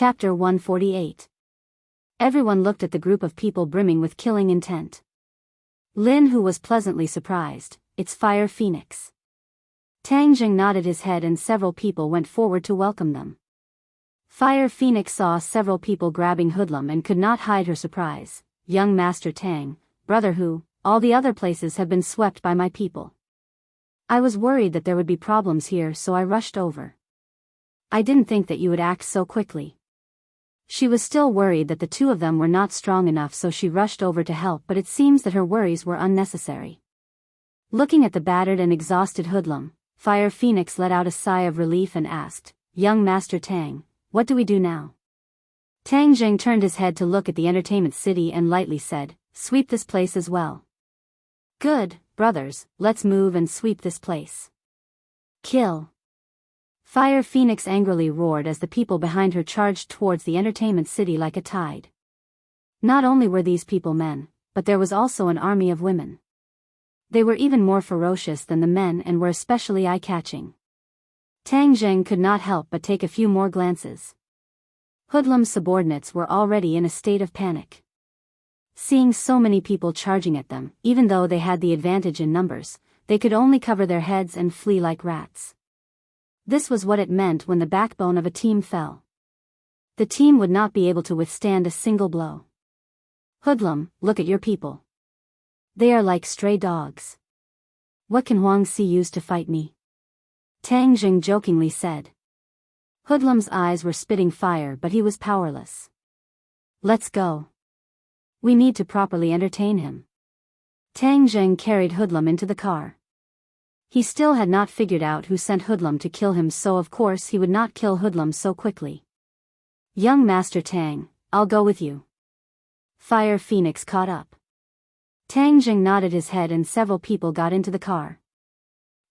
Chapter 148. Everyone looked at the group of people brimming with killing intent. Lin, who was pleasantly surprised, "It's Fire Phoenix." Tang Jing nodded his head and several people went forward to welcome them. Fire Phoenix saw several people grabbing Hoodlum and could not hide her surprise. "Young Master Tang, brother Hu, all the other places have been swept by my people. I was worried that there would be problems here, so I rushed over. I didn't think that you would act so quickly." She was still worried that the two of them were not strong enough, so she rushed over to help, but it seems that her worries were unnecessary. Looking at the battered and exhausted Hoodlum, Fire Phoenix let out a sigh of relief and asked, "Young Master Tang, what do we do now?" Tang Jing turned his head to look at the entertainment city and lightly said, "Sweep this place as well." "Good, brothers, let's move and sweep this place." "Kill!" Fire Phoenix angrily roared as the people behind her charged towards the entertainment city like a tide. Not only were these people men, but there was also an army of women. They were even more ferocious than the men and were especially eye-catching. Tang Jing could not help but take a few more glances. Hoodlum's subordinates were already in a state of panic. Seeing so many people charging at them, even though they had the advantage in numbers, they could only cover their heads and flee like rats. This was what it meant when the backbone of a team fell. The team would not be able to withstand a single blow. "Hoodlum, look at your people. They are like stray dogs. What can Huang Si use to fight me?" Tang Jing jokingly said. Hoodlum's eyes were spitting fire, but he was powerless. "Let's go. We need to properly entertain him." Tang Jing carried Hoodlum into the car. He still had not figured out who sent Hoodlum to kill him, so of course he would not kill Hoodlum so quickly. "Young Master Tang, I'll go with you." Fire Phoenix caught up. Tang Jing nodded his head and several people got into the car.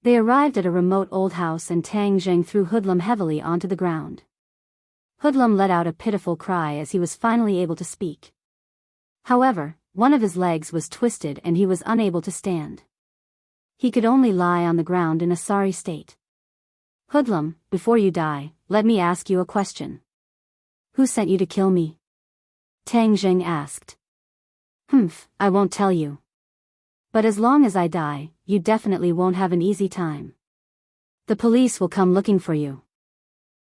They arrived at a remote old house and Tang Jing threw Hoodlum heavily onto the ground. Hoodlum let out a pitiful cry as he was finally able to speak. However, one of his legs was twisted and he was unable to stand. He could only lie on the ground in a sorry state. "Hoodlum, before you die, let me ask you a question. Who sent you to kill me?" Tang Jing asked. I won't tell you. But as long as I die, you definitely won't have an easy time. The police will come looking for you.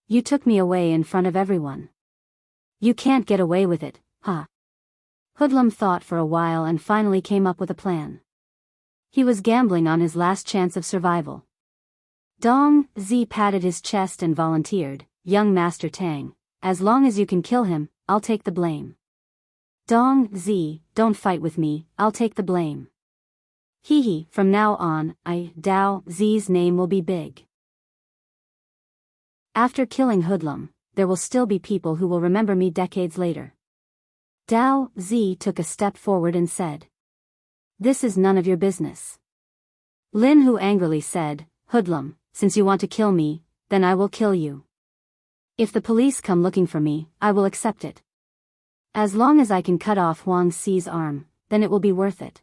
You took me away in front of everyone. You can't get away with it, huh?" Hoodlum thought for a while and finally came up with a plan. He was gambling on his last chance of survival. Dong Zi patted his chest and volunteered, "Young Master Tang, as long as you can kill him, I'll take the blame." "Dong Zi, don't fight with me, I'll take the blame. Hee, from now on, Dao Zi's name will be big." After killing Hoodlum, there will still be people who will remember me decades later. Dao Zi took a step forward and said, "This is none of your business." Lin Hu angrily said, "Hoodlum, since you want to kill me, then I will kill you. If the police come looking for me, I will accept it. As long as I can cut off Huang Si's arm, then it will be worth it."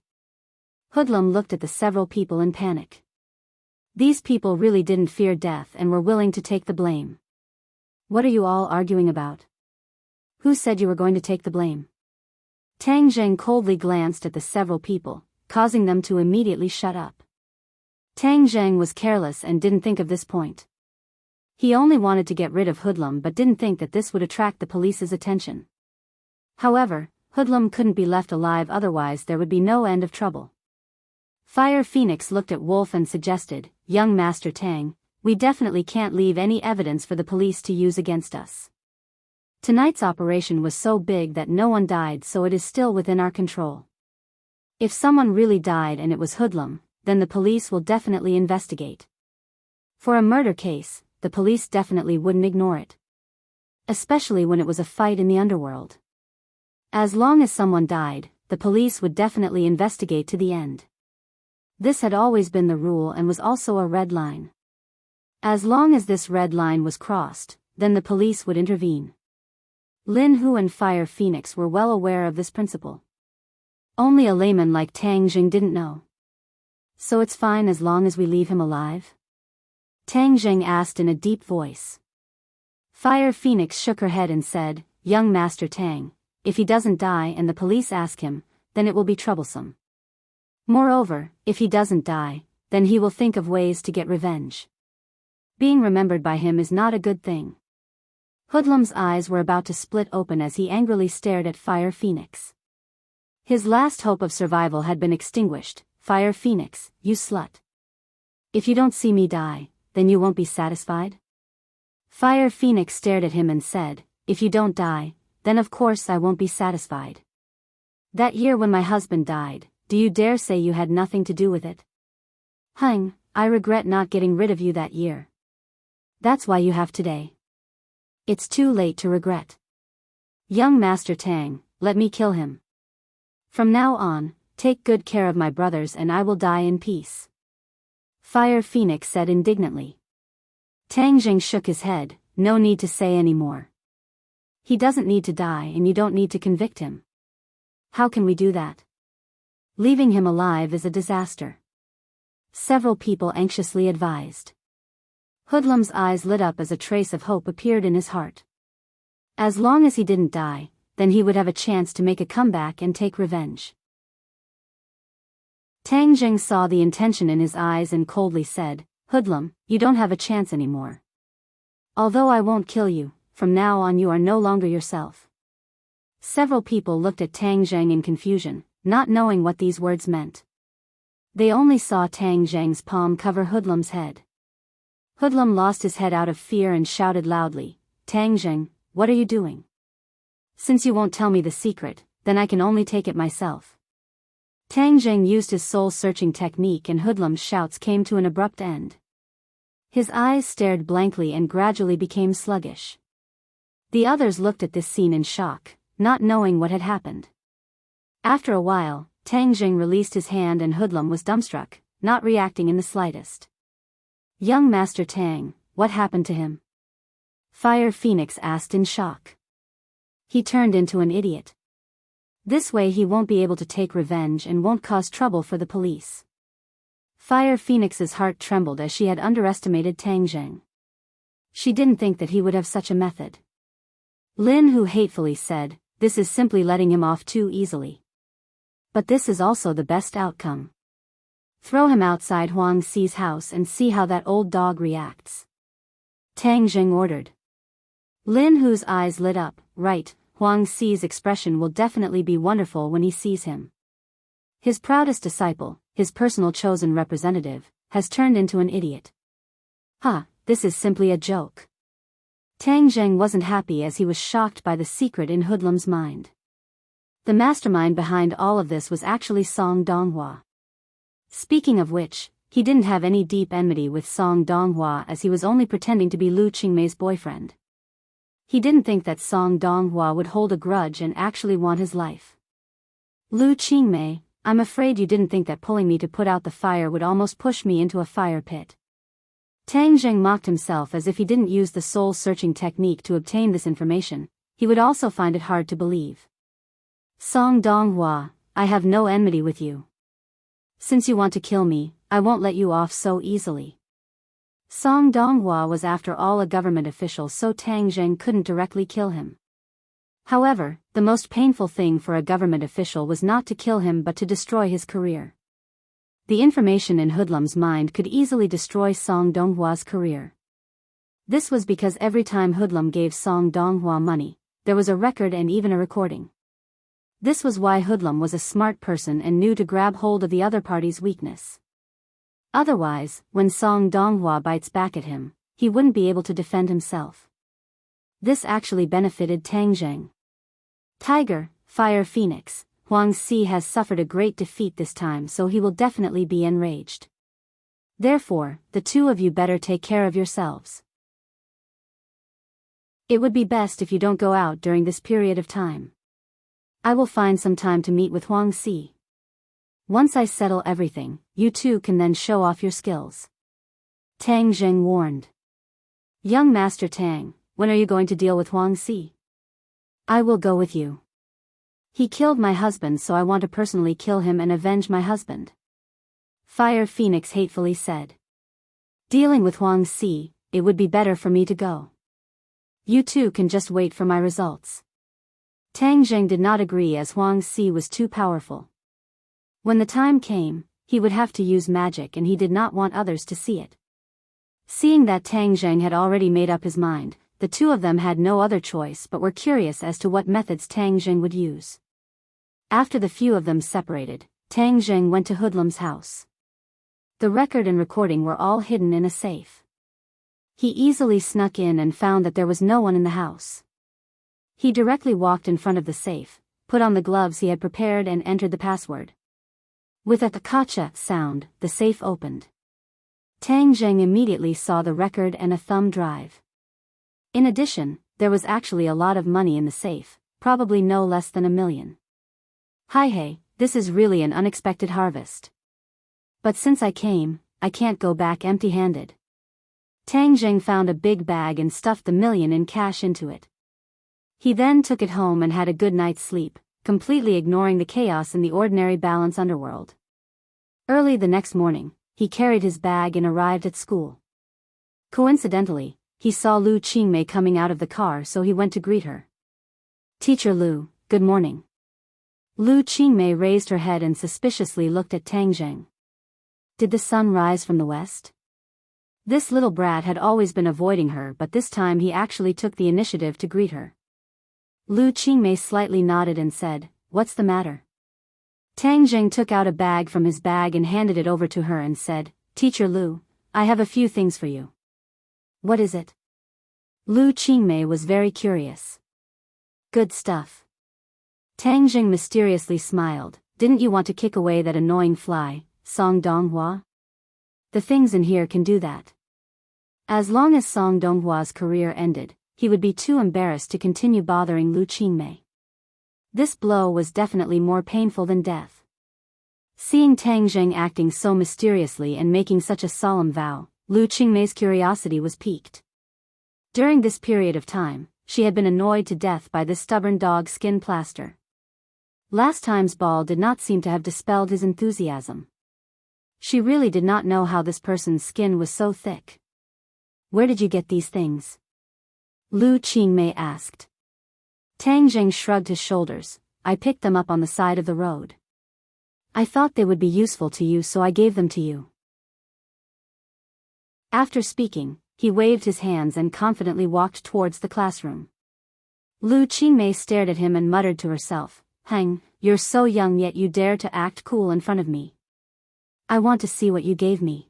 Hoodlum looked at the several people in panic. These people really didn't fear death and were willing to take the blame. "What are you all arguing about? Who said you were going to take the blame?" Tang Jing coldly glanced at the several people, causing them to immediately shut up. Tang Jing was careless and didn't think of this point. He only wanted to get rid of Hoodlum but didn't think that this would attract the police's attention. However, Hoodlum couldn't be left alive, otherwise there would be no end of trouble. Fire Phoenix looked at Wolf and suggested, "Young Master Tang, we definitely can't leave any evidence for the police to use against us. Tonight's operation was so big that no one died, so it is still within our control. If someone really died and it was Hoodlum, then the police will definitely investigate. For a murder case, the police definitely wouldn't ignore it. Especially when it was a fight in the underworld. As long as someone died, the police would definitely investigate to the end. This had always been the rule and was also a red line. As long as this red line was crossed, then the police would intervene. Lin Hu and Fire Phoenix were well aware of this principle. Only a layman like Tang Jing didn't know. "So it's fine as long as we leave him alive?" Tang Jing asked in a deep voice. Fire Phoenix shook her head and said, "Young Master Tang, if he doesn't die and the police ask him, then it will be troublesome. Moreover, if he doesn't die, then he will think of ways to get revenge. Being remembered by him is not a good thing." Hoodlum's eyes were about to split open as he angrily stared at Fire Phoenix. His last hope of survival had been extinguished. "Fire Phoenix, you slut. If you don't see me die, then you won't be satisfied?" Fire Phoenix stared at him and said, "If you don't die, then of course I won't be satisfied. That year when my husband died, do you dare say you had nothing to do with it? Hung, I regret not getting rid of you that year. That's why you have today. It's too late to regret. Young Master Tang, let me kill him. From now on, take good care of my brothers and I will die in peace." Fire Phoenix said indignantly. Tang Jing shook his head. "No need to say any more. He doesn't need to die and you don't need to convict him. How can we do that? Leaving him alive is a disaster," several people anxiously advised. Hoodlum's eyes lit up as a trace of hope appeared in his heart. As long as he didn't die, then he would have a chance to make a comeback and take revenge. Tang Jing saw the intention in his eyes and coldly said, "Hoodlum, you don't have a chance anymore. Although I won't kill you, from now on you are no longer yourself." Several people looked at Tang Jing in confusion, not knowing what these words meant. They only saw Tang Jing's palm cover Hoodlum's head. Hoodlum lost his head out of fear and shouted loudly, "Tang Jing, what are you doing? Since you won't tell me the secret, then I can only take it myself." Tang Jing used his soul-searching technique and Hoodlum's shouts came to an abrupt end. His eyes stared blankly and gradually became sluggish. The others looked at this scene in shock, not knowing what had happened. After a while, Tang Jing released his hand and Hoodlum was dumbstruck, not reacting in the slightest. "Young Master Tang, what happened to him?" Fire Phoenix asked in shock. "He turned into an idiot. This way he won't be able to take revenge and won't cause trouble for the police." Fire Phoenix's heart trembled as she had underestimated Tang Jing. She didn't think that he would have such a method. Lin Hu hatefully said, "This is simply letting him off too easily. But this is also the best outcome. Throw him outside Huang Xi's house and see how that old dog reacts." Tang Jing ordered. Lin Hu's eyes lit up. "Right, Huang Xi's expression will definitely be wonderful when he sees him. His proudest disciple, his personal chosen representative, has turned into an idiot. This is simply a joke." Tang Jing wasn't happy as he was shocked by the secret in Hoodlum's mind. The mastermind behind all of this was actually Song Donghua. Speaking of which, he didn't have any deep enmity with Song Donghua as he was only pretending to be Lu Qingmei's boyfriend. He didn't think that Song Donghua would hold a grudge and actually want his life. "Lu Qingmei, I'm afraid you didn't think that pulling me to put out the fire would almost push me into a fire pit." Tang Jing mocked himself as if he didn't use the soul-searching technique to obtain this information, he would also find it hard to believe. "Song Donghua, I have no enmity with you. Since you want to kill me, I won't let you off so easily." Song Donghua was after all a government official, so Tang Jing couldn't directly kill him. However, the most painful thing for a government official was not to kill him but to destroy his career. The information in Hoodlum's mind could easily destroy Song Donghua's career. This was because every time Hoodlum gave Song Donghua money, there was a record and even a recording. This was why Hoodlum was a smart person and knew to grab hold of the other party's weakness. Otherwise, when Song Donghua bites back at him, he wouldn't be able to defend himself. This actually benefited Tang Jing. "Tiger, Fire Phoenix, Huang Xi has suffered a great defeat this time, so he will definitely be enraged. Therefore, the two of you better take care of yourselves. It would be best if you don't go out during this period of time. I will find some time to meet with Huang Xi. Once I settle everything, you two can then show off your skills." Tang Jing warned. "Young Master Tang, when are you going to deal with Huang Xi?" "I will go with you. He killed my husband, so I want to personally kill him and avenge my husband," Fire Phoenix hatefully said. "Dealing with Huang Xi, it would be better for me to go." You two can just wait for my results. Tang Zheng did not agree as Huang Si was too powerful. When the time came, he would have to use magic and he did not want others to see it. Seeing that Tang Zheng had already made up his mind, the two of them had no other choice but were curious as to what methods Tang Zheng would use. After the few of them separated, Tang Zheng went to Hoodlum's house. The record and recording were all hidden in a safe. He easily snuck in and found that there was no one in the house. He directly walked in front of the safe, put on the gloves he had prepared and entered the password. With a kacha sound, the safe opened. Tang Zheng immediately saw the record and a thumb drive. In addition, there was actually a lot of money in the safe, probably no less than $1 million. Hey, this is really an unexpected harvest. But since I came, I can't go back empty-handed. Tang Zheng found a big bag and stuffed the $1 million in cash into it. He then took it home and had a good night's sleep, completely ignoring the chaos in the ordinary balance underworld. Early the next morning, he carried his bag and arrived at school. Coincidentally, he saw Lu Qingmei coming out of the car, so he went to greet her. Teacher Lu, good morning. Lu Qingmei raised her head and suspiciously looked at Tang Zheng. Did the sun rise from the west? This little brat had always been avoiding her, but this time he actually took the initiative to greet her. Lu Qingmei slightly nodded and said, "What's the matter?" Tang Zheng took out a bag from his bag and handed it over to her and said, Teacher Lu, I have a few things for you. What is it? Lu Qingmei was very curious. Good stuff. Tang Zheng mysteriously smiled. Didn't you want to kick away that annoying fly, Song Donghua? The things in here can do that. As long as Song Donghua's career ended, he would be too embarrassed to continue bothering Lu Qingmei. This blow was definitely more painful than death. Seeing Tang Zheng acting so mysteriously and making such a solemn vow, Lu Qingmei's curiosity was piqued. During this period of time, she had been annoyed to death by this stubborn dog skin plaster. Last time's ball did not seem to have dispelled his enthusiasm. She really did not know how this person's skin was so thick. Where did you get these things? Lu Qingmei asked. Tang Zheng shrugged his shoulders. I picked them up on the side of the road. I thought they would be useful to you, so I gave them to you. After speaking, he waved his hands and confidently walked towards the classroom. Lu Qingmei stared at him and muttered to herself, Hang, you're so young yet you dare to act cool in front of me. I want to see what you gave me.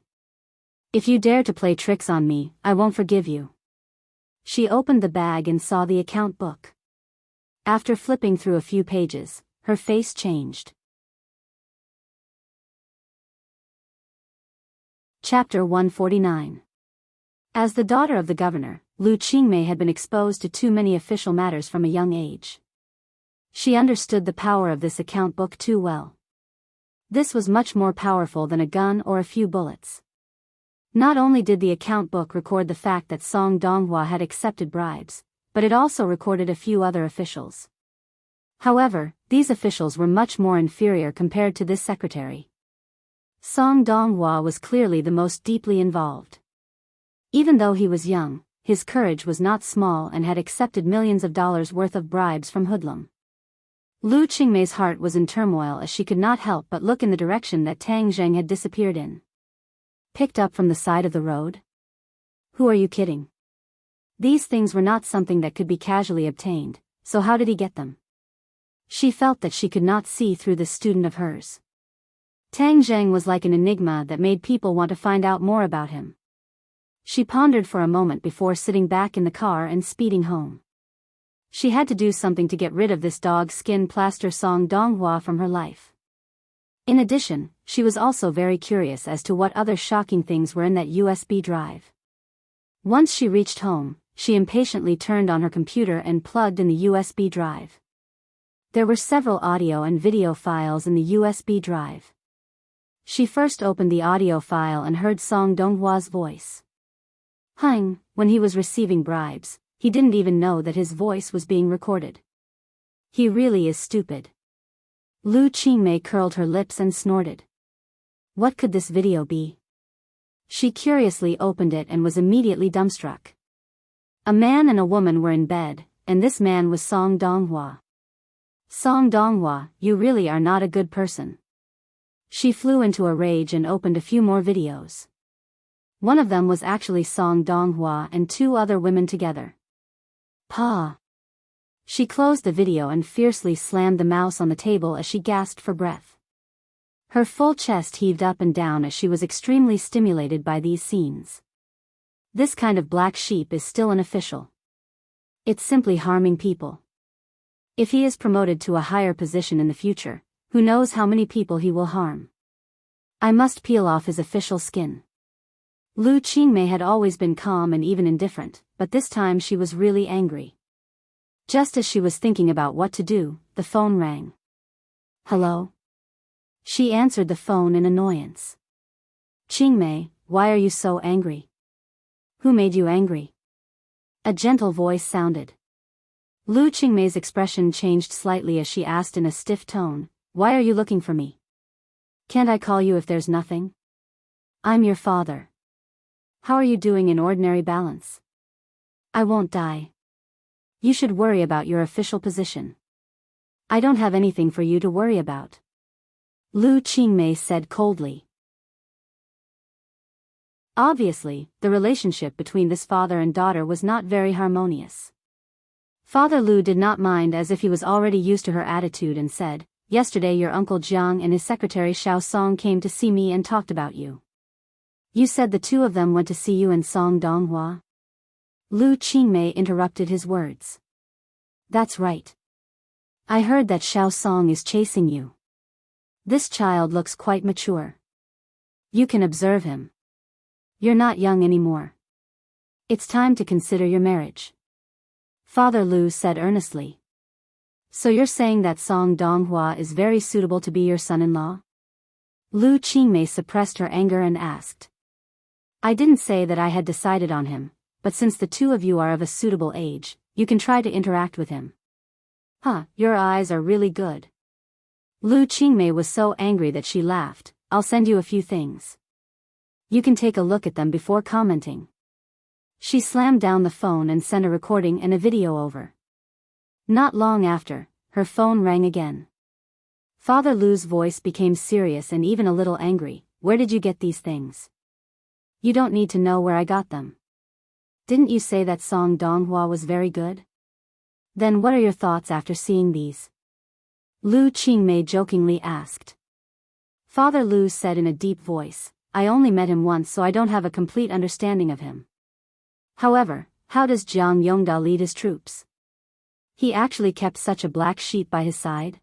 If you dare to play tricks on me, I won't forgive you. She opened the bag and saw the account book. After flipping through a few pages, her face changed. Chapter 149. As the daughter of the governor, Lu Qingmei had been exposed to too many official matters from a young age. She understood the power of this account book too well. This was much more powerful than a gun or a few bullets. Not only did the account book record the fact that Song Donghua had accepted bribes, but it also recorded a few other officials. However, these officials were much more inferior compared to this secretary. Song Donghua was clearly the most deeply involved. Even though he was young, his courage was not small and had accepted millions of dollars worth of bribes from Hoodlum. Lu Qingmei's heart was in turmoil as she could not help but look in the direction that Tang Zheng had disappeared in. Picked up from the side of the road? Who are you kidding? These things were not something that could be casually obtained, so how did he get them? She felt that she could not see through this student of hers. Tang Zheng was like an enigma that made people want to find out more about him. She pondered for a moment before sitting back in the car and speeding home. She had to do something to get rid of this dog skin plaster Song Donghua from her life. In addition, she was also very curious as to what other shocking things were in that USB drive. Once she reached home, she impatiently turned on her computer and plugged in the USB drive. There were several audio and video files in the USB drive. She first opened the audio file and heard Song Donghua's voice. Hung, when he was receiving bribes, he didn't even know that his voice was being recorded. He really is stupid. Lu Qingmei curled her lips and snorted. What could this video be? She curiously opened it and was immediately dumbstruck. A man and a woman were in bed, and this man was Song Donghua. Song Donghua, you really are not a good person. She flew into a rage and opened a few more videos. One of them was actually Song Donghua and two other women together. Pa. She closed the video and fiercely slammed the mouse on the table as she gasped for breath. Her full chest heaved up and down as she was extremely stimulated by these scenes. This kind of black sheep is still an official. It's simply harming people. If he is promoted to a higher position in the future, who knows how many people he will harm. I must peel off his official skin. Lu Qingmei had always been calm and even indifferent, but this time she was really angry. Just as she was thinking about what to do, the phone rang. Hello? She answered the phone in annoyance. Qingmei, why are you so angry? Who made you angry? A gentle voice sounded. Lu Qingmei's expression changed slightly as she asked in a stiff tone, why are you looking for me? Can't I call you if there's nothing? I'm your father. How are you doing in ordinary balance? I won't die. You should worry about your official position. I don't have anything for you to worry about. Lu Qingmei said coldly. Obviously, the relationship between this father and daughter was not very harmonious. Father Lu did not mind as if he was already used to her attitude and said, yesterday your uncle Jiang and his secretary Xiao Song came to see me and talked about you. You said the two of them went to see you and Song Donghua? Lu Qingmei interrupted his words. That's right. I heard that Xiao Song is chasing you. This child looks quite mature. You can observe him. You're not young anymore. It's time to consider your marriage. Father Lu said earnestly. So you're saying that Song Donghua is very suitable to be your son-in-law? Lu Qingmei suppressed her anger and asked. I didn't say that I had decided on him, but since the two of you are of a suitable age, you can try to interact with him. Huh, your eyes are really good. Lu Qingmei was so angry that she laughed. I'll send you a few things. You can take a look at them before commenting. She slammed down the phone and sent a recording and a video over. Not long after, her phone rang again. Father Lu's voice became serious and even a little angry. Where did you get these things? You don't need to know where I got them. Didn't you say that Song Donghua was very good? Then what are your thoughts after seeing these? Lu Qingmei jokingly asked. Father Lu said in a deep voice, I only met him once so I don't have a complete understanding of him. However, how does Jiang Yongda lead his troops? He actually kept such a black sheep by his side?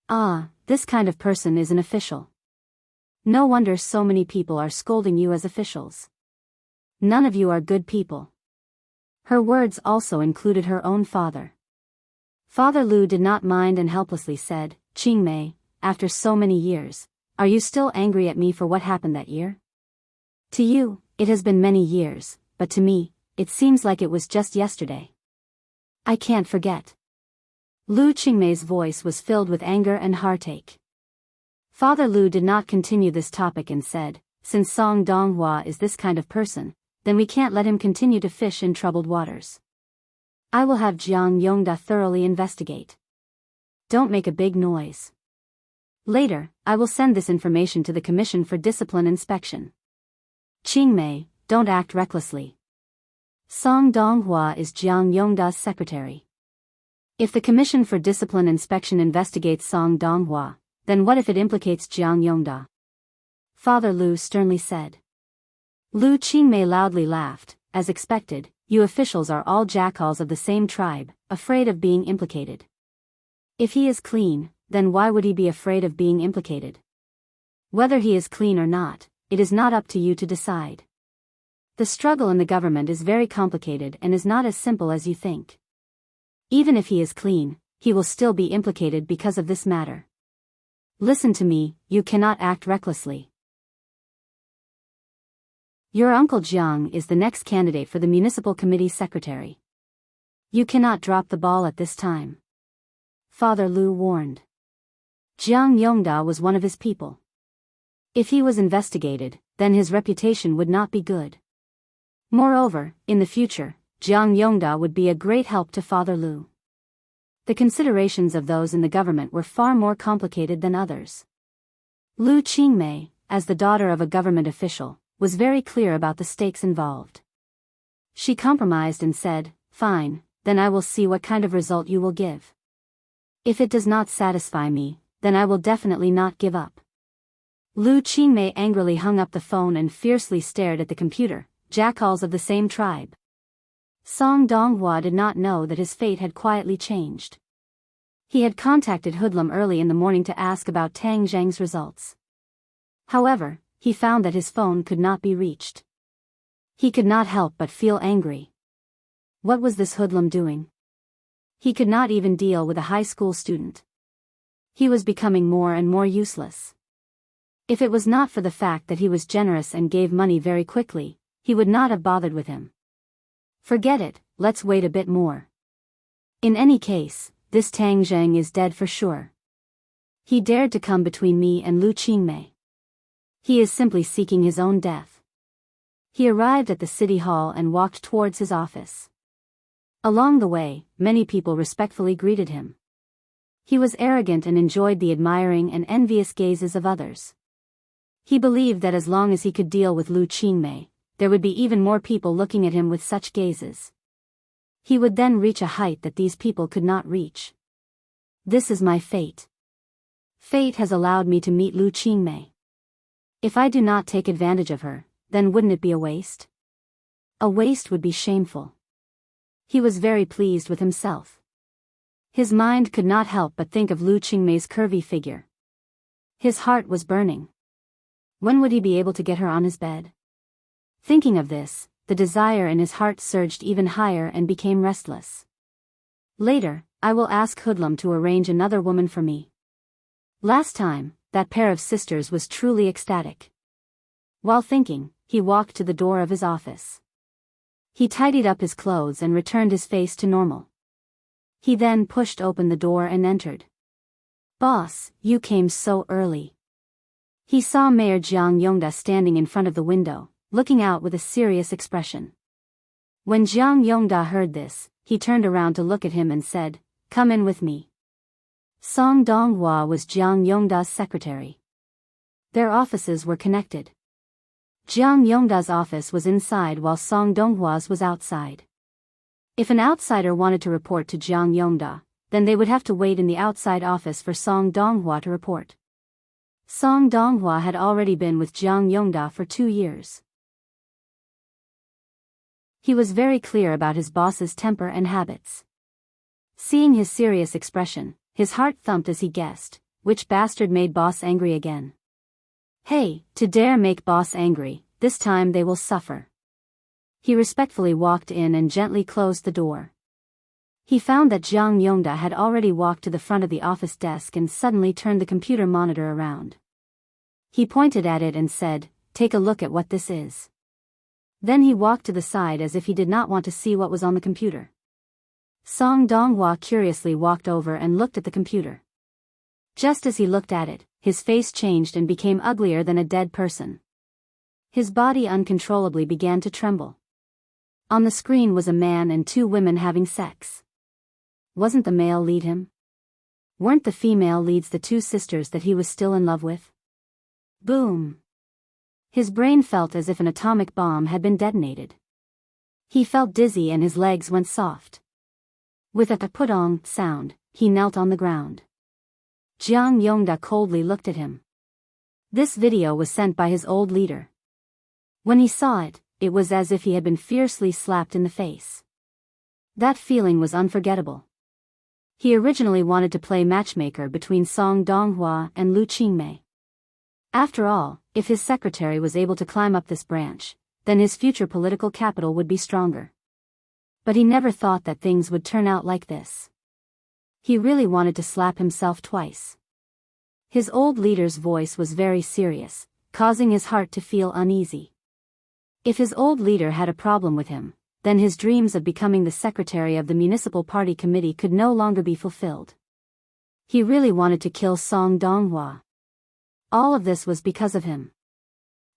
Ah, this kind of person is an official. No wonder so many people are scolding you as officials. None of you are good people. Her words also included her own father. Father Lu did not mind and helplessly said, Qingmei, after so many years, are you still angry at me for what happened that year? To you, it has been many years, but to me, it seems like it was just yesterday. I can't forget. Lu Qingmei's voice was filled with anger and heartache. Father Lu did not continue this topic and said, since Song Donghua is this kind of person, then we can't let him continue to fish in troubled waters. I will have Jiang Yongda thoroughly investigate. Don't make a big noise. Later, I will send this information to the Commission for Discipline Inspection. Qingmei, don't act recklessly. Song Donghua is Jiang Yongda's secretary. If the Commission for Discipline Inspection investigates Song Donghua, then what if it implicates Jiang Yongda? Father Lu sternly said. Lu Qingmei loudly laughed. As expected, you officials are all jackals of the same tribe, afraid of being implicated. If he is clean, then why would he be afraid of being implicated? Whether he is clean or not, it is not up to you to decide. The struggle in the government is very complicated and is not as simple as you think. Even if he is clean, he will still be implicated because of this matter. Listen to me, you cannot act recklessly. Your uncle Jiang is the next candidate for the municipal committee secretary. You cannot drop the ball at this time. Father Lu warned. Jiang Yongda was one of his people. If he was investigated, then his reputation would not be good. Moreover, in the future, Jiang Yongda would be a great help to Father Lu. The considerations of those in the government were far more complicated than others. Lu Qingmei, as the daughter of a government official, was very clear about the stakes involved. She compromised and said, "Fine, then I will see what kind of result you will give. If it does not satisfy me, then I will definitely not give up." Lu Qingmei angrily hung up the phone and fiercely stared at the computer, jackals of the same tribe. Song Donghua did not know that his fate had quietly changed. He had contacted Hoodlum early in the morning to ask about Tang Zhang's results. However, he found that his phone could not be reached. He could not help but feel angry. What was this Hoodlum doing? He could not even deal with a high school student. He was becoming more and more useless. If it was not for the fact that he was generous and gave money very quickly, he would not have bothered with him. Forget it, let's wait a bit more. In any case, this Tang Zhang is dead for sure. He dared to come between me and Lu Qingmei. He is simply seeking his own death. He arrived at the city hall and walked towards his office. Along the way, many people respectfully greeted him. He was arrogant and enjoyed the admiring and envious gazes of others. He believed that as long as he could deal with Lu Qingmei, there would be even more people looking at him with such gazes. He would then reach a height that these people could not reach. This is my fate. Fate has allowed me to meet Lu Qingmei. If I do not take advantage of her, then wouldn't it be a waste? A waste would be shameful. He was very pleased with himself. His mind could not help but think of Lu Qingmei's curvy figure. His heart was burning. When would he be able to get her on his bed? Thinking of this, the desire in his heart surged even higher and became restless. Later, I will ask Hoodlum to arrange another woman for me. Last time, that pair of sisters was truly ecstatic. While thinking, he walked to the door of his office. He tidied up his clothes and returned his face to normal. He then pushed open the door and entered. "Boss, you came so early." He saw Mayor Jiang Yongda standing in front of the window, looking out with a serious expression. When Jiang Yongda heard this, he turned around to look at him and said, "Come in with me." Song Donghua was Jiang Yongda's secretary. Their offices were connected. Jiang Yongda's office was inside while Song Donghua's was outside. If an outsider wanted to report to Jiang Yongda, then they would have to wait in the outside office for Song Donghua to report. Song Donghua had already been with Jiang Yongda for 2 years. He was very clear about his boss's temper and habits. Seeing his serious expression, his heart thumped as he guessed, which bastard made boss angry again. Hey, to dare make boss angry, this time they will suffer. He respectfully walked in and gently closed the door. He found that Jiang Yongda had already walked to the front of the office desk and suddenly turned the computer monitor around. He pointed at it and said, "Take a look at what this is." Then he walked to the side as if he did not want to see what was on the computer. Song Donghua curiously walked over and looked at the computer. Just as he looked at it, his face changed and became uglier than a dead person. His body uncontrollably began to tremble. On the screen was a man and 2 women having sex. Wasn't the male lead him? Weren't the female leads the 2 sisters that he was still in love with? Boom! His brain felt as if an atomic bomb had been detonated. He felt dizzy and his legs went soft. With a put-on sound, he knelt on the ground. Jiang Yongda coldly looked at him. This video was sent by his old leader. When he saw it, it was as if he had been fiercely slapped in the face. That feeling was unforgettable. He originally wanted to play matchmaker between Song Donghua and Lu Qingmei. After all, if his secretary was able to climb up this branch, then his future political capital would be stronger. But he never thought that things would turn out like this. He really wanted to slap himself twice. His old leader's voice was very serious, causing his heart to feel uneasy. If his old leader had a problem with him, then his dreams of becoming the secretary of the municipal party committee could no longer be fulfilled. He really wanted to kill Song Donghua. All of this was because of him.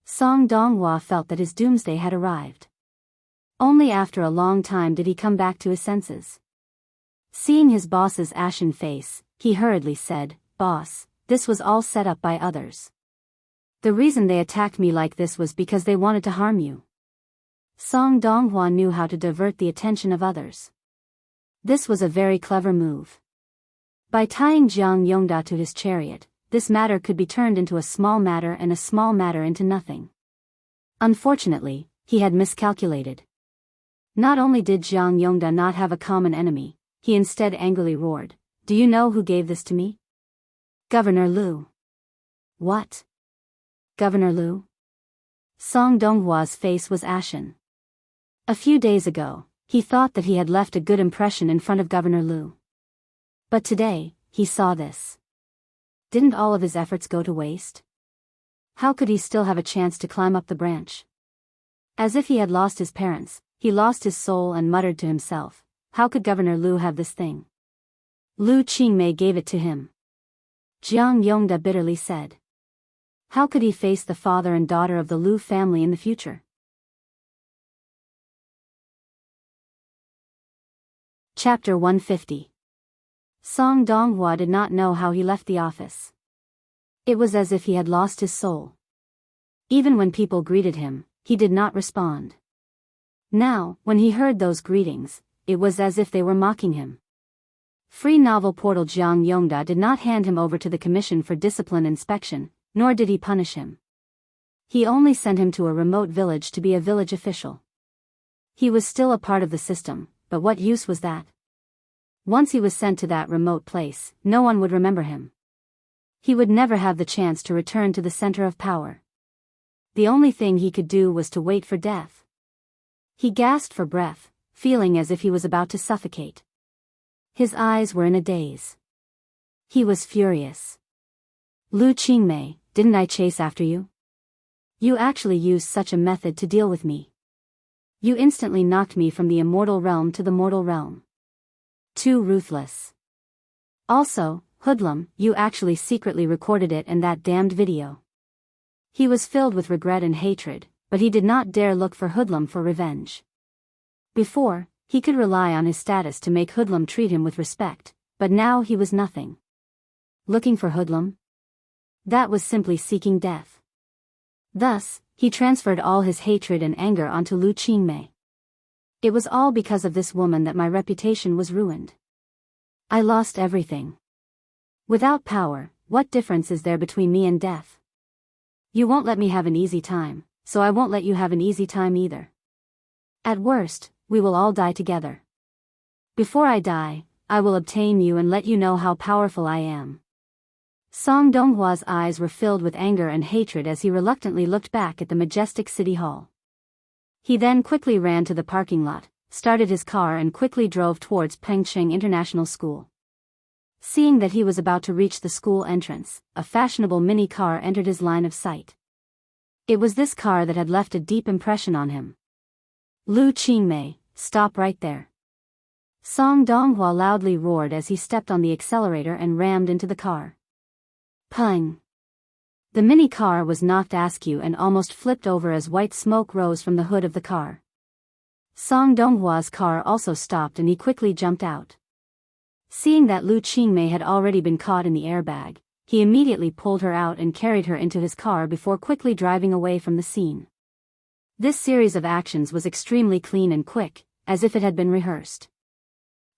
Song Donghua felt that his doomsday had arrived. Only after a long time did he come back to his senses. Seeing his boss's ashen face, he hurriedly said, "Boss, this was all set up by others. The reason they attacked me like this was because they wanted to harm you." Song Donghua knew how to divert the attention of others. This was a very clever move. By tying Jiang Yongda to his chariot, this matter could be turned into a small matter and a small matter into nothing. Unfortunately, he had miscalculated. Not only did Jiang Yongda not have a common enemy, he instead angrily roared, "Do you know who gave this to me? Governor Liu." "What? Governor Liu?" Song Donghua's face was ashen. A few days ago, he thought that he had left a good impression in front of Governor Liu. But today, he saw this. Didn't all of his efforts go to waste? How could he still have a chance to climb up the branch? As if he had lost his parents, he lost his soul and muttered to himself, "How could Governor Liu have this thing? Lu Qingmei gave it to him." Jiang Yongda bitterly said. How could he face the father and daughter of the Liu family in the future? Chapter 150. Song Donghua did not know how he left the office. It was as if he had lost his soul. Even when people greeted him, he did not respond. Now, when he heard those greetings, it was as if they were mocking him. Free novel portal Jiang Yongda did not hand him over to the Commission for Discipline Inspection, nor did he punish him. He only sent him to a remote village to be a village official. He was still a part of the system, but what use was that? Once he was sent to that remote place, no one would remember him. He would never have the chance to return to the center of power. The only thing he could do was to wait for death. He gasped for breath, feeling as if he was about to suffocate. His eyes were in a daze. He was furious. "Lu Qingmei, didn't I chase after you? You actually used such a method to deal with me. You instantly knocked me from the immortal realm to the mortal realm. Too ruthless. Also, hoodlum, you actually secretly recorded it and that damned video." He was filled with regret and hatred, but he did not dare look for Hoodlum for revenge. Before, he could rely on his status to make Hoodlum treat him with respect, but now he was nothing. Looking for Hoodlum? That was simply seeking death. Thus, he transferred all his hatred and anger onto Lu Qingmei. It was all because of this woman that my reputation was ruined. I lost everything. Without power, what difference is there between me and death? You won't let me have an easy time, so I won't let you have an easy time either. At worst, we will all die together. Before I die, I will obtain you and let you know how powerful I am. Song Donghua's eyes were filled with anger and hatred as he reluctantly looked back at the majestic city hall. He then quickly ran to the parking lot, started his car and quickly drove towards Pengcheng International School. Seeing that he was about to reach the school entrance, a fashionable mini car entered his line of sight. It was this car that had left a deep impression on him. "Lu Qingmei, stop right there." Song Donghua loudly roared as he stepped on the accelerator and rammed into the car. Peng! The mini car was knocked askew and almost flipped over as white smoke rose from the hood of the car. Song Donghua's car also stopped and he quickly jumped out. Seeing that Lu Qingmei had already been caught in the airbag, he immediately pulled her out and carried her into his car before quickly driving away from the scene. This series of actions was extremely clean and quick, as if it had been rehearsed.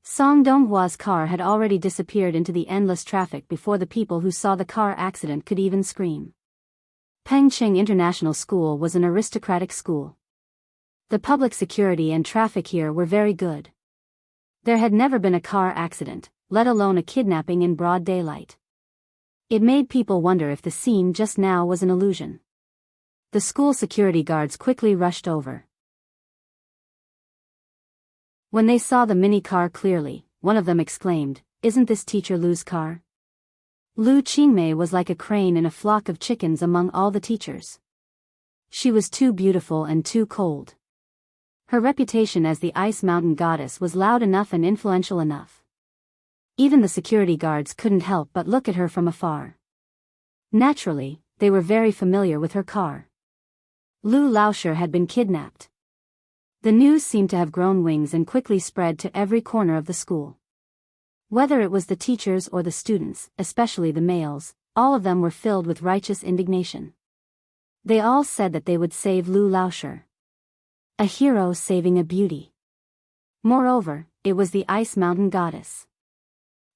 Song Donghua's car had already disappeared into the endless traffic before the people who saw the car accident could even scream. Pengcheng International School was an aristocratic school. The public security and traffic here were very good. There had never been a car accident, let alone a kidnapping in broad daylight. It made people wonder if the scene just now was an illusion. The school security guards quickly rushed over. When they saw the mini car clearly, one of them exclaimed, "Isn't this Teacher Lu's car?" Lu Qingmei was like a crane in a flock of chickens among all the teachers. She was too beautiful and too cold. Her reputation as the Ice Mountain Goddess was loud enough and influential enough. Even the security guards couldn't help but look at her from afar. Naturally, they were very familiar with her car. Lu Laoshi had been kidnapped. The news seemed to have grown wings and quickly spread to every corner of the school. Whether it was the teachers or the students, especially the males, all of them were filled with righteous indignation. They all said that they would save Lu Laoshi. A hero saving a beauty. Moreover, it was the Ice Mountain Goddess.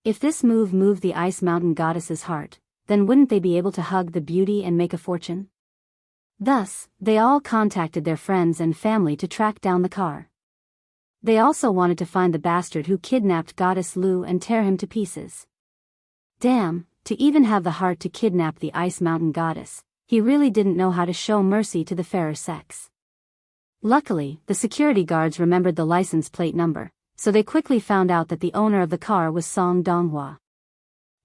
If this move moved the Ice Mountain Goddess's heart, then wouldn't they be able to hug the beauty and make a fortune? Thus, they all contacted their friends and family to track down the car. They also wanted to find the bastard who kidnapped Goddess Lu and tear him to pieces. Damn, to even have the heart to kidnap the Ice Mountain Goddess, he really didn't know how to show mercy to the fairer sex. Luckily, the security guards remembered the license plate number, so they quickly found out that the owner of the car was Song Donghua.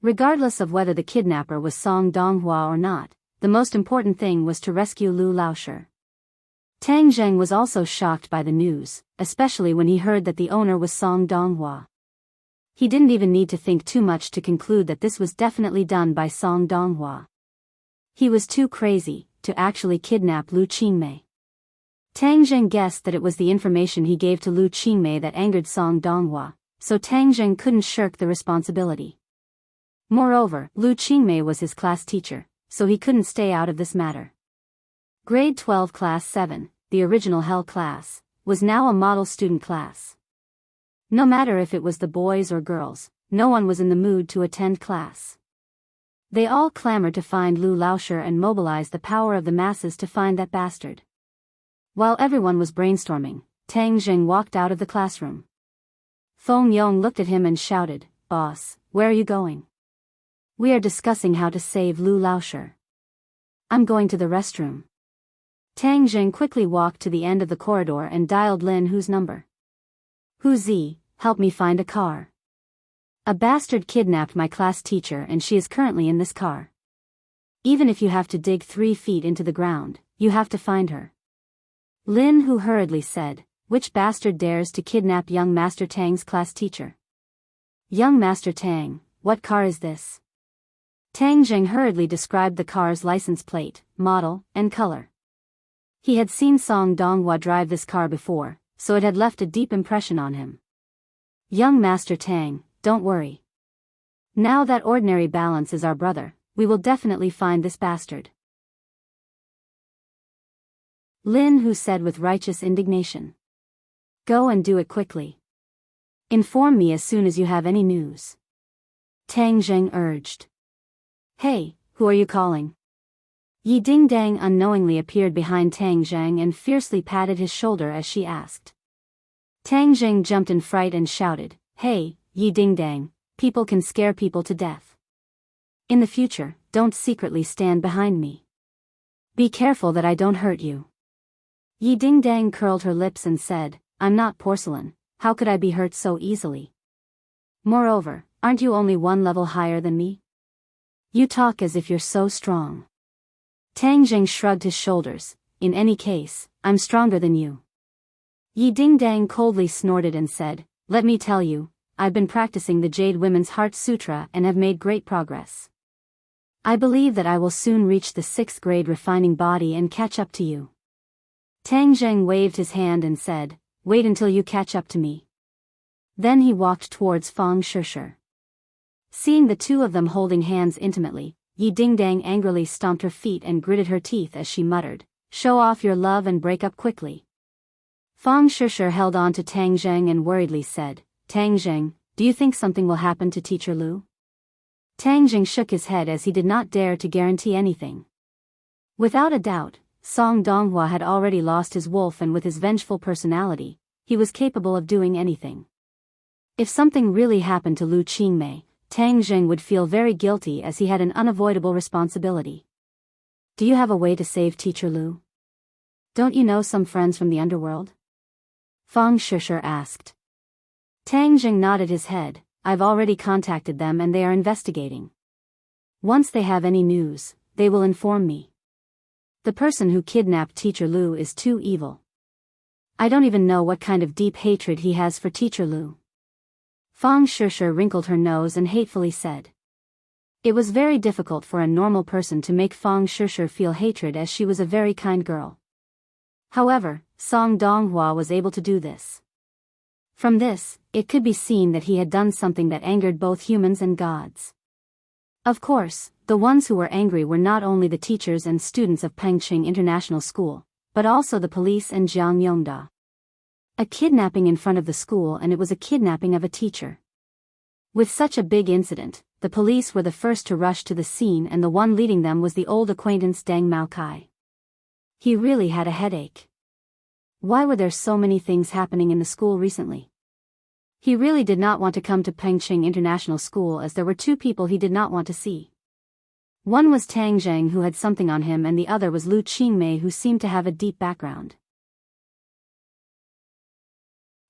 Regardless of whether the kidnapper was Song Donghua or not, the most important thing was to rescue Lu Laoshi. Tang Zheng was also shocked by the news, especially when he heard that the owner was Song Donghua. He didn't even need to think too much to conclude that this was definitely done by Song Donghua. He was too crazy to actually kidnap Lu Qingmei. Tang Zheng guessed that it was the information he gave to Lu Qingmei that angered Song Donghua, so Tang Zheng couldn't shirk the responsibility. Moreover, Lu Qingmei was his class teacher, so he couldn't stay out of this matter. Grade 12 Class 7, the original Hell class, was now a model student class. No matter if it was the boys or girls, no one was in the mood to attend class. They all clamored to find Lu Laoshi and mobilize the power of the masses to find that bastard. While everyone was brainstorming, Tang Zheng walked out of the classroom. Feng Yong looked at him and shouted, "Boss, where are you going?" "We are discussing how to save Lu Laoshi." "I'm going to the restroom." Tang Zheng quickly walked to the end of the corridor and dialed Lin Hu's number. "Hu Zi, help me find a car. A bastard kidnapped my class teacher and she is currently in this car. Even if you have to dig 3 feet into the ground, you have to find her." Lin Hu hurriedly said, "Which bastard dares to kidnap young Master Tang's class teacher?" "Young Master Tang, what car is this?" Tang Zheng hurriedly described the car's license plate, model, and color. He had seen Song Donghua drive this car before, so it had left a deep impression on him. "Young Master Tang, don't worry. Now that Ordinary Balance is our brother, we will definitely find this bastard," Lin Hu said with righteous indignation. "Go and do it quickly. Inform me as soon as you have any news," Tang Zheng urged. "Hey, who are you calling?" Yi Dingdang unknowingly appeared behind Tang Zheng and fiercely patted his shoulder as she asked. Tang Zheng jumped in fright and shouted, "Hey, Yi Dingdang, people can scare people to death. In the future, don't secretly stand behind me. Be careful that I don't hurt you." Yi Dingdang curled her lips and said, "I'm not porcelain, how could I be hurt so easily? Moreover, aren't you only 1 level higher than me? You talk as if you're so strong." Tang Zheng shrugged his shoulders, "In any case, I'm stronger than you." Yi Dingdang coldly snorted and said, "Let me tell you, I've been practicing the Jade Women's Heart Sutra and have made great progress. I believe that I will soon reach the 6th grade refining body and catch up to you." Tang Zheng waved his hand and said, "Wait until you catch up to me." Then he walked towards Fang Shishi. Seeing the two of them holding hands intimately, Yi Dingdang angrily stomped her feet and gritted her teeth as she muttered, "Show off your love and break up quickly." Fang Shishi held on to Tang Zheng and worriedly said, "Tang Zheng, do you think something will happen to Teacher Lu?" Tang Zheng shook his head as he did not dare to guarantee anything. Without a doubt, Song Donghua had already lost his wolf, and with his vengeful personality, he was capable of doing anything. If something really happened to Lu Qingmei, Tang Zheng would feel very guilty as he had an unavoidable responsibility. "Do you have a way to save Teacher Lu? Don't you know some friends from the underworld?" Fang Shishi asked. Tang Zheng nodded his head, "I've already contacted them and they are investigating. Once they have any news, they will inform me. The person who kidnapped Teacher Lu is too evil. I don't even know what kind of deep hatred he has for Teacher Lu." Fang Shishi wrinkled her nose and hatefully said. It was very difficult for a normal person to make Fang Shishi feel hatred, as she was a very kind girl. However, Song Donghua was able to do this. From this, it could be seen that he had done something that angered both humans and gods. Of course, the ones who were angry were not only the teachers and students of Pengqing International School, but also the police and Jiang Yongda. A kidnapping in front of the school, and it was a kidnapping of a teacher. With such a big incident, the police were the first to rush to the scene, and the one leading them was the old acquaintance Deng Maokai. He really had a headache. Why were there so many things happening in the school recently? He really did not want to come to Pengqing International School, as there were two people he did not want to see. One was Tang Zheng, who had something on him, and the other was Lu Qingmei, who seemed to have a deep background.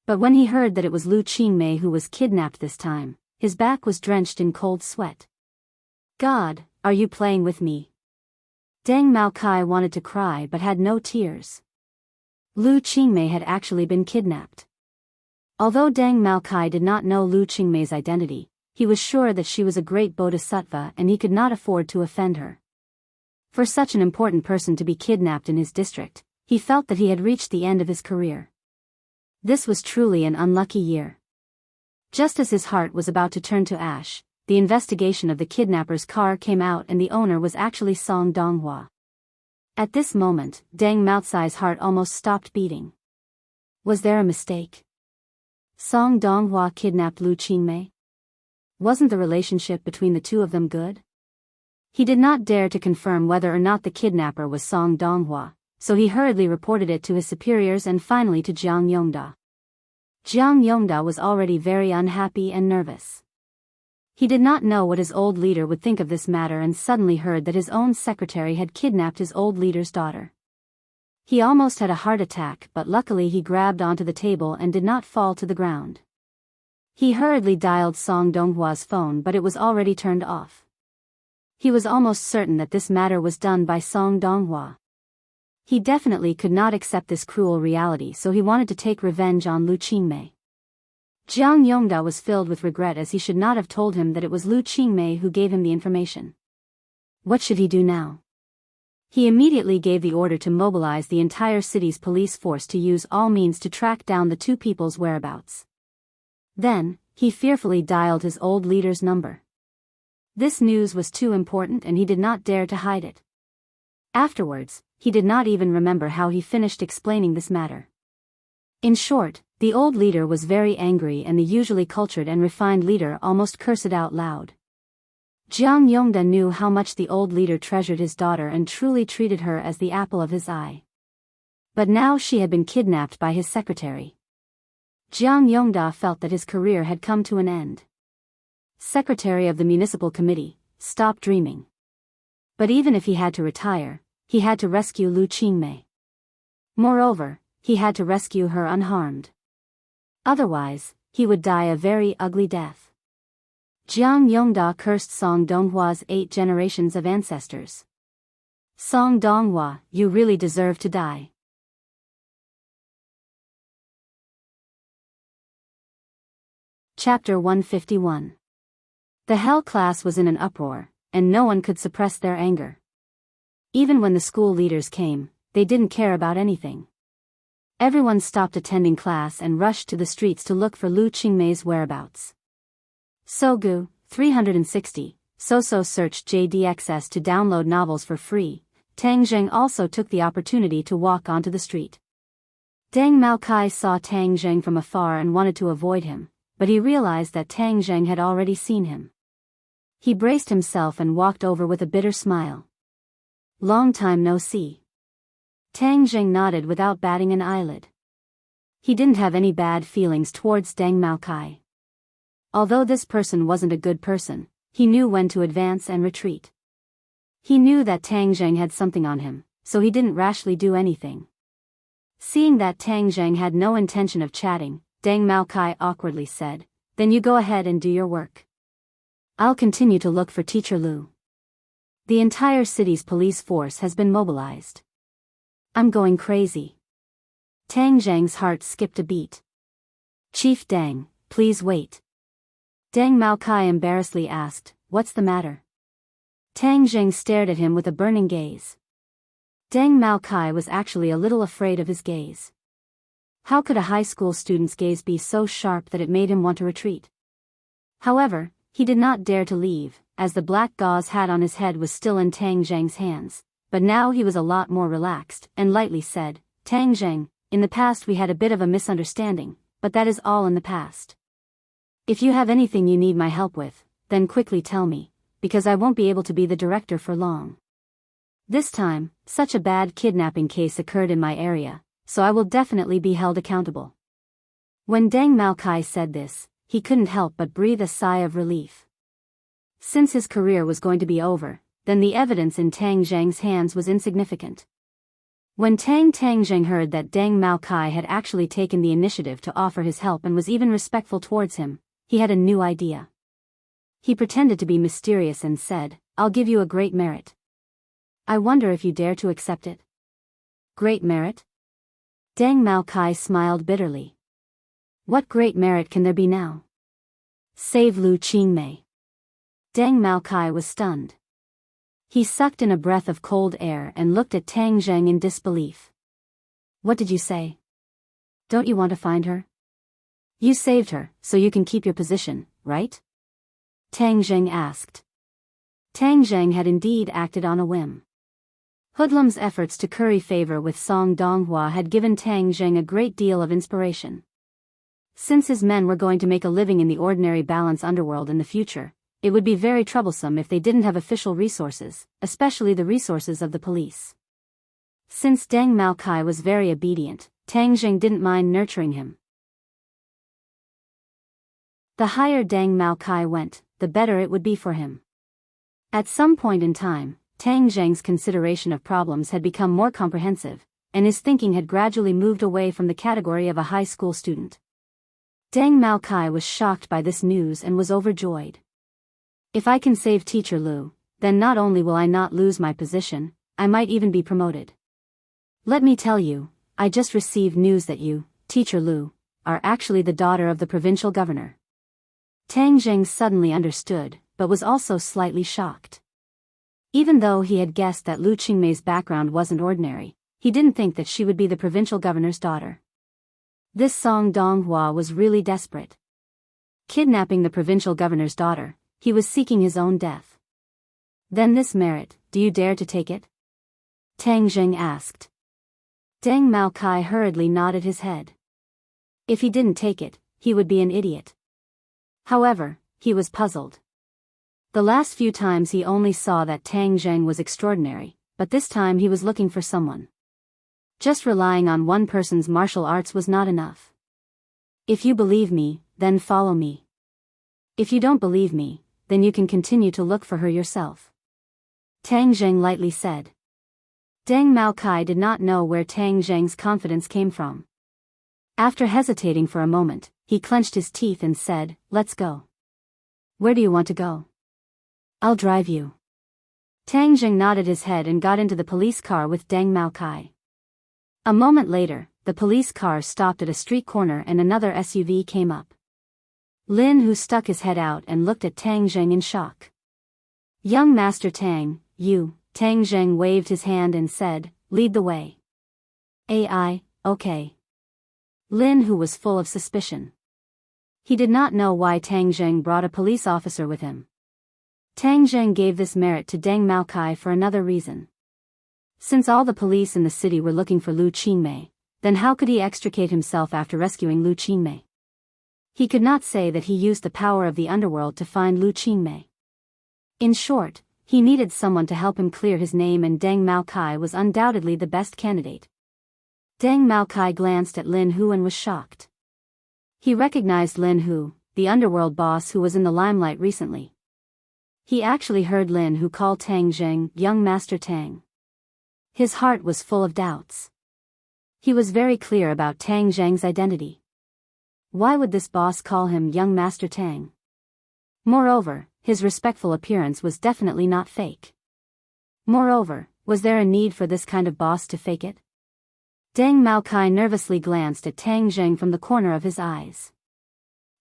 But when he heard that it was Lu Qingmei who was kidnapped this time, his back was drenched in cold sweat. God, are you playing with me? Deng Maokai wanted to cry but had no tears. Lu Qingmei had actually been kidnapped. Although Deng Maokai did not know Lu Qingmei's identity, he was sure that she was a great bodhisattva and he could not afford to offend her. For such an important person to be kidnapped in his district, he felt that he had reached the end of his career. This was truly an unlucky year. Just as his heart was about to turn to ash, the investigation of the kidnapper's car came out, and the owner was actually Song Donghua. At this moment, Deng Maocai's heart almost stopped beating. Was there a mistake? Song Donghua kidnapped Lu Qingmei? Wasn't the relationship between the two of them good? He did not dare to confirm whether or not the kidnapper was Song Donghua, so he hurriedly reported it to his superiors and finally to Jiang Yongda. Jiang Yongda was already very unhappy and nervous. He did not know what his old leader would think of this matter, and suddenly heard that his own secretary had kidnapped his old leader's daughter. He almost had a heart attack, but luckily he grabbed onto the table and did not fall to the ground. He hurriedly dialed Song Donghua's phone, but it was already turned off. He was almost certain that this matter was done by Song Donghua. He definitely could not accept this cruel reality, so he wanted to take revenge on Lu Qingmei. Jiang Yongda was filled with regret, as he should not have told him that it was Lu Qingmei who gave him the information. What should he do now? He immediately gave the order to mobilize the entire city's police force to use all means to track down the two people's whereabouts. Then, he fearfully dialed his old leader's number. This news was too important and he did not dare to hide it. Afterwards, he did not even remember how he finished explaining this matter. In short, the old leader was very angry, and the usually cultured and refined leader almost cursed out loud. Jiang Yongda knew how much the old leader treasured his daughter and truly treated her as the apple of his eye. But now she had been kidnapped by his secretary. Jiang Yongda felt that his career had come to an end. Secretary of the Municipal Committee, stop dreaming. But even if he had to retire, he had to rescue Lu Qingmei. Moreover, he had to rescue her unharmed. Otherwise, he would die a very ugly death. Jiang Yongda cursed Song Donghua's 8 generations of ancestors. Song Donghua, you really deserve to die. Chapter 151. The Hell class was in an uproar, and no one could suppress their anger. Even when the school leaders came, they didn't care about anything. Everyone stopped attending class and rushed to the streets to look for Lu Qingmei's whereabouts. Sogu, 360, Soso searched JDXS to download novels for free. Tang Zheng also took the opportunity to walk onto the street. Deng Maokai saw Tang Zheng from afar and wanted to avoid him, but he realized that Tang Zheng had already seen him. He braced himself and walked over with a bitter smile. Long time no see. Tang Zheng nodded without batting an eyelid. He didn't have any bad feelings towards Deng Maokai. Although this person wasn't a good person, he knew when to advance and retreat. He knew that Tang Zheng had something on him, so he didn't rashly do anything. Seeing that Tang Zheng had no intention of chatting, Deng Maokai awkwardly said, "Then you go ahead and do your work. I'll continue to look for Teacher Lu. The entire city's police force has been mobilized. I'm going crazy." Tang Zheng's heart skipped a beat. "Chief Deng, please wait." Deng Maokai embarrassedly asked, "What's the matter?" Tang Zheng stared at him with a burning gaze. Deng Maokai was actually a little afraid of his gaze. How could a high school student's gaze be so sharp that it made him want to retreat? However, he did not dare to leave, as the black gauze hat on his head was still in Tang Zheng's hands, but now he was a lot more relaxed, and lightly said, "Tang Zheng, in the past we had a bit of a misunderstanding, but that is all in the past. If you have anything you need my help with, then quickly tell me, because I won't be able to be the director for long. This time, such a bad kidnapping case occurred in my area, so I will definitely be held accountable." When Deng Maokai said this, he couldn't help but breathe a sigh of relief. Since his career was going to be over, then the evidence in Tang Zheng's hands was insignificant. When Tang Zheng heard that Deng Maokai had actually taken the initiative to offer his help and was even respectful towards him, he had a new idea. He pretended to be mysterious and said, "I'll give you a great merit. I wonder if you dare to accept it." "Great merit?" Deng Maokai smiled bitterly. "What great merit can there be now?" "Save Lu Qingmei." Deng Maokai was stunned. He sucked in a breath of cold air and looked at Tang Zheng in disbelief. "What did you say? Don't you want to find her? You saved her, so you can keep your position, right?" Tang Zheng asked. Tang Zheng had indeed acted on a whim. Hoodlum's efforts to curry favor with Song Donghua had given Tang Zheng a great deal of inspiration. Since his men were going to make a living in the ordinary balance underworld in the future, it would be very troublesome if they didn't have official resources, especially the resources of the police. Since Deng Maokai was very obedient, Tang Zheng didn't mind nurturing him. The higher Deng Maokai went, the better it would be for him. At some point in time, Tang Zheng's consideration of problems had become more comprehensive, and his thinking had gradually moved away from the category of a high school student. Deng Maokai was shocked by this news and was overjoyed. "If I can save Teacher Lu, then not only will I not lose my position, I might even be promoted. Let me tell you, I just received news that you, Teacher Lu, are actually the daughter of the provincial governor." Tang Zheng suddenly understood, but was also slightly shocked. Even though he had guessed that Lu Qingmei's background wasn't ordinary, he didn't think that she would be the provincial governor's daughter. This Song Donghua was really desperate. Kidnapping the provincial governor's daughter, he was seeking his own death. "Then this merit, do you dare to take it?" Tang Zheng asked. Deng Maokai hurriedly nodded his head. If he didn't take it, he would be an idiot. However, he was puzzled. The last few times he only saw that Tang Zheng was extraordinary, but this time he was looking for someone. Just relying on one person's martial arts was not enough. "If you believe me, then follow me. If you don't believe me, then you can continue to look for her yourself," Tang Zheng lightly said. Deng Maokai did not know where Tang Zheng's confidence came from. After hesitating for a moment, he clenched his teeth and said, "Let's go." "Where do you want to go?" "I'll drive you." Tang Zheng nodded his head and got into the police car with Deng Maokai. A moment later, the police car stopped at a street corner and another SUV came up. Lin Hu stuck his head out and looked at Tang Zheng in shock. "Young Master Tang, you," Tang Zheng waved his hand and said, "Lead the way." "AI, okay." Lin Hu was full of suspicion. He did not know why Tang Zheng brought a police officer with him. Tang Zheng gave this merit to Deng Maokai for another reason. Since all the police in the city were looking for Lu Qingmei, then how could he extricate himself after rescuing Lu Qingmei? He could not say that he used the power of the underworld to find Lu Qingmei. In short, he needed someone to help him clear his name, and Deng Maokai was undoubtedly the best candidate. Deng Maokai glanced at Lin Hu and was shocked. He recognized Lin Hu, the underworld boss who was in the limelight recently. He actually heard Lin Hu call Tang Zheng Young Master Tang. His heart was full of doubts. He was very clear about Tang Zheng's identity. Why would this boss call him Young Master Tang? Moreover, his respectful appearance was definitely not fake. Moreover, was there a need for this kind of boss to fake it? Deng Maokai nervously glanced at Tang Zheng from the corner of his eyes.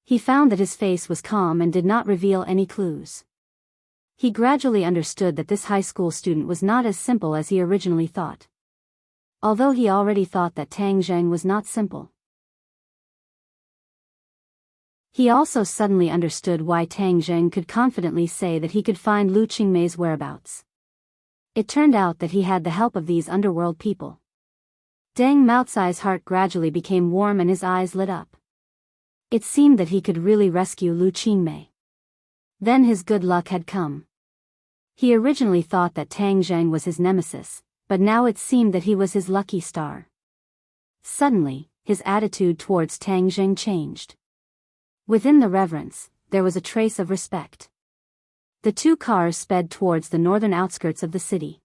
He found that his face was calm and did not reveal any clues. He gradually understood that this high school student was not as simple as he originally thought. Although he already thought that Tang Zheng was not simple. He also suddenly understood why Tang Zheng could confidently say that he could find Lu Qingmei's whereabouts. It turned out that he had the help of these underworld people. Deng Maotsai's heart gradually became warm and his eyes lit up. It seemed that he could really rescue Lu Qingmei. Then his good luck had come. He originally thought that Tang Zheng was his nemesis, but now it seemed that he was his lucky star. Suddenly, his attitude towards Tang Zheng changed. Within the reverence, there was a trace of respect. The two cars sped towards the northern outskirts of the city.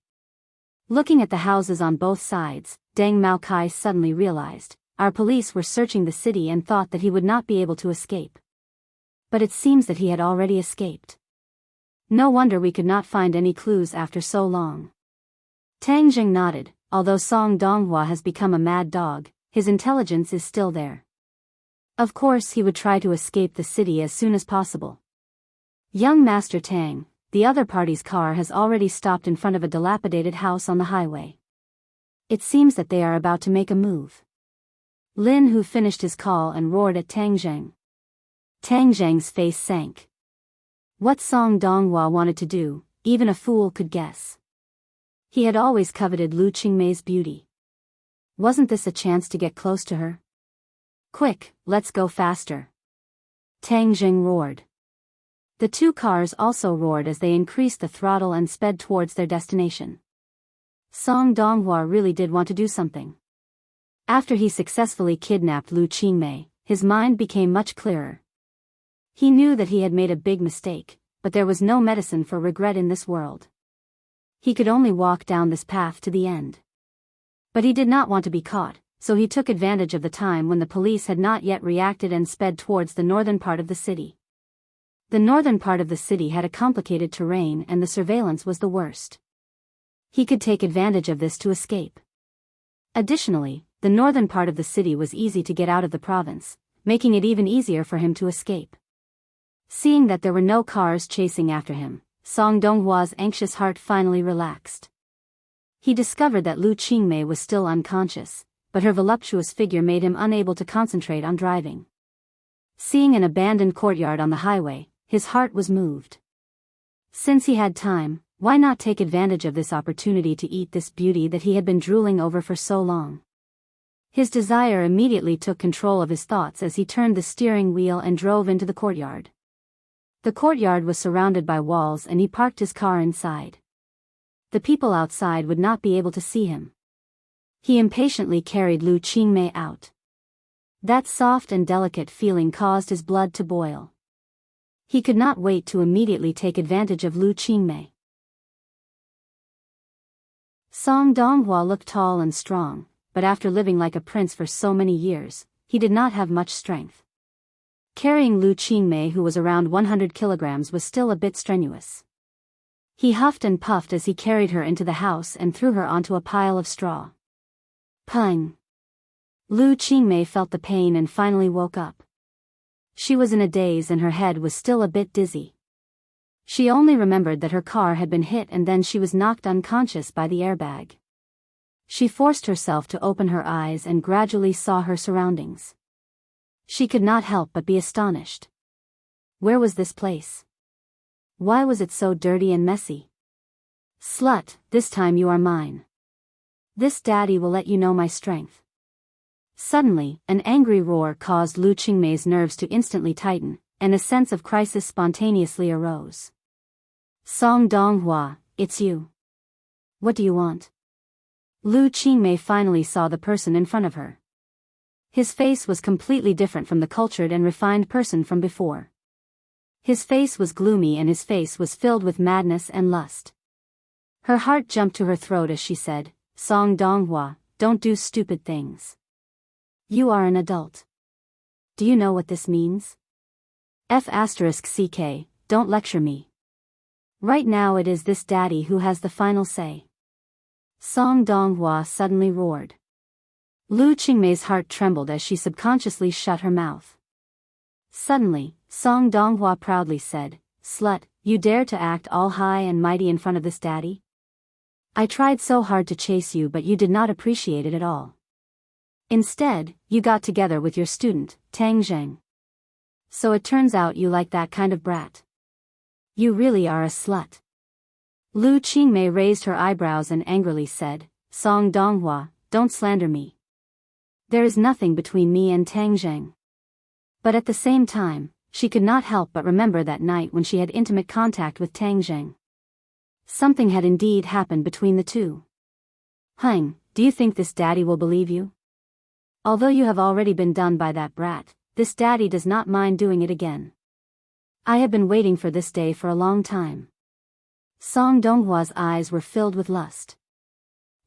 Looking at the houses on both sides, Deng Maokai suddenly realized, our police were searching the city and thought that he would not be able to escape. But it seems that he had already escaped. No wonder we could not find any clues after so long. Tang Zheng nodded. Although Song Donghua has become a mad dog, his intelligence is still there. Of course he would try to escape the city as soon as possible. Young Master Tang, the other party's car has already stopped in front of a dilapidated house on the highway. It seems that they are about to make a move. Lin Hu finished his call and roared at Tang Zheng. Tang Zheng's face sank. What Song Donghua wanted to do, even a fool could guess. He had always coveted Lu Qingmei's beauty. Wasn't this a chance to get close to her? Quick, let's go faster. Tang Zheng roared. The two cars also roared as they increased the throttle and sped towards their destination. Song Donghua really did want to do something. After he successfully kidnapped Lu Qingmei, his mind became much clearer. He knew that he had made a big mistake, but there was no medicine for regret in this world. He could only walk down this path to the end. But he did not want to be caught, so he took advantage of the time when the police had not yet reacted and sped towards the northern part of the city. The northern part of the city had a complicated terrain and the surveillance was the worst. He could take advantage of this to escape. Additionally, the northern part of the city was easy to get out of the province, making it even easier for him to escape. Seeing that there were no cars chasing after him, Song Donghua's anxious heart finally relaxed. He discovered that Lu Qingmei was still unconscious, but her voluptuous figure made him unable to concentrate on driving. Seeing an abandoned courtyard on the highway, his heart was moved. Since he had time, why not take advantage of this opportunity to eat this beauty that he had been drooling over for so long? His desire immediately took control of his thoughts as he turned the steering wheel and drove into the courtyard. The courtyard was surrounded by walls and he parked his car inside. The people outside would not be able to see him. He impatiently carried Lu Qingmei out. That soft and delicate feeling caused his blood to boil. He could not wait to immediately take advantage of Lu Qingmei. Song Donghua looked tall and strong, but after living like a prince for so many years, he did not have much strength. Carrying Lu Qingmei, who was around 100 kilograms, was still a bit strenuous. He huffed and puffed as he carried her into the house and threw her onto a pile of straw. Pung! Lu Qingmei felt the pain and finally woke up. She was in a daze and her head was still a bit dizzy. She only remembered that her car had been hit and then she was knocked unconscious by the airbag. She forced herself to open her eyes and gradually saw her surroundings. She could not help but be astonished. Where was this place? Why was it so dirty and messy? Slut, this time you are mine. This daddy will let you know my strength. Suddenly, an angry roar caused Lu Qingmei's nerves to instantly tighten, and a sense of crisis spontaneously arose. Song Donghua, it's you. What do you want? Lu Qingmei finally saw the person in front of her. His face was completely different from the cultured and refined person from before. His face was gloomy and his face was filled with madness and lust. Her heart jumped to her throat as she said, Song Donghua, don't do stupid things. You are an adult. Do you know what this means? F***ck, don't lecture me. Right now it is this daddy who has the final say. Song Donghua suddenly roared. Lu Qingmei's heart trembled as she subconsciously shut her mouth. Suddenly, Song Donghua proudly said, Slut, you dare to act all high and mighty in front of this daddy? I tried so hard to chase you but you did not appreciate it at all. Instead, you got together with your student, Tang Zheng. So it turns out you like that kind of brat. You really are a slut. Lu Qingmei raised her eyebrows and angrily said, Song Donghua, don't slander me. There is nothing between me and Tang Zheng. But at the same time, she could not help but remember that night when she had intimate contact with Tang Zheng. Something had indeed happened between the two. Hang, do you think this daddy will believe you? Although you have already been done by that brat, this daddy does not mind doing it again. I have been waiting for this day for a long time. Song Donghua's eyes were filled with lust.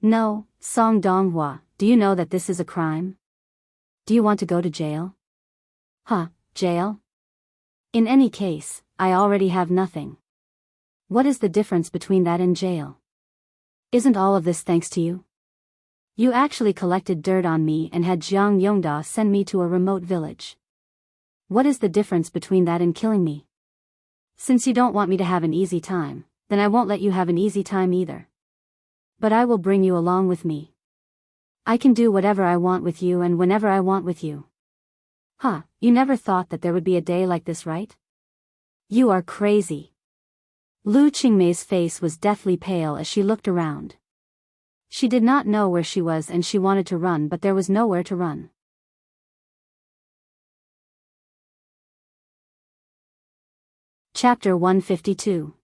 No, Song Donghua, do you know that this is a crime? Do you want to go to jail? Huh, jail? In any case, I already have nothing. What is the difference between that and jail? Isn't all of this thanks to you? You actually collected dirt on me and had Jiang Yongda send me to a remote village. What is the difference between that and killing me? Since you don't want me to have an easy time, then I won't let you have an easy time either. But I will bring you along with me. I can do whatever I want with you and whenever I want with you. Huh, you never thought that there would be a day like this, right? You are crazy. Lu Qingmei's face was deathly pale as she looked around. She did not know where she was and she wanted to run, but there was nowhere to run. Chapter 152.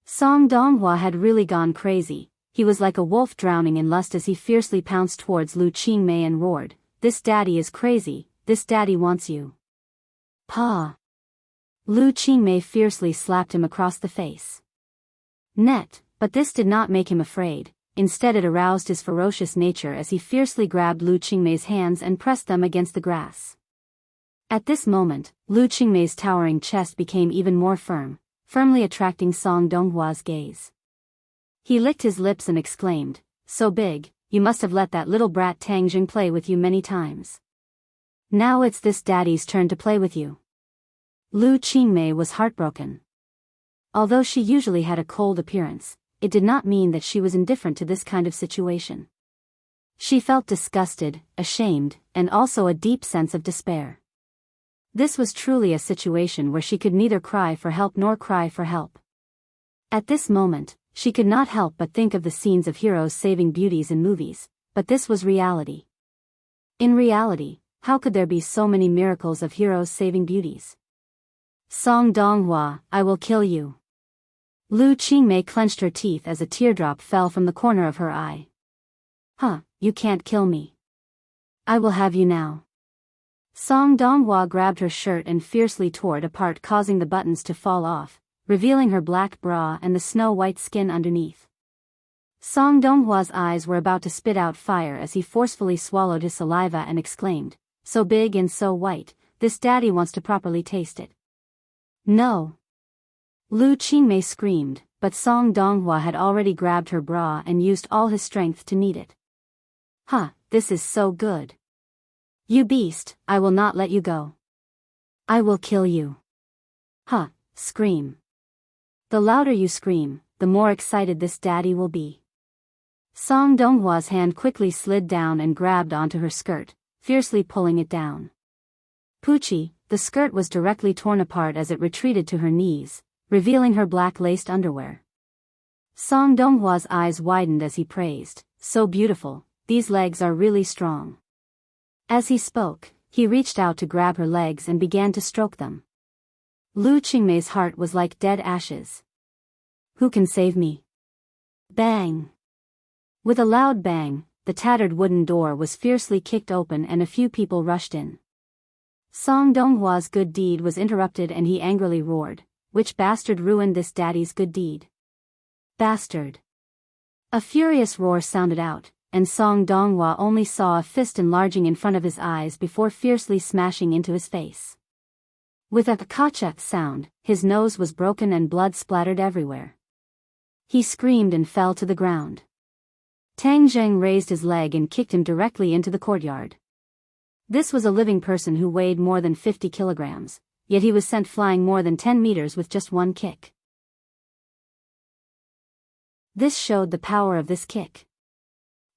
Song Donghua had really gone crazy. He was like a wolf drowning in lust as he fiercely pounced towards Lu Qingmei and roared, "This daddy is crazy, this daddy wants you." Pa! Lu Qingmei fiercely slapped him across the face. Net, but this did not make him afraid. Instead it aroused his ferocious nature as he fiercely grabbed Lu Qingmei's hands and pressed them against the grass. At this moment, Lu Qingmei's towering chest became even more firmly attracting Song Donghua's gaze. He licked his lips and exclaimed, "So big, you must have let that little brat Tang Jing play with you many times. Now it's this daddy's turn to play with you." Lu Qingmei was heartbroken. Although she usually had a cold appearance, it did not mean that she was indifferent to this kind of situation. She felt disgusted, ashamed, and also a deep sense of despair. This was truly a situation where she could neither cry for help nor cry for help. At this moment, she could not help but think of the scenes of heroes saving beauties in movies, but this was reality. In reality, how could there be so many miracles of heroes saving beauties? Song Donghua, I will kill you. Lu Qingmei clenched her teeth as a teardrop fell from the corner of her eye. Huh, you can't kill me. I will have you now. Song Donghua grabbed her shirt and fiercely tore it apart, causing the buttons to fall off, revealing her black bra and the snow-white skin underneath. Song Donghua's eyes were about to spit out fire as he forcefully swallowed his saliva and exclaimed, "So big and so white, this daddy wants to properly taste it." No! Lu Qingmei screamed, but Song Donghua had already grabbed her bra and used all his strength to knead it. Huh, this is so good. You beast, I will not let you go. I will kill you. Huh, scream. The louder you scream, the more excited this daddy will be. Song Donghua's hand quickly slid down and grabbed onto her skirt, fiercely pulling it down. Poochie, the skirt was directly torn apart as it retreated to her knees, revealing her black-laced underwear. Song Donghua's eyes widened as he praised, "So beautiful, these legs are really strong." As he spoke, he reached out to grab her legs and began to stroke them. Lu Qingmei's heart was like dead ashes. Who can save me? Bang! With a loud bang, the tattered wooden door was fiercely kicked open and a few people rushed in. Song Donghua's good deed was interrupted and he angrily roared, "Which bastard ruined this daddy's good deed? Bastard!" A furious roar sounded out, and Song Donghua only saw a fist enlarging in front of his eyes before fiercely smashing into his face. With a ka-cha sound, his nose was broken and blood splattered everywhere. He screamed and fell to the ground. Tang Zheng raised his leg and kicked him directly into the courtyard. This was a living person who weighed more than 50 kilograms, yet he was sent flying more than 10 meters with just one kick. This showed the power of this kick.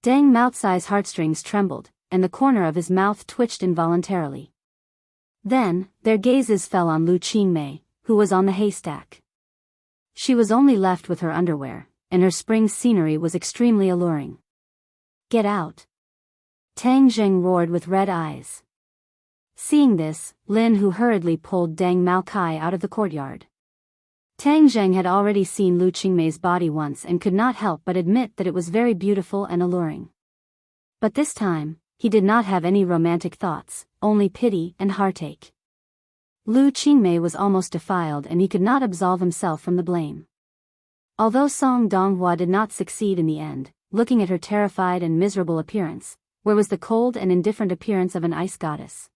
Deng Maotsai's heartstrings trembled, and the corner of his mouth twitched involuntarily. Then, their gazes fell on Lu Qingmei, who was on the haystack. She was only left with her underwear, and her spring scenery was extremely alluring. "Get out!" Tang Jing roared with red eyes. Seeing this, Lin Hu hurriedly pulled Deng Mao Kai out of the courtyard. Tang Zheng had already seen Lu Qingmei's body once and could not help but admit that it was very beautiful and alluring. But this time, he did not have any romantic thoughts, only pity and heartache. Lu Qingmei was almost defiled and he could not absolve himself from the blame. Although Song Donghua did not succeed in the end, looking at her terrified and miserable appearance, where was the cold and indifferent appearance of an ice goddess?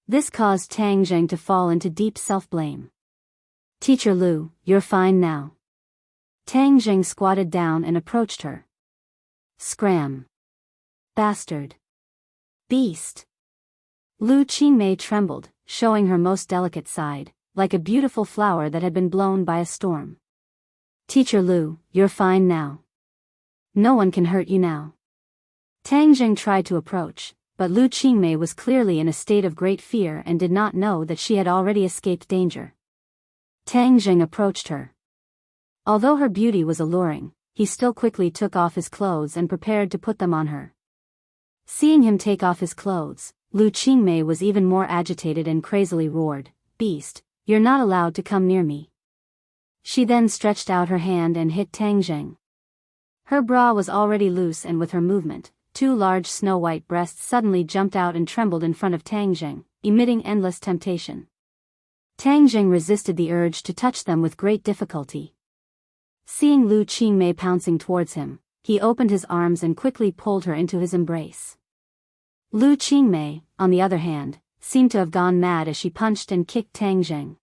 This caused Tang Zheng to fall into deep self-blame. "Teacher Lu, you're fine now." Tang Jing squatted down and approached her. "Scram. Bastard. Beast." Lu Qingmei trembled, showing her most delicate side, like a beautiful flower that had been blown by a storm. "Teacher Lu, you're fine now. No one can hurt you now." Tang Jing tried to approach, but Lu Qingmei was clearly in a state of great fear and did not know that she had already escaped danger. Tang Jing approached her. Although her beauty was alluring, he still quickly took off his clothes and prepared to put them on her. Seeing him take off his clothes, Lu Qingmei was even more agitated and crazily roared, "Beast, you're not allowed to come near me." She then stretched out her hand and hit Tang Jing. Her bra was already loose and with her movement, 2 large snow-white breasts suddenly jumped out and trembled in front of Tang Jing, emitting endless temptation. Tang Jing resisted the urge to touch them with great difficulty. Seeing Lu Qingmei pouncing towards him, he opened his arms and quickly pulled her into his embrace. Lu Qingmei, on the other hand, seemed to have gone mad as she punched and kicked Tang Jing.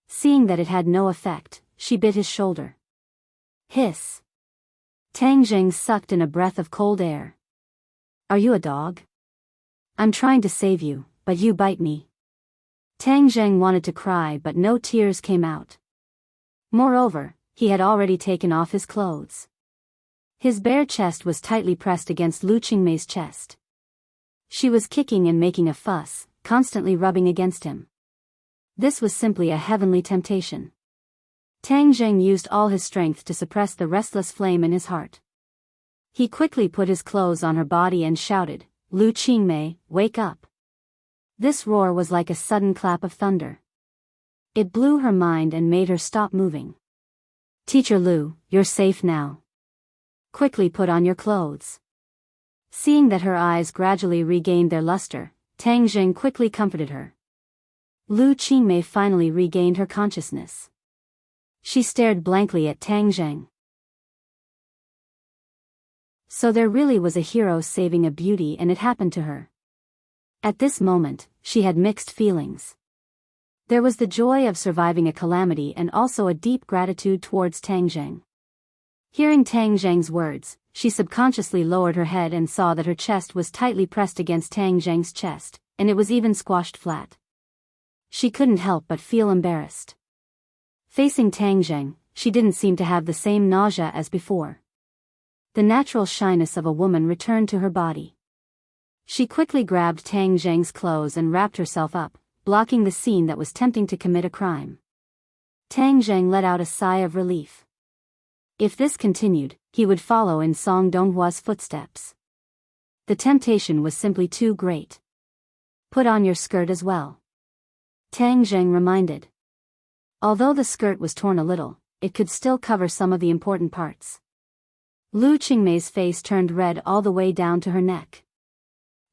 Seeing that it had no effect, she bit his shoulder. Hiss. Tang Jing sucked in a breath of cold air. "Are you a dog? I'm trying to save you, but you bite me." Tang Zheng wanted to cry but no tears came out. Moreover, he had already taken off his clothes. His bare chest was tightly pressed against Lu Qingmei's chest. She was kicking and making a fuss, constantly rubbing against him. This was simply a heavenly temptation. Tang Zheng used all his strength to suppress the restless flame in his heart. He quickly put his clothes on her body and shouted, "Lu Qingmei, wake up." This roar was like a sudden clap of thunder. It blew her mind and made her stop moving. "Teacher Lu, you're safe now. Quickly put on your clothes." Seeing that her eyes gradually regained their luster, Tang Jing quickly comforted her. Lu Qingmei finally regained her consciousness. She stared blankly at Tang Jing. So there really was a hero saving a beauty and it happened to her. At this moment, she had mixed feelings. There was the joy of surviving a calamity and also a deep gratitude towards Tang Zheng. Hearing Tang Zheng's words, she subconsciously lowered her head and saw that her chest was tightly pressed against Tang Zheng's chest, and it was even squashed flat. She couldn't help but feel embarrassed. Facing Tang Zheng, she didn't seem to have the same nausea as before. The natural shyness of a woman returned to her body. She quickly grabbed Tang Zheng's clothes and wrapped herself up, blocking the scene that was tempting to commit a crime. Tang Zheng let out a sigh of relief. If this continued, he would follow in Song Donghua's footsteps. The temptation was simply too great. "Put on your skirt as well," Tang Zheng reminded. Although the skirt was torn a little, it could still cover some of the important parts. Lu Qingmei's face turned red all the way down to her neck.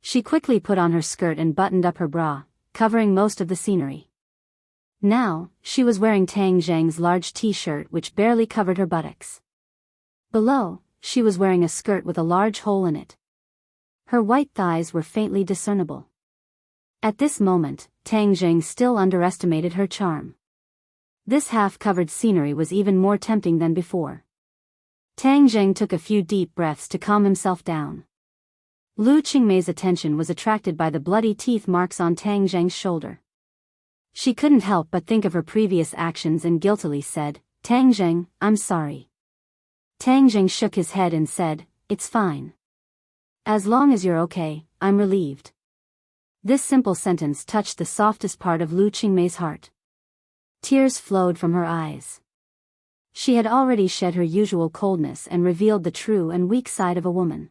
She quickly put on her skirt and buttoned up her bra, covering most of the scenery. Now, she was wearing Tang Zheng's large t-shirt which barely covered her buttocks. Below, she was wearing a skirt with a large hole in it. Her white thighs were faintly discernible. At this moment, Tang Zheng still underestimated her charm. This half-covered scenery was even more tempting than before. Tang Zheng took a few deep breaths to calm himself down. Lu Qingmei's attention was attracted by the bloody teeth marks on Tang Zheng's shoulder. She couldn't help but think of her previous actions and guiltily said, "Tang Zheng, I'm sorry." Tang Zheng shook his head and said, "It's fine. As long as you're okay, I'm relieved." This simple sentence touched the softest part of Lu Qingmei's heart. Tears flowed from her eyes. She had already shed her usual coldness and revealed the true and weak side of a woman.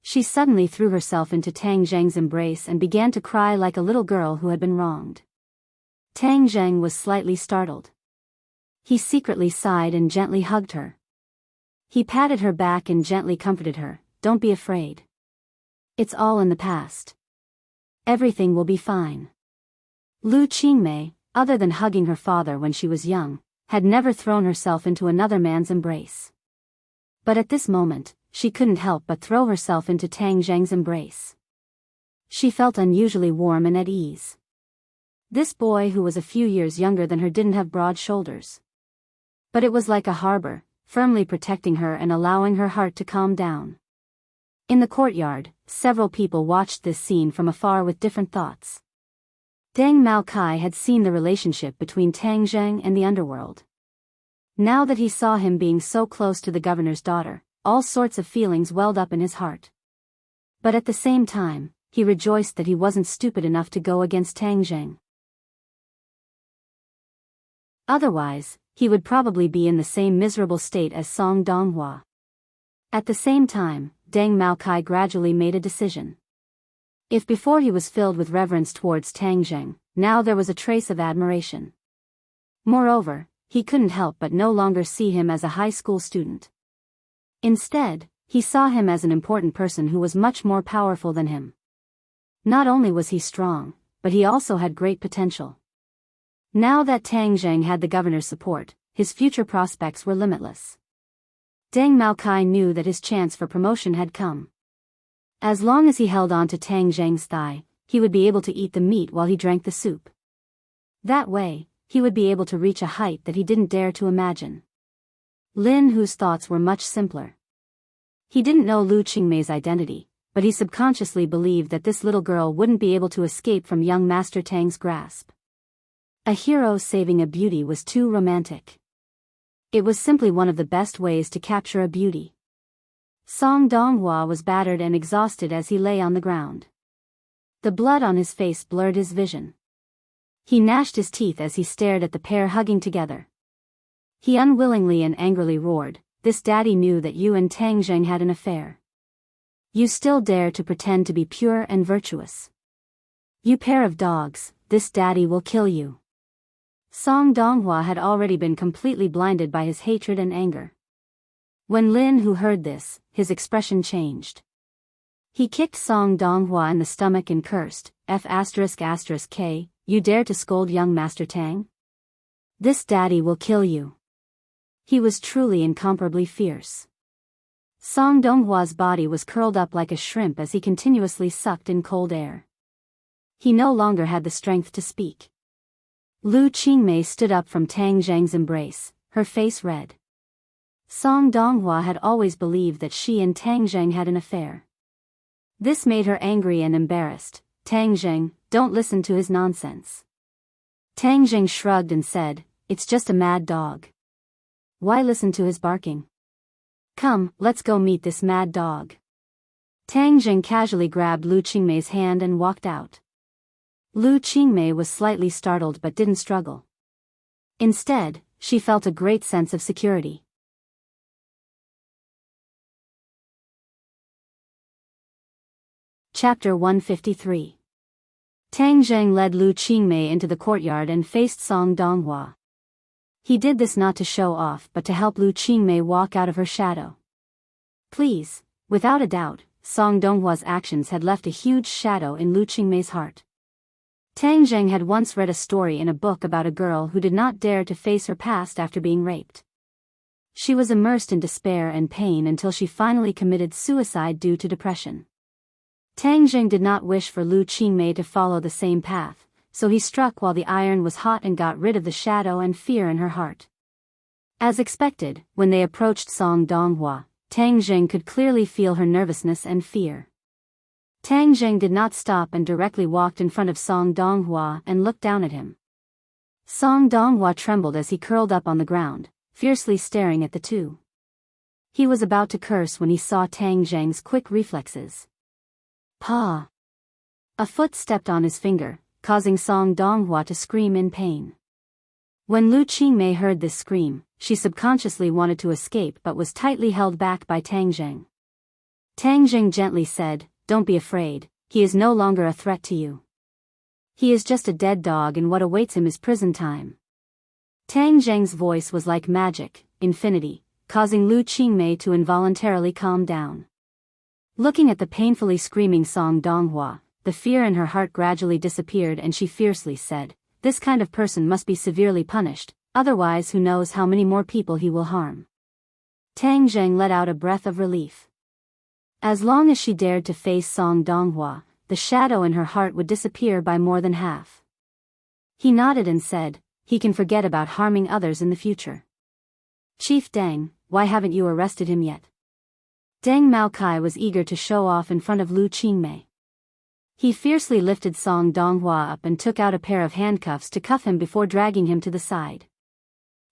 She suddenly threw herself into Tang Zheng's embrace and began to cry like a little girl who had been wronged. Tang Zheng was slightly startled. He secretly sighed and gently hugged her. He patted her back and gently comforted her. "Don't be afraid. It's all in the past. Everything will be fine." Lu Qingmei, other than hugging her father when she was young, had never thrown herself into another man's embrace. But at this moment, she couldn't help but throw herself into Tang Zheng's embrace. She felt unusually warm and at ease. This boy who was a few years younger than her didn't have broad shoulders. But it was like a harbor, firmly protecting her and allowing her heart to calm down. In the courtyard, several people watched this scene from afar with different thoughts. Deng Maokai had seen the relationship between Tang Zheng and the underworld. Now that he saw him being so close to the governor's daughter, all sorts of feelings welled up in his heart. But at the same time, he rejoiced that he wasn't stupid enough to go against Tang Zheng. Otherwise, he would probably be in the same miserable state as Song Donghua. At the same time, Deng Maokai gradually made a decision. If before he was filled with reverence towards Tang Zheng, now there was a trace of admiration. Moreover, he couldn't help but no longer see him as a high school student. Instead, he saw him as an important person who was much more powerful than him. Not only was he strong, but he also had great potential. Now that Tang Zheng had the governor's support, his future prospects were limitless. Deng Maokai knew that his chance for promotion had come. As long as he held on to Tang Zheng's thigh, he would be able to eat the meat while he drank the soup. That way, he would be able to reach a height that he didn't dare to imagine. Lin Hu's thoughts were much simpler. He didn't know Lu Qingmei's identity, but he subconsciously believed that this little girl wouldn't be able to escape from young Master Tang's grasp. A hero saving a beauty was too romantic. It was simply one of the best ways to capture a beauty. Song Donghua was battered and exhausted as he lay on the ground. The blood on his face blurred his vision. He gnashed his teeth as he stared at the pair hugging together. He unwillingly and angrily roared, "This daddy knew that you and Tang Zheng had an affair. You still dare to pretend to be pure and virtuous. You pair of dogs, this daddy will kill you." Song Donghua had already been completely blinded by his hatred and anger. When Lin Hu heard this, his expression changed. He kicked Song Donghua in the stomach and cursed, F***K, you dare to scold young Master Tang? This daddy will kill you. He was truly incomparably fierce. Song Donghua's body was curled up like a shrimp as he continuously sucked in cold air. He no longer had the strength to speak. Lu Qingmei stood up from Tang Zheng's embrace, her face red. Song Donghua had always believed that she and Tang Zheng had an affair. This made her angry and embarrassed. "Tang Zheng, don't listen to his nonsense." Tang Zheng shrugged and said, "It's just a mad dog. Why listen to his barking? Come, let's go meet this mad dog." Tang Zheng casually grabbed Lu Qingmei's hand and walked out. Lu Qingmei was slightly startled but didn't struggle. Instead, she felt a great sense of security. Chapter 153. Tang Zheng led Lu Qingmei into the courtyard and faced Song Donghua. He did this not to show off but to help Lu Qingmei walk out of her shadow. Please, without a doubt, Song Donghua's actions had left a huge shadow in Lu Qingmei's heart. Tang Zheng had once read a story in a book about a girl who did not dare to face her past after being raped. She was immersed in despair and pain until she finally committed suicide due to depression. Tang Zheng did not wish for Lu Qingmei to follow the same path, so he struck while the iron was hot and got rid of the shadow and fear in her heart. As expected, when they approached Song Donghua, Tang Zheng could clearly feel her nervousness and fear. Tang Zheng did not stop and directly walked in front of Song Donghua and looked down at him. Song Donghua trembled as he curled up on the ground, fiercely staring at the two. He was about to curse when he saw Tang Zheng's quick reflexes. Pa! A foot stepped on his finger, causing Song Donghua to scream in pain. When Lu Qingmei heard this scream, she subconsciously wanted to escape but was tightly held back by Tang Zheng. Tang Zheng gently said, "Don't be afraid, he is no longer a threat to you. He is just a dead dog and what awaits him is prison time." Tang Zheng's voice was like magic, infinity, causing Lu Qingmei to involuntarily calm down. Looking at the painfully screaming Song Donghua, the fear in her heart gradually disappeared and she fiercely said, "This kind of person must be severely punished, otherwise who knows how many more people he will harm." Tang Zheng let out a breath of relief. As long as she dared to face Song Donghua, the shadow in her heart would disappear by more than half. He nodded and said, "He can forget about harming others in the future." "Chief Deng, why haven't you arrested him yet?" Deng Maokai was eager to show off in front of Lu Qingmei. He fiercely lifted Song Donghua up and took out a pair of handcuffs to cuff him before dragging him to the side.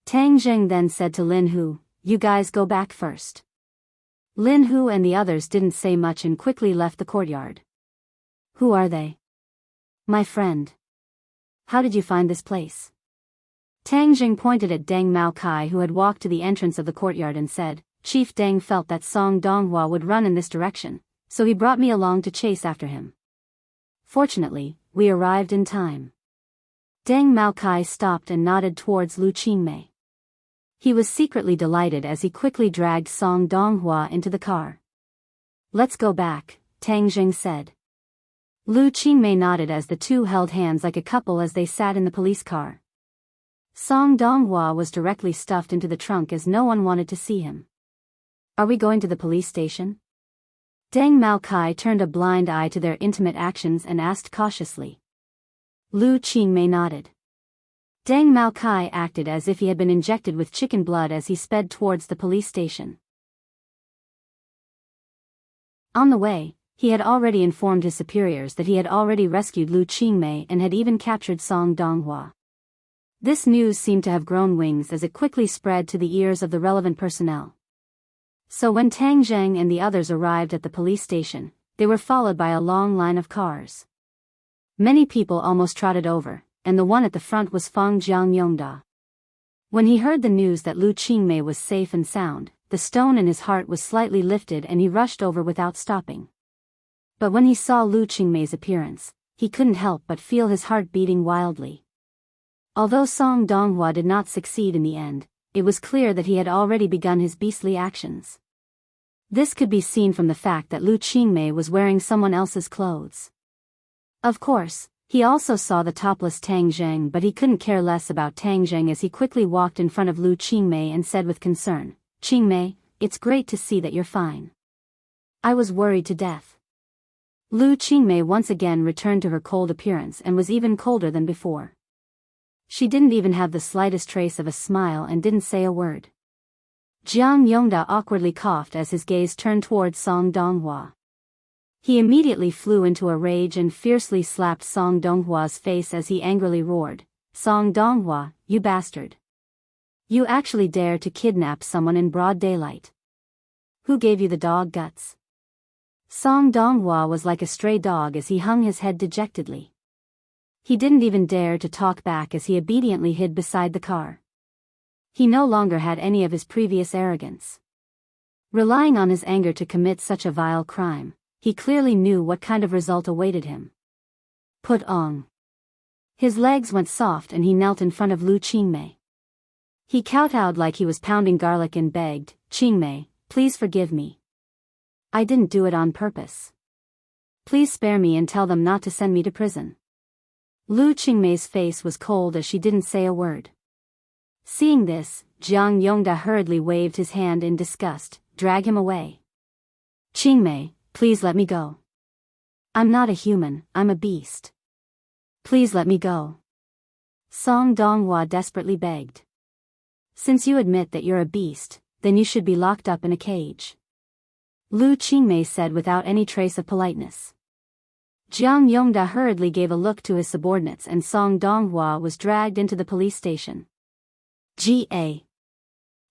Tang Zheng then said to Lin Hu, "You guys go back first." Lin Hu and the others didn't say much and quickly left the courtyard. "Who are they?" "My friend." "How did you find this place?" Tang Zheng pointed at Deng Maokai who had walked to the entrance of the courtyard and said, "Chief Deng felt that Song Donghua would run in this direction, so he brought me along to chase after him. Fortunately, we arrived in time." Deng Maokai stopped and nodded towards Lu Qingmei. He was secretly delighted as he quickly dragged Song Donghua into the car. "Let's go back," Tang Zheng said. Lu Qingmei nodded as the two held hands like a couple as they sat in the police car. Song Donghua was directly stuffed into the trunk as no one wanted to see him. "Are we going to the police station?" Deng Maokai turned a blind eye to their intimate actions and asked cautiously. Lu Qingmei nodded. Deng Maokai acted as if he had been injected with chicken blood as he sped towards the police station. On the way, he had already informed his superiors that he had already rescued Lu Qingmei and had even captured Song Donghua. This news seemed to have grown wings as it quickly spread to the ears of the relevant personnel. So when Tang Zheng and the others arrived at the police station, they were followed by a long line of cars. Many people almost trotted over, and the one at the front was Fang Jiangyongda. When he heard the news that Lu Qingmei was safe and sound, the stone in his heart was slightly lifted and he rushed over without stopping. But when he saw Lu Qingmei's appearance, he couldn't help but feel his heart beating wildly. Although Song Donghua did not succeed in the end, it was clear that he had already begun his beastly actions. This could be seen from the fact that Lu Qingmei was wearing someone else's clothes. Of course, he also saw the topless Tang Zheng, but he couldn't care less about Tang Zheng as he quickly walked in front of Lu Qingmei and said with concern, "Qingmei, it's great to see that you're fine. I was worried to death." Lu Qingmei once again returned to her cold appearance and was even colder than before. She didn't even have the slightest trace of a smile and didn't say a word. Jiang Yongda awkwardly coughed as his gaze turned towards Song Donghua. He immediately flew into a rage and fiercely slapped Song Donghua's face as he angrily roared, "Song Donghua, you bastard! You actually dare to kidnap someone in broad daylight. Who gave you the dog guts?" Song Donghua was like a stray dog as he hung his head dejectedly. He didn't even dare to talk back as he obediently hid beside the car. He no longer had any of his previous arrogance. Relying on his anger to commit such a vile crime, he clearly knew what kind of result awaited him. Put on. His legs went soft and he knelt in front of Lu Qingmei. He kowtowed like he was pounding garlic and begged, "Qingmei, please forgive me. I didn't do it on purpose. Please spare me and tell them not to send me to prison." Lu Qingmei's face was cold as she didn't say a word. Seeing this, Jiang Yongda hurriedly waved his hand in disgust, "Drag him away. Qingmei, please let me go. I'm not a human, I'm a beast. Please let me go." Song Donghua desperately begged. "Since you admit that you're a beast, then you should be locked up in a cage," Lu Qingmei said without any trace of politeness. Jiang Yongda hurriedly gave a look to his subordinates and Song Donghua was dragged into the police station. Ga.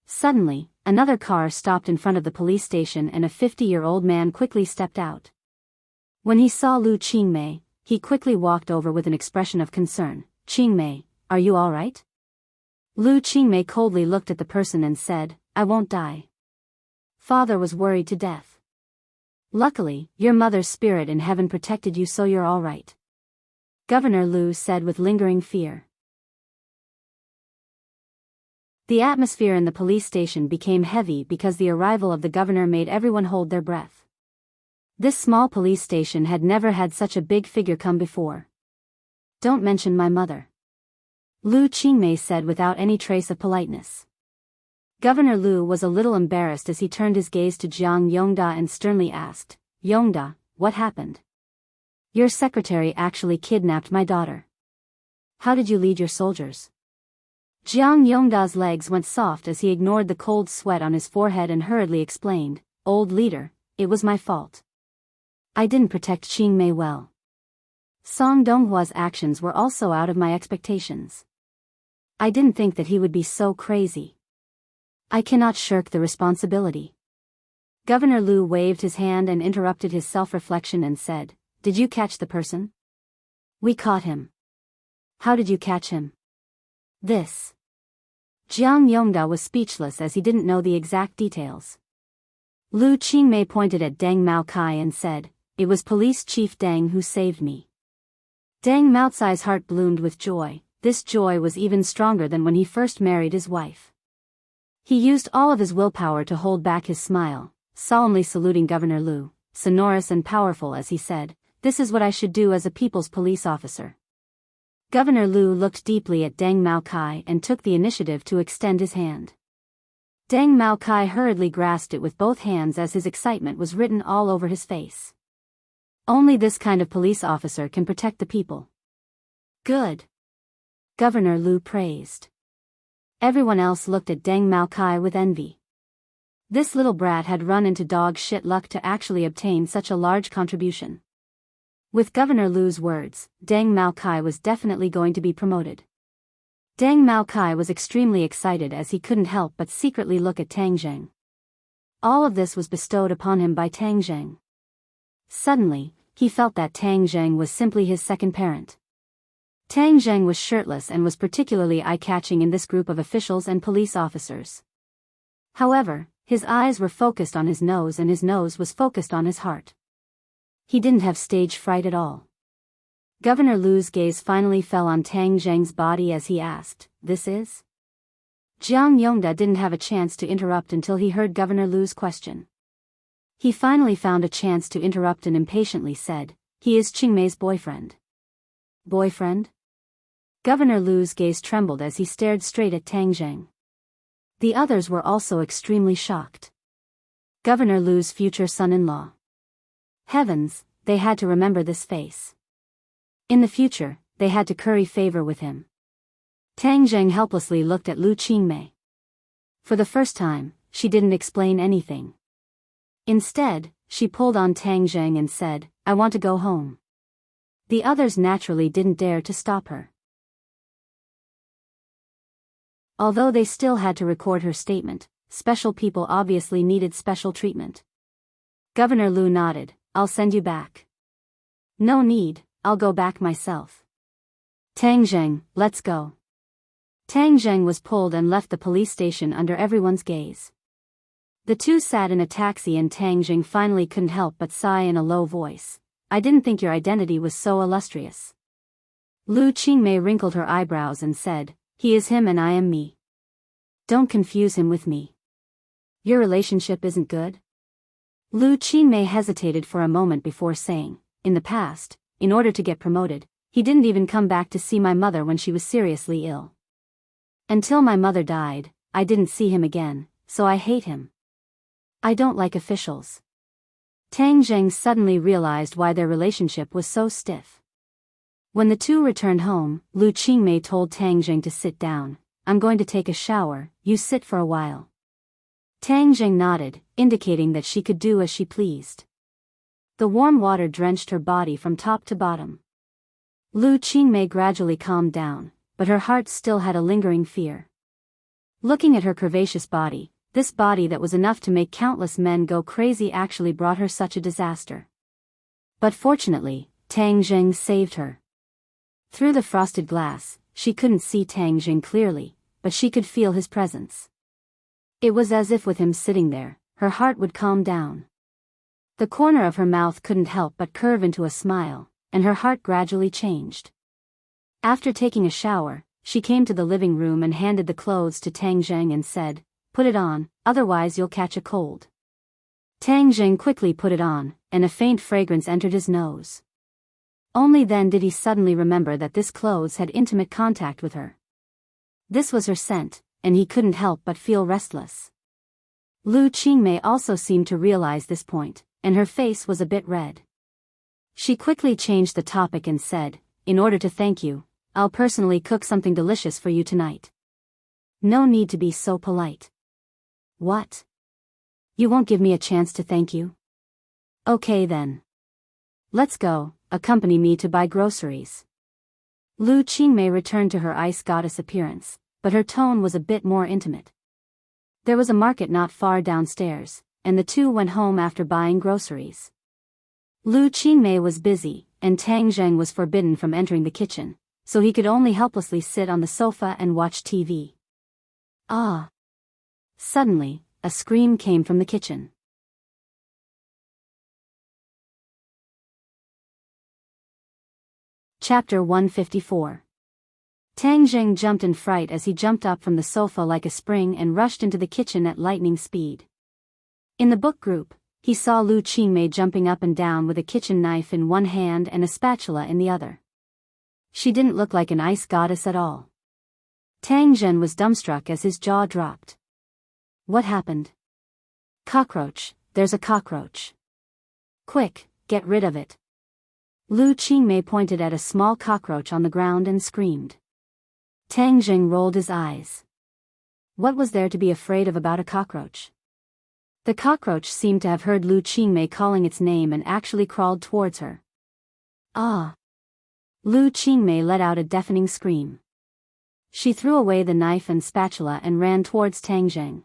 Suddenly, another car stopped in front of the police station and a 50-year-old man quickly stepped out. When he saw Lu Qingmei, he quickly walked over with an expression of concern. Qingmei, are you all right? Lu Qingmei coldly looked at the person and said, I won't die. Father was worried to death. Luckily, your mother's spirit in heaven protected you, so you're all right. Governor Lu said with lingering fear. The atmosphere in the police station became heavy because the arrival of the governor made everyone hold their breath. This small police station had never had such a big figure come before. Don't mention my mother, Lu Qingmei said without any trace of politeness. Governor Lu was a little embarrassed as he turned his gaze to Jiang Yongda and sternly asked, Yongda, what happened? Your secretary actually kidnapped my daughter. How did you lead your soldiers? Jiang Yongda's legs went soft as he ignored the cold sweat on his forehead and hurriedly explained, Old leader, it was my fault. I didn't protect Qingmei well. Song Donghua's actions were also out of my expectations. I didn't think that he would be so crazy. I cannot shirk the responsibility. Governor Lu waved his hand and interrupted his self-reflection and said, Did you catch the person? We caught him. How did you catch him? This. Jiang Yongda was speechless as he didn't know the exact details. Lu Qingmei pointed at Deng Maokai and said, It was Police Chief Deng who saved me. Deng Maocai's heart bloomed with joy. This joy was even stronger than when he first married his wife. He used all of his willpower to hold back his smile, solemnly saluting Governor Lu, sonorous and powerful as he said, This is what I should do as a people's police officer. Governor Lu looked deeply at Deng Maokai and took the initiative to extend his hand. Deng Maokai hurriedly grasped it with both hands as his excitement was written all over his face. Only this kind of police officer can protect the people. Good. Governor Lu praised. Everyone else looked at Deng Maokai with envy. This little brat had run into dog shit luck to actually obtain such a large contribution. With Governor Lu's words, Deng Maokai was definitely going to be promoted. Deng Maokai was extremely excited as he couldn't help but secretly look at Tang Zheng. All of this was bestowed upon him by Tang Zheng. Suddenly, he felt that Tang Zheng was simply his second parent. Tang Zheng was shirtless and was particularly eye-catching in this group of officials and police officers. However, his eyes were focused on his nose and his nose was focused on his heart. He didn't have stage fright at all. Governor Lu's gaze finally fell on Tang Zheng's body as he asked, This is? Jiang Yongda didn't have a chance to interrupt until he heard Governor Lu's question. He finally found a chance to interrupt and impatiently said, He is Qingmei's boyfriend. Boyfriend? Governor Lu's gaze trembled as he stared straight at Tang Zheng. The others were also extremely shocked. Governor Lu's future son-in-law. Heavens, they had to remember this face. In the future, they had to curry favor with him. Tang Zheng helplessly looked at Lu Qingmei. For the first time, she didn't explain anything. Instead, she pulled on Tang Zheng and said, I want to go home. The others naturally didn't dare to stop her. Although they still had to record her statement, special people obviously needed special treatment. Governor Lu nodded, I'll send you back. No need, I'll go back myself. Tang Zheng, let's go. Tang Zheng was pulled and left the police station under everyone's gaze. The two sat in a taxi and Tang Zheng finally couldn't help but sigh in a low voice. I didn't think your identity was so illustrious. Lu Qingmei wrinkled her eyebrows and said, He is him and I am me. Don't confuse him with me. Your relationship isn't good? Lu Qingmei hesitated for a moment before saying, In the past, in order to get promoted, he didn't even come back to see my mother when she was seriously ill. Until my mother died, I didn't see him again, so I hate him. I don't like officials. Tang Zheng suddenly realized why their relationship was so stiff. When the two returned home, Lu Qingmei told Tang Zheng to sit down. I'm going to take a shower, you sit for a while. Tang Zheng nodded, indicating that she could do as she pleased. The warm water drenched her body from top to bottom. Lu Qingmei gradually calmed down, but her heart still had a lingering fear. Looking at her curvaceous body, this body that was enough to make countless men go crazy actually brought her such a disaster. But fortunately, Tang Zheng saved her. Through the frosted glass, she couldn't see Tang Zheng clearly, but she could feel his presence. It was as if with him sitting there, her heart would calm down. The corner of her mouth couldn't help but curve into a smile, and her heart gradually changed. After taking a shower, she came to the living room and handed the clothes to Tang Zheng and said, "Put it on, otherwise you'll catch a cold." Tang Zheng quickly put it on, and a faint fragrance entered his nose. Only then did he suddenly remember that this clothes had intimate contact with her. This was her scent, and he couldn't help but feel restless. Lu Qingmei also seemed to realize this point, and her face was a bit red. She quickly changed the topic and said, "In order to thank you, I'll personally cook something delicious for you tonight. No need to be so polite." "What? You won't give me a chance to thank you? Okay then. Let's go, accompany me to buy groceries." Lu Qingmei returned to her ice goddess appearance, but her tone was a bit more intimate. There was a market not far downstairs, and the two went home after buying groceries. Lu Qingmei was busy, and Tang Zheng was forbidden from entering the kitchen, so he could only helplessly sit on the sofa and watch TV. Ah! Suddenly, a scream came from the kitchen. Chapter 154. Tang Zheng jumped in fright as he jumped up from the sofa like a spring and rushed into the kitchen at lightning speed. In the book group, he saw Lu Qingmei jumping up and down with a kitchen knife in one hand and a spatula in the other. She didn't look like an ice goddess at all. Tang Zheng was dumbstruck as his jaw dropped. What happened? Cockroach, there's a cockroach. Quick, get rid of it. Lu Qingmei pointed at a small cockroach on the ground and screamed. Tang Zheng rolled his eyes. What was there to be afraid of about a cockroach? The cockroach seemed to have heard Lu Qingmei calling its name and actually crawled towards her. Ah! Lu Qingmei let out a deafening scream. She threw away the knife and spatula and ran towards Tang Zheng.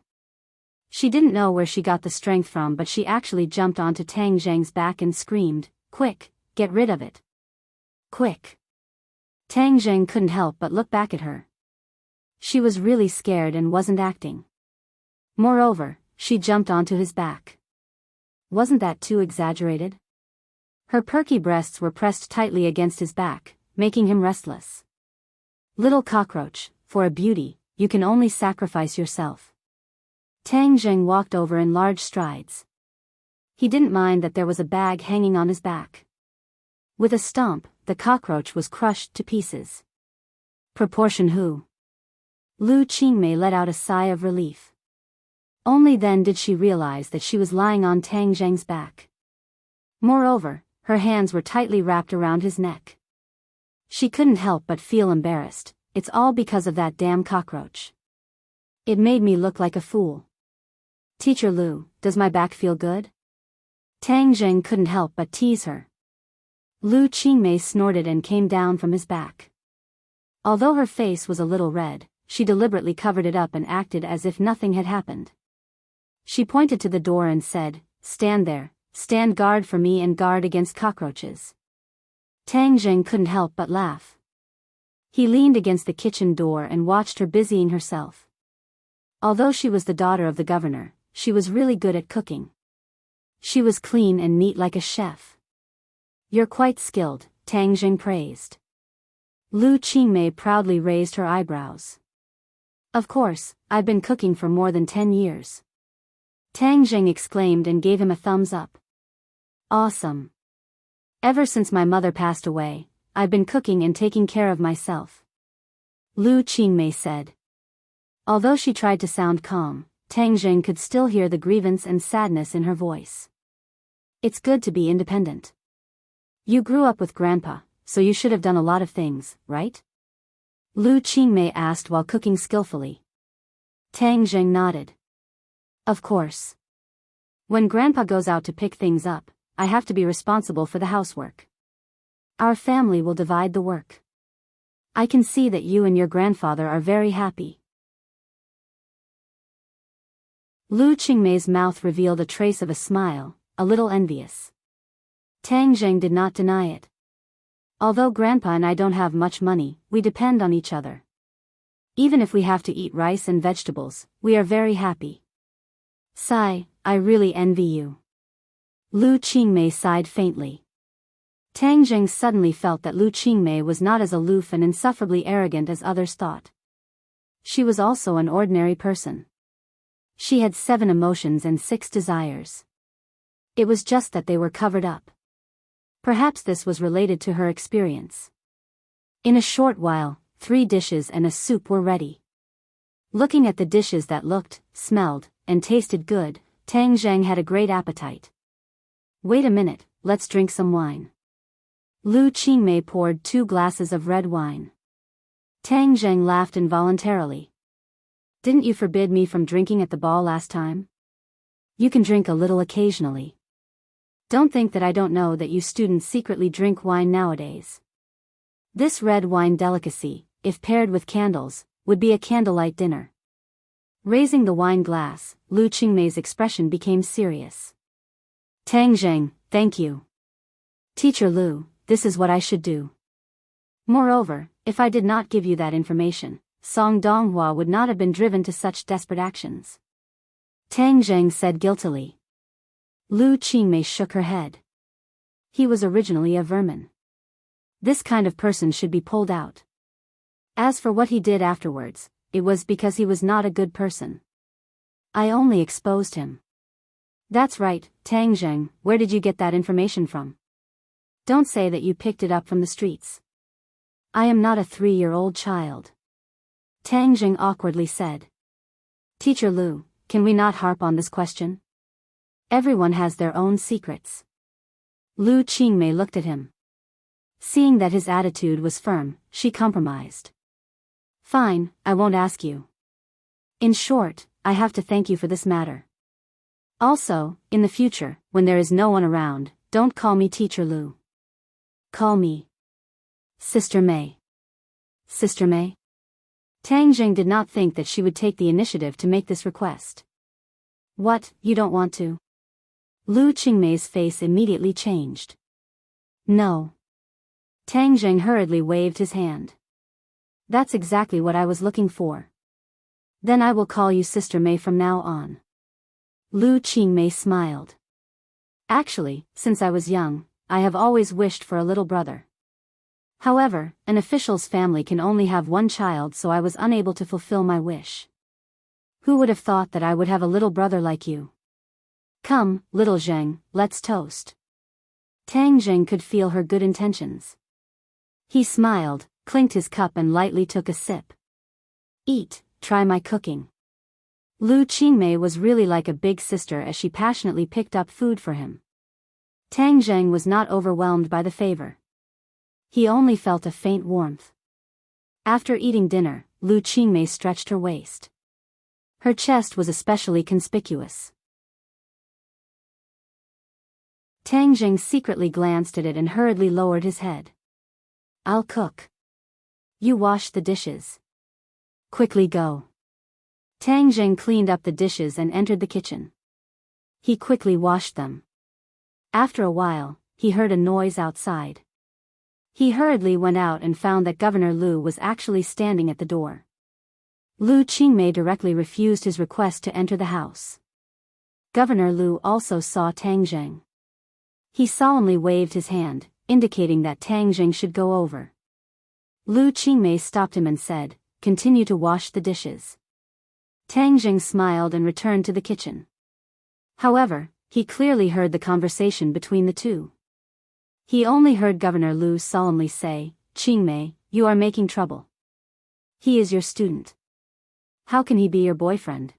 She didn't know where she got the strength from, but she actually jumped onto Tang Zheng's back and screamed, "Quick, get rid of it. Quick." Tang Zheng couldn't help but look back at her. She was really scared and wasn't acting. Moreover, she jumped onto his back. Wasn't that too exaggerated? Her perky breasts were pressed tightly against his back, making him restless. Little cockroach, for a beauty, you can only sacrifice yourself. Tang Zheng walked over in large strides. He didn't mind that there was a bag hanging on his back. With a stomp, the cockroach was crushed to pieces. Proportion who? Lu Qingmei let out a sigh of relief. Only then did she realize that she was lying on Tang Zheng's back. Moreover, her hands were tightly wrapped around his neck. She couldn't help but feel embarrassed. It's all because of that damn cockroach. It made me look like a fool. Teacher Lu, does my back feel good? Tang Zheng couldn't help but tease her. Lu Qingmei snorted and came down from his back. Although her face was a little red, she deliberately covered it up and acted as if nothing had happened. She pointed to the door and said, "Stand there, stand guard for me and guard against cockroaches." Tang Zheng couldn't help but laugh. He leaned against the kitchen door and watched her busying herself. Although she was the daughter of the governor, she was really good at cooking. She was clean and neat like a chef. "You're quite skilled," Tang Zheng praised. Lu Qingmei proudly raised her eyebrows. "Of course, I've been cooking for more than 10 years. Tang Zheng exclaimed and gave him a thumbs up. "Awesome. Ever since my mother passed away, I've been cooking and taking care of myself," Lu Qingmei said. Although she tried to sound calm, Tang Zheng could still hear the grievance and sadness in her voice. "It's good to be independent. You grew up with Grandpa, so you should have done a lot of things, right?" Lu Qingmei asked while cooking skillfully. Tang Zheng nodded. "Of course. When Grandpa goes out to pick things up, I have to be responsible for the housework. Our family will divide the work. I can see that you and your grandfather are very happy." Lu Qingmei's mouth revealed a trace of a smile, a little envious. Tang Zheng did not deny it. Although Grandpa and I don't have much money, we depend on each other. Even if we have to eat rice and vegetables, we are very happy. Sigh, I really envy you. Lu Qingmei sighed faintly. Tang Jing suddenly felt that Lu Qingmei was not as aloof and insufferably arrogant as others thought. She was also an ordinary person. She had 7 emotions and 6 desires. It was just that they were covered up. Perhaps this was related to her experience. In a short while, 3 dishes and a soup were ready. Looking at the dishes that looked, smelled, and tasted good, Tang Zheng had a great appetite. Wait a minute, let's drink some wine. Lu Qingmei poured 2 glasses of red wine. Tang Zheng laughed involuntarily. Didn't you forbid me from drinking at the ball last time? You can drink a little occasionally. Don't think that I don't know that you students secretly drink wine nowadays. This red wine delicacy, if paired with candles, would be a candlelight dinner. Raising the wine glass, Lu Qingmei's expression became serious. Tang Zheng, thank you. Teacher Lu, this is what I should do. Moreover, if I did not give you that information, Song Donghua would not have been driven to such desperate actions. Tang Zheng said guiltily. Lu Qingmei shook her head. He was originally a vermin. This kind of person should be pulled out. As for what he did afterwards, it was because he was not a good person. I only exposed him. That's right, Tang Zheng, where did you get that information from? Don't say that you picked it up from the streets. I am not a 3-year-old child. Tang Zheng awkwardly said. Teacher Lu, can we not harp on this question? Everyone has their own secrets. Lu Qingmei looked at him. Seeing that his attitude was firm, she compromised. Fine, I won't ask you. In short, I have to thank you for this matter. Also, in the future, when there is no one around, don't call me Teacher Lu. Call me Sister Mei. Sister Mei? Tang Zheng did not think that she would take the initiative to make this request. What, you don't want to? Lu Qingmei's face immediately changed. No. Tang Zheng hurriedly waved his hand. That's exactly what I was looking for. Then I will call you Sister Mei from now on. Lu Qingmei smiled. Actually, since I was young, I have always wished for a little brother. However, an official's family can only have 1 child, so I was unable to fulfill my wish. Who would have thought that I would have a little brother like you? Come, little Zheng, let's toast. Tang Zheng could feel her good intentions. He smiled, clinked his cup and lightly took a sip. Eat, try my cooking. Lu Qingmei was really like a big sister as she passionately picked up food for him. Tang Zheng was not overwhelmed by the favor. He only felt a faint warmth. After eating dinner, Lu Qingmei stretched her waist. Her chest was especially conspicuous. Tang Zheng secretly glanced at it and hurriedly lowered his head. I'll cook. You wash the dishes. Quickly go. Tang Zheng cleaned up the dishes and entered the kitchen. He quickly washed them. After a while, he heard a noise outside. He hurriedly went out and found that Governor Lu was actually standing at the door. Lu Qingmei directly refused his request to enter the house. Governor Lu also saw Tang Zheng. He solemnly waved his hand, indicating that Tang Zheng should go over. Lu Qingmei stopped him and said, "Continue to wash the dishes." Tang Zheng smiled and returned to the kitchen. However, he clearly heard the conversation between the two. He only heard Governor Lu solemnly say, "Qingmei, you are making trouble. He is your student. How can he be your boyfriend?"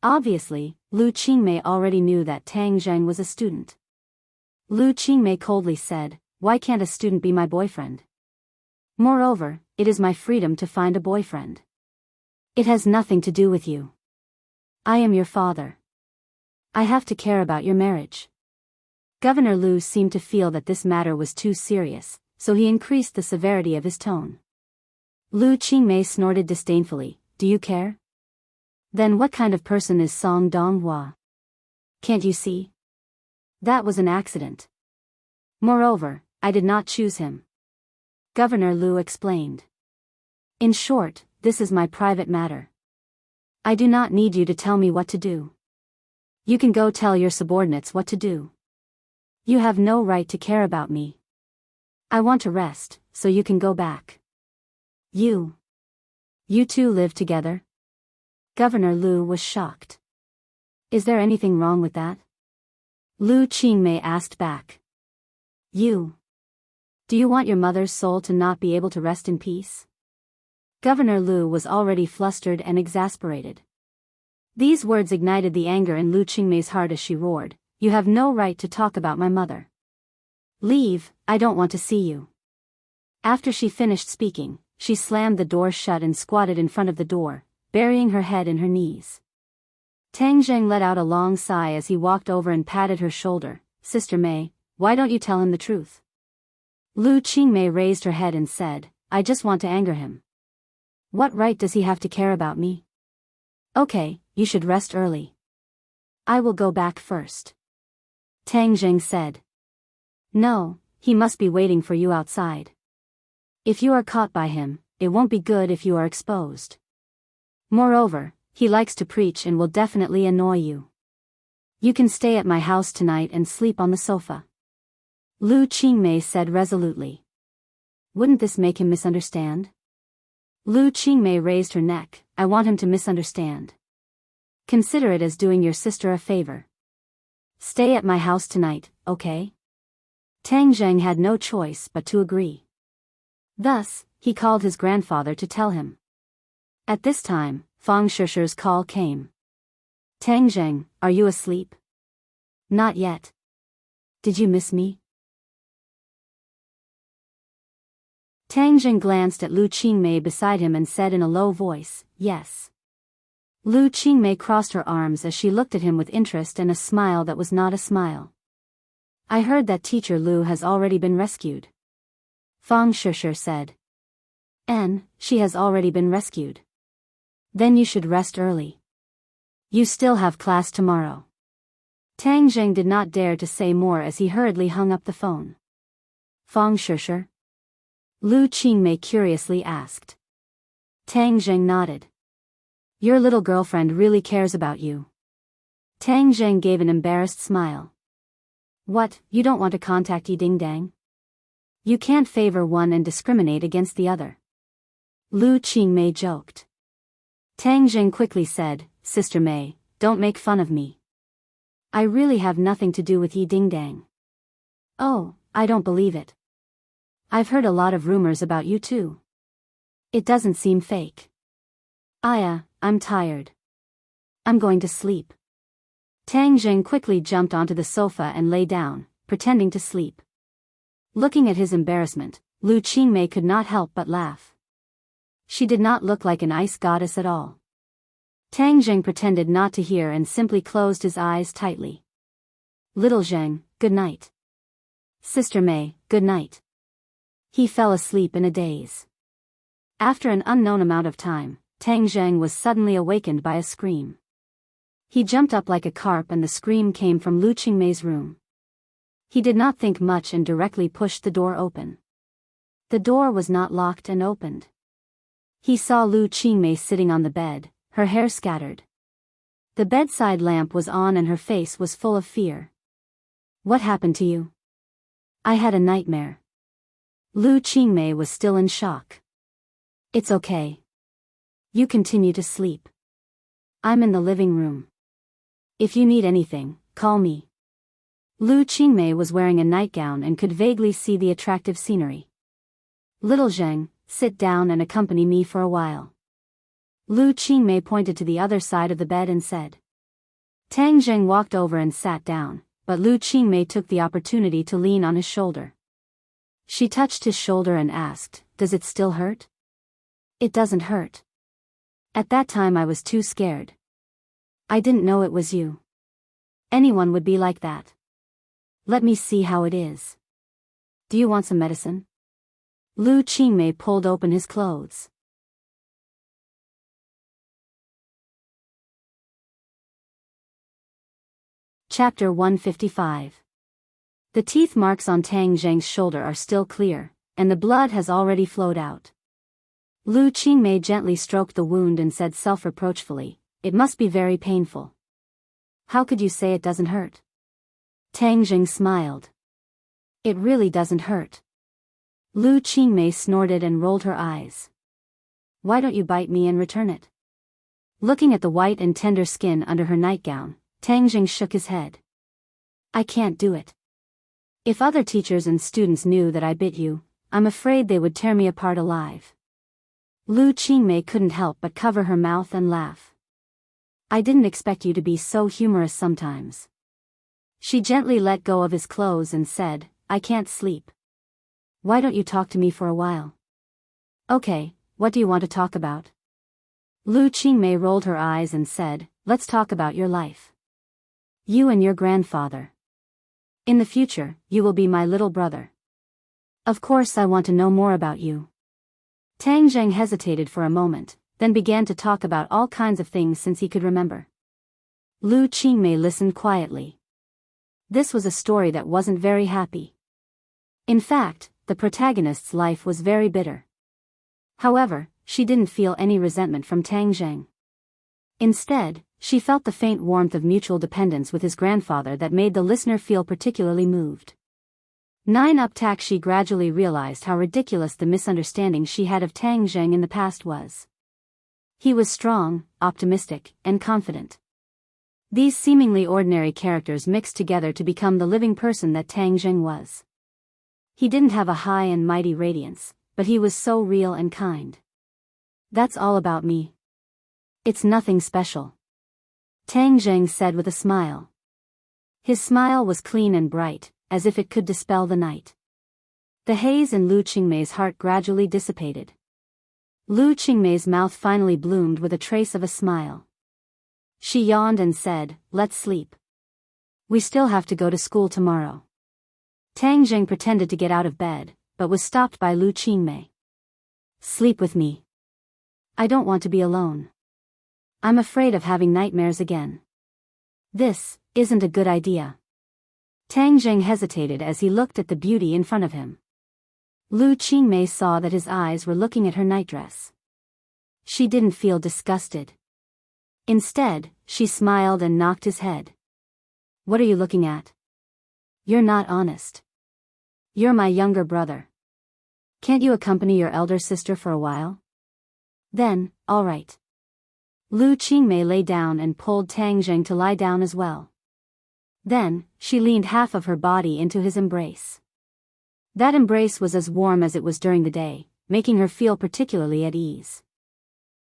Obviously, Lu Qingmei already knew that Tang Zheng was a student. Lu Qingmei coldly said, "Why can't a student be my boyfriend? Moreover, it is my freedom to find a boyfriend. It has nothing to do with you. I am your father. I have to care about your marriage." Governor Lu seemed to feel that this matter was too serious, so he increased the severity of his tone. Lu Qingmei snorted disdainfully, "Do you care? Then what kind of person is Song Donghua? Can't you see? That was an accident. Moreover, I did not choose him. Governor Lu explained. In short, this is my private matter. I do not need you to tell me what to do. You can go tell your subordinates what to do. You have no right to care about me. I want to rest, so you can go back. You two live together? Governor Lu was shocked. Is there anything wrong with that? Lu Qingmei asked back. Do you want your mother's soul to not be able to rest in peace? Governor Lu was already flustered and exasperated. These words ignited the anger in Lu Qingmei's heart as she roared, "You have no right to talk about my mother. Leave, I don't want to see you." After she finished speaking, she slammed the door shut and squatted in front of the door, burying her head in her knees. Tang Zheng let out a long sigh as he walked over and patted her shoulder. "Sister Mei, why don't you tell him the truth?" Lu Qingmei raised her head and said, "I just want to anger him. What right does he have to care about me? Okay, you should rest early. I will go back first." Tang Zheng said. "No, he must be waiting for you outside. If you are caught by him, it won't be good if you are exposed. Moreover, he likes to preach and will definitely annoy you. You can stay at my house tonight and sleep on the sofa." Lu Qingmei said resolutely. "Wouldn't this make him misunderstand?" Lu Qingmei raised her neck. "I want him to misunderstand. Consider it as doing your sister a favor. Stay at my house tonight, okay?" Tang Zheng had no choice but to agree. Thus, he called his grandfather to tell him. At this time, Fang Shishi's call came. "Tang Zheng, are you asleep?" "Not yet. Did you miss me?" Tang Zheng glanced at Lu Qingmei beside him and said in a low voice, "Yes." Lu Qingmei crossed her arms as she looked at him with interest and a smile that was not a smile. "I heard that teacher Lu has already been rescued," Fang Shishi said. She has already been rescued. Then you should rest early. You still have class tomorrow." Tang Zheng did not dare to say more as he hurriedly hung up the phone. "Fang Shishi?" Lu Qingmei curiously asked. Tang Zheng nodded. "Your little girlfriend really cares about you." Tang Zheng gave an embarrassed smile. "What, you don't want to contact Yi Dingdang? You can't favor one and discriminate against the other." Lu Qingmei joked. Tang Zheng quickly said, "Sister Mei, don't make fun of me. I really have nothing to do with Yi Dingdang." "Oh, I don't believe it. I've heard a lot of rumors about you too. It doesn't seem fake." I'm tired. I'm going to sleep." Tang Zheng quickly jumped onto the sofa and lay down, pretending to sleep. Looking at his embarrassment, Lu Qingmei could not help but laugh. She did not look like an ice goddess at all. Tang Zheng pretended not to hear and simply closed his eyes tightly. "Little Zheng, good night." "Sister Mei, good night." He fell asleep in a daze. After an unknown amount of time, Tang Zheng was suddenly awakened by a scream. He jumped up like a carp and the scream came from Lu Qingmei's room. He did not think much and directly pushed the door open. The door was not locked and opened. He saw Lu Qingmei sitting on the bed, her hair scattered. The bedside lamp was on and her face was full of fear. "What happened to you?" "I had a nightmare." Lu Qingmei was still in shock. "It's okay. You continue to sleep. I'm in the living room. If you need anything, call me." Lu Qingmei was wearing a nightgown and could vaguely see the attractive scenery. "Little Zheng, sit down and accompany me for a while." Lu Qingmei pointed to the other side of the bed and said. Tang Zheng walked over and sat down, but Lu Qingmei took the opportunity to lean on his shoulder. She touched his shoulder and asked, "Does it still hurt?" "It doesn't hurt. At that time I was too scared. I didn't know it was you. Anyone would be like that. Let me see how it is. Do you want some medicine?" Lu Qingmei pulled open his clothes. Chapter 155. The teeth marks on Tang Zheng's shoulder are still clear, and the blood has already flowed out. Lu Qingmei gently stroked the wound and said self-reproachfully, "It must be very painful. How could you say it doesn't hurt?" Tang Jing smiled. "It really doesn't hurt." Lu Qingmei snorted and rolled her eyes. "Why don't you bite me and return it?" Looking at the white and tender skin under her nightgown, Tang Jing shook his head. "I can't do it. If other teachers and students knew that I bit you, I'm afraid they would tear me apart alive." Lu Qingmei couldn't help but cover her mouth and laugh. "I didn't expect you to be so humorous sometimes." She gently let go of his clothes and said, "I can't sleep. Why don't you talk to me for a while?" "Okay, what do you want to talk about?" Lu Qingmei rolled her eyes and said, "Let's talk about your life. You and your grandfather. In the future, you will be my little brother. Of course I want to know more about you." Tang Zheng hesitated for a moment, then began to talk about all kinds of things since he could remember. Lu Qingmei listened quietly. This was a story that wasn't very happy. In fact, the protagonist's life was very bitter. However, she didn't feel any resentment from Tang Zheng. Instead, she felt the faint warmth of mutual dependence with his grandfather that made the listener feel particularly moved. 9 She gradually realized how ridiculous the misunderstanding she had of Tang Zheng in the past was. He was strong, optimistic, and confident. These seemingly ordinary characters mixed together to become the living person that Tang Zheng was. He didn't have a high and mighty radiance, but he was so real and kind. "That's all about me. It's nothing special," Tang Zheng said with a smile. His smile was clean and bright, as if it could dispel the night. The haze in Lu Qingmei's heart gradually dissipated. Lu Qingmei's mouth finally bloomed with a trace of a smile. She yawned and said, "Let's sleep. We still have to go to school tomorrow." Tang Zheng pretended to get out of bed, but was stopped by Lu Qingmei. "Sleep with me. I don't want to be alone. I'm afraid of having nightmares again." "This isn't a good idea." Tang Zheng hesitated as he looked at the beauty in front of him. Lu Qingmei saw that his eyes were looking at her nightdress. She didn't feel disgusted. Instead, she smiled and knocked his head. "What are you looking at? You're not honest. You're my younger brother. Can't you accompany your elder sister for a while?" "Then, all right." Lu Qingmei lay down and pulled Tang Zheng to lie down as well. Then, she leaned half of her body into his embrace. That embrace was as warm as it was during the day, making her feel particularly at ease.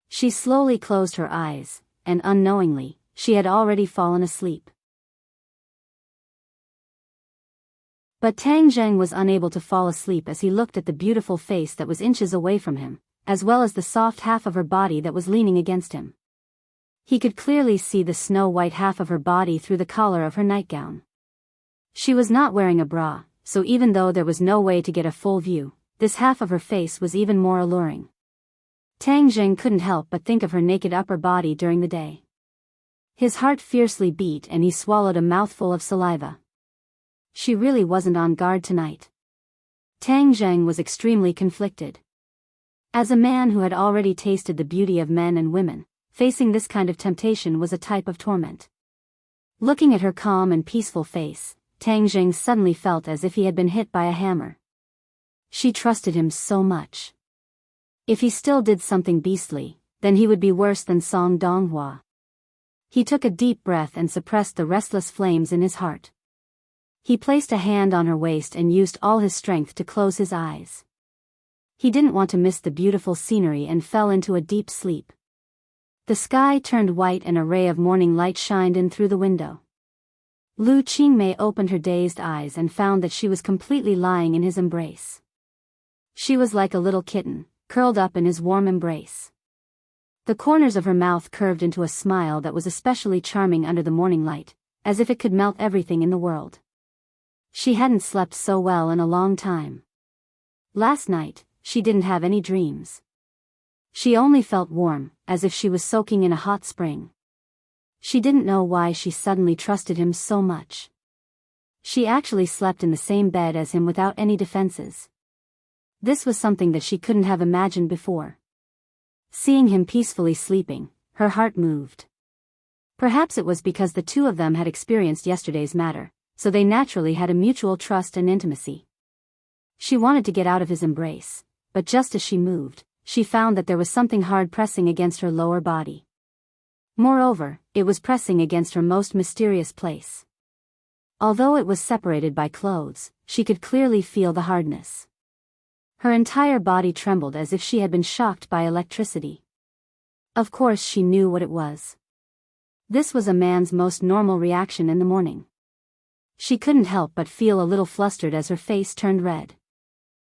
She slowly closed her eyes, and unknowingly, she had already fallen asleep. But Tang Zheng was unable to fall asleep as he looked at the beautiful face that was inches away from him, as well as the soft half of her body that was leaning against him. He could clearly see the snow-white half of her body through the collar of her nightgown. She was not wearing a bra, so even though there was no way to get a full view, this half of her face was even more alluring. Tang Zheng couldn't help but think of her naked upper body during the day. His heart fiercely beat and he swallowed a mouthful of saliva. She really wasn't on guard tonight. Tang Zheng was extremely conflicted. As a man who had already tasted the beauty of men and women, facing this kind of temptation was a type of torment. Looking at her calm and peaceful face, Tang Zheng suddenly felt as if he had been hit by a hammer. She trusted him so much. If he still did something beastly, then he would be worse than Song Donghua. He took a deep breath and suppressed the restless flames in his heart. He placed a hand on her waist and used all his strength to close his eyes. He didn't want to miss the beautiful scenery and fell into a deep sleep. The sky turned white and a ray of morning light shined in through the window. Lu Qingmei opened her dazed eyes and found that she was completely lying in his embrace. She was like a little kitten, curled up in his warm embrace. The corners of her mouth curved into a smile that was especially charming under the morning light, as if it could melt everything in the world. She hadn't slept so well in a long time. Last night, she didn't have any dreams. She only felt warm, as if she was soaking in a hot spring. She didn't know why she suddenly trusted him so much. She actually slept in the same bed as him without any defenses. This was something that she couldn't have imagined before. Seeing him peacefully sleeping, her heart moved. Perhaps it was because the two of them had experienced yesterday's matter, so they naturally had a mutual trust and intimacy. She wanted to get out of his embrace, but just as she moved, she found that there was something hard pressing against her lower body. Moreover, it was pressing against her most mysterious place. Although it was separated by clothes, she could clearly feel the hardness. Her entire body trembled as if she had been shocked by electricity. Of course she knew what it was. This was a man's most normal reaction in the morning. She couldn't help but feel a little flustered as her face turned red.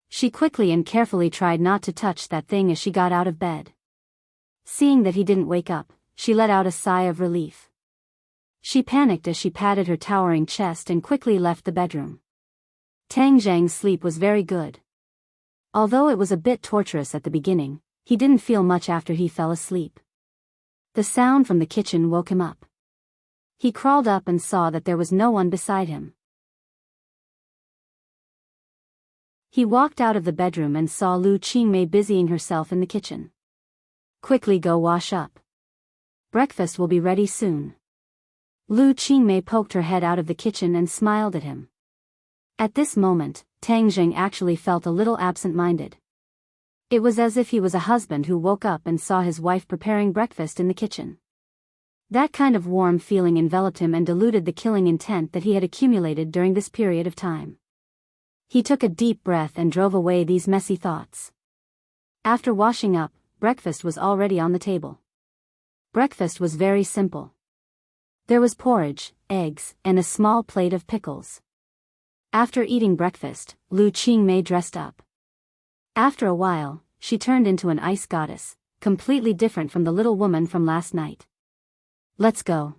She quickly and carefully tried not to touch that thing as she got out of bed. Seeing that he didn't wake up, she let out a sigh of relief. She panicked as she patted her towering chest and quickly left the bedroom. Tang Zhang's sleep was very good. Although it was a bit torturous at the beginning, he didn't feel much after he fell asleep. The sound from the kitchen woke him up. He crawled up and saw that there was no one beside him. He walked out of the bedroom and saw Lu Qingmei busying herself in the kitchen. Quickly go wash up. Breakfast will be ready soon. Lu Qingmei poked her head out of the kitchen and smiled at him. At this moment, Tang Zheng actually felt a little absent-minded. It was as if he was a husband who woke up and saw his wife preparing breakfast in the kitchen. That kind of warm feeling enveloped him and diluted the killing intent that he had accumulated during this period of time. He took a deep breath and drove away these messy thoughts. After washing up, breakfast was already on the table. Breakfast was very simple. There was porridge, eggs, and a small plate of pickles. After eating breakfast, Lu Qingmei dressed up. After a while, she turned into an ice goddess, completely different from the little woman from last night. Let's go.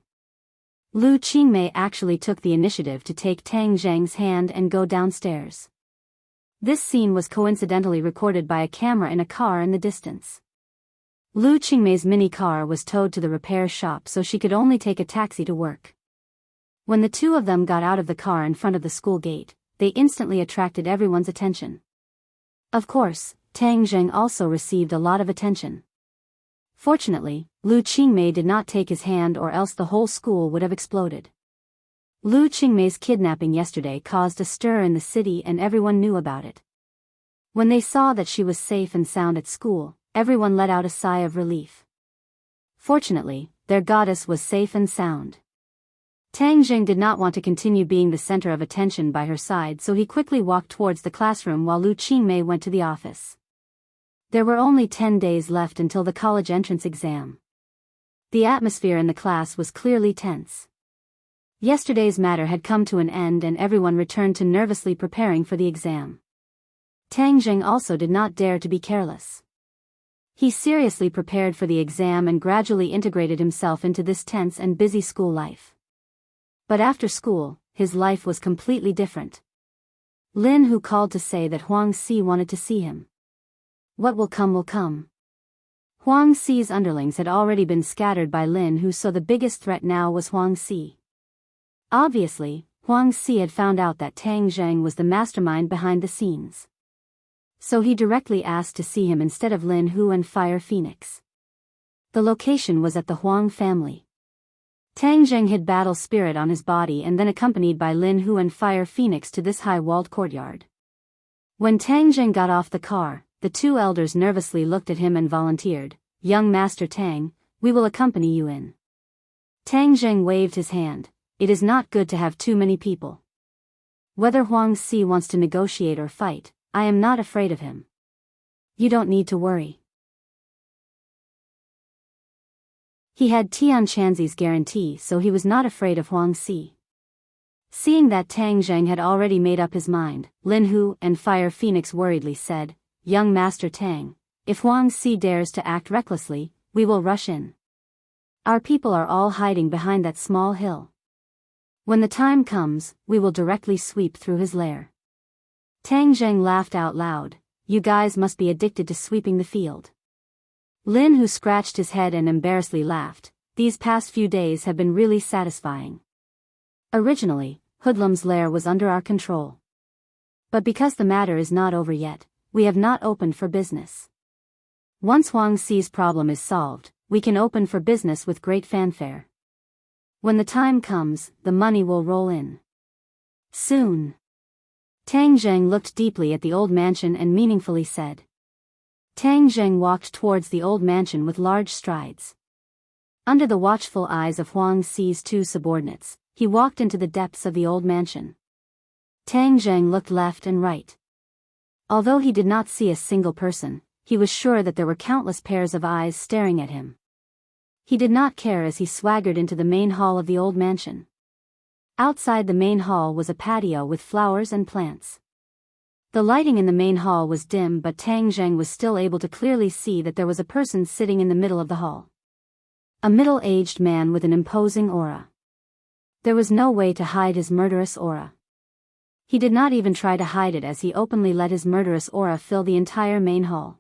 Lu Qingmei actually took the initiative to take Tang Zheng's hand and go downstairs. This scene was coincidentally recorded by a camera in a car in the distance. Lu Qingmei's mini car was towed to the repair shop so she could only take a taxi to work. When the two of them got out of the car in front of the school gate, they instantly attracted everyone's attention. Of course, Tang Zheng also received a lot of attention. Fortunately, Lu Qingmei did not take his hand or else the whole school would have exploded. Lu Qingmei's kidnapping yesterday caused a stir in the city and everyone knew about it. When they saw that she was safe and sound at school, everyone let out a sigh of relief. Fortunately, their goddess was safe and sound. Tang Zheng did not want to continue being the center of attention by her side, so he quickly walked towards the classroom while Lu Qingmei went to the office. There were only 10 days left until the college entrance exam. The atmosphere in the class was clearly tense. Yesterday's matter had come to an end and everyone returned to nervously preparing for the exam. Tang Zheng also did not dare to be careless. He seriously prepared for the exam and gradually integrated himself into this tense and busy school life. But after school, his life was completely different. Lin Hu called to say that Huang Si wanted to see him. What will come will come. Huang Si's underlings had already been scattered by Lin Hu, so the biggest threat now was Huang Si. Obviously, Huang Si had found out that Tang Zheng was the mastermind behind the scenes. So he directly asked to see him instead of Lin Hu and Fire Phoenix. The location was at the Huang family. Tang Zheng hid battle spirit on his body and then accompanied by Lin Hu and Fire Phoenix to this high-walled courtyard. When Tang Zheng got off the car, the two elders nervously looked at him and volunteered, "Young Master Tang, we will accompany you in." Tang Zheng waved his hand. It is not good to have too many people. Whether Huang Si wants to negotiate or fight, I am not afraid of him. You don't need to worry. He had Tian Chanzi's guarantee, so he was not afraid of Huang Si. Seeing that Tang Zheng had already made up his mind, Lin Hu and Fire Phoenix worriedly said, "Young Master Tang, if Huang Si dares to act recklessly, we will rush in. Our people are all hiding behind that small hill. When the time comes, we will directly sweep through his lair." Tang Zheng laughed out loud. "You guys must be addicted to sweeping the field." Lin Hu scratched his head and embarrassedly laughed. "These past few days have been really satisfying. Originally, Hoodlum's lair was under our control. But because the matter is not over yet, we have not opened for business. Once Huang Xi's problem is solved, we can open for business with great fanfare. When the time comes, the money will roll in. Soon. Tang Zheng looked deeply at the old mansion and meaningfully said. Tang Zheng walked towards the old mansion with large strides. Under the watchful eyes of Huang Xi's two subordinates, he walked into the depths of the old mansion. Tang Zheng looked left and right. Although he did not see a single person, he was sure that there were countless pairs of eyes staring at him. He did not care as he swaggered into the main hall of the old mansion. Outside the main hall was a patio with flowers and plants. The lighting in the main hall was dim, but Tang Zheng was still able to clearly see that there was a person sitting in the middle of the hall. A middle-aged man with an imposing aura. There was no way to hide his murderous aura. He did not even try to hide it as he openly let his murderous aura fill the entire main hall.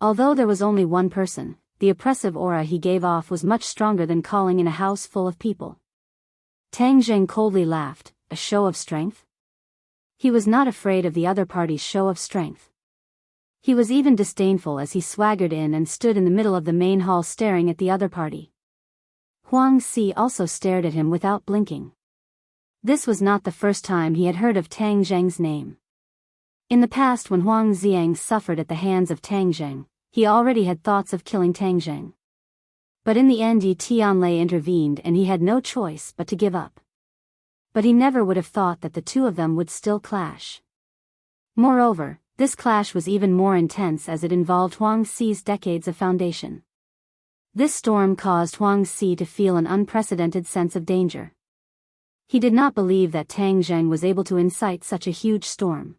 Although there was only one person, the oppressive aura he gave off was much stronger than calling in a house full of people. Tang Zheng coldly laughed, a show of strength? He was not afraid of the other party's show of strength. He was even disdainful as he swaggered in and stood in the middle of the main hall staring at the other party. Huang Xi also stared at him without blinking. This was not the first time he had heard of Tang Zheng's name. In the past, when Huang Xiang suffered at the hands of Tang Zheng, he already had thoughts of killing Tang Zheng. But in the end Yi Tianlei intervened and he had no choice but to give up. But he never would have thought that the two of them would still clash. Moreover, this clash was even more intense as it involved Huang Xi's decades of foundation. This storm caused Huang Xi to feel an unprecedented sense of danger. He did not believe that Tang Zheng was able to incite such a huge storm.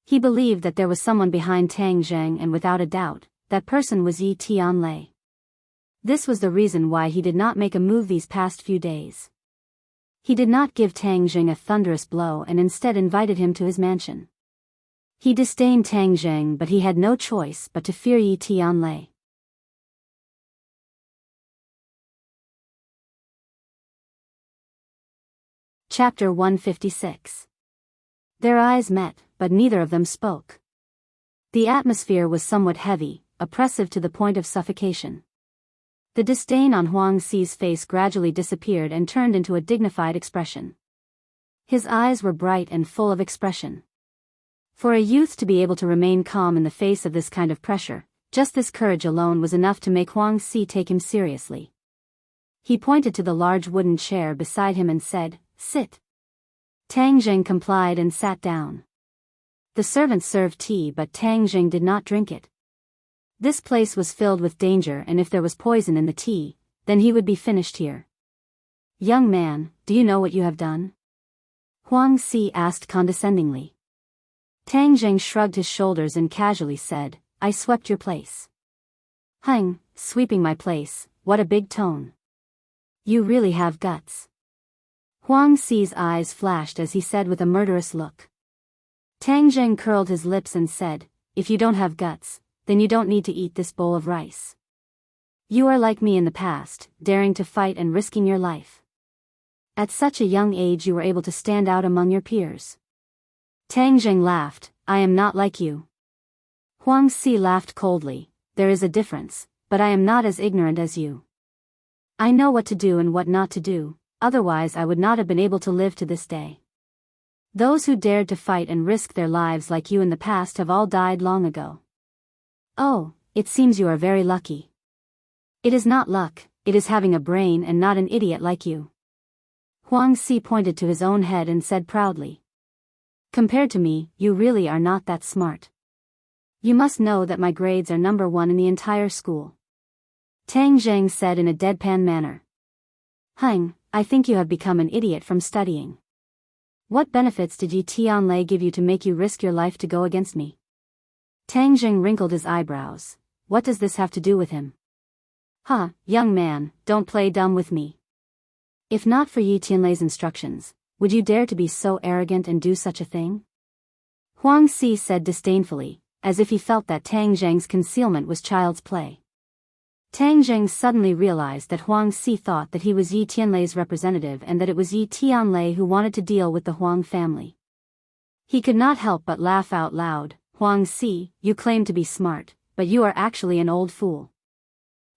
He believed that there was someone behind Tang Zheng, and without a doubt, that person was Yi Tianlei. This was the reason why he did not make a move these past few days. He did not give Tang Zheng a thunderous blow and instead invited him to his mansion. He disdained Tang Zheng, but he had no choice but to fear Yi Tianlei. Chapter 156. Their eyes met, but neither of them spoke. The atmosphere was somewhat heavy, oppressive to the point of suffocation. The disdain on Huang Xi's face gradually disappeared and turned into a dignified expression. His eyes were bright and full of expression. For a youth to be able to remain calm in the face of this kind of pressure, just this courage alone was enough to make Huang Xi take him seriously. He pointed to the large wooden chair beside him and said, "Sit." Tang Zheng complied and sat down. The servants served tea, but Tang Zheng did not drink it. This place was filled with danger, and if there was poison in the tea, then he would be finished here. "Young man, do you know what you have done?" Huang Xi asked condescendingly. Tang Zheng shrugged his shoulders and casually said, "I swept your place." "Hang, sweeping my place, what a big tone. You really have guts." Huang Xi's eyes flashed as he said with a murderous look. Tang Zheng curled his lips and said, "If you don't have guts, then you don't need to eat this bowl of rice. You are like me in the past, daring to fight and risking your life. At such a young age you were able to stand out among your peers." Tang Zheng laughed, "I am not like you." Huang Xi laughed coldly, "There is a difference, but I am not as ignorant as you. I know what to do and what not to do, otherwise I would not have been able to live to this day. Those who dared to fight and risk their lives like you in the past have all died long ago. Oh, it seems you are very lucky." "It is not luck, it is having a brain and not an idiot like you." Huang Xi pointed to his own head and said proudly, "Compared to me, you really are not that smart. You must know that my grades are number 1 in the entire school." Tang Zheng said in a deadpan manner, "Hang, I think you have become an idiot from studying. What benefits did Yi Tianlei give you to make you risk your life to go against me?" Tang Zheng wrinkled his eyebrows. "What does this have to do with him?" "Huh, young man, don't play dumb with me. If not for Yi Tianlei's instructions, would you dare to be so arrogant and do such a thing?" Huang Xi said disdainfully, as if he felt that Tang Zheng's concealment was child's play. Tang Zheng suddenly realized that Huang Xi thought that he was Yi Tianlei's representative and that it was Yi Tianlei who wanted to deal with the Huang family. He could not help but laugh out loud. Huang Si, you claim to be smart, but you are actually an old fool.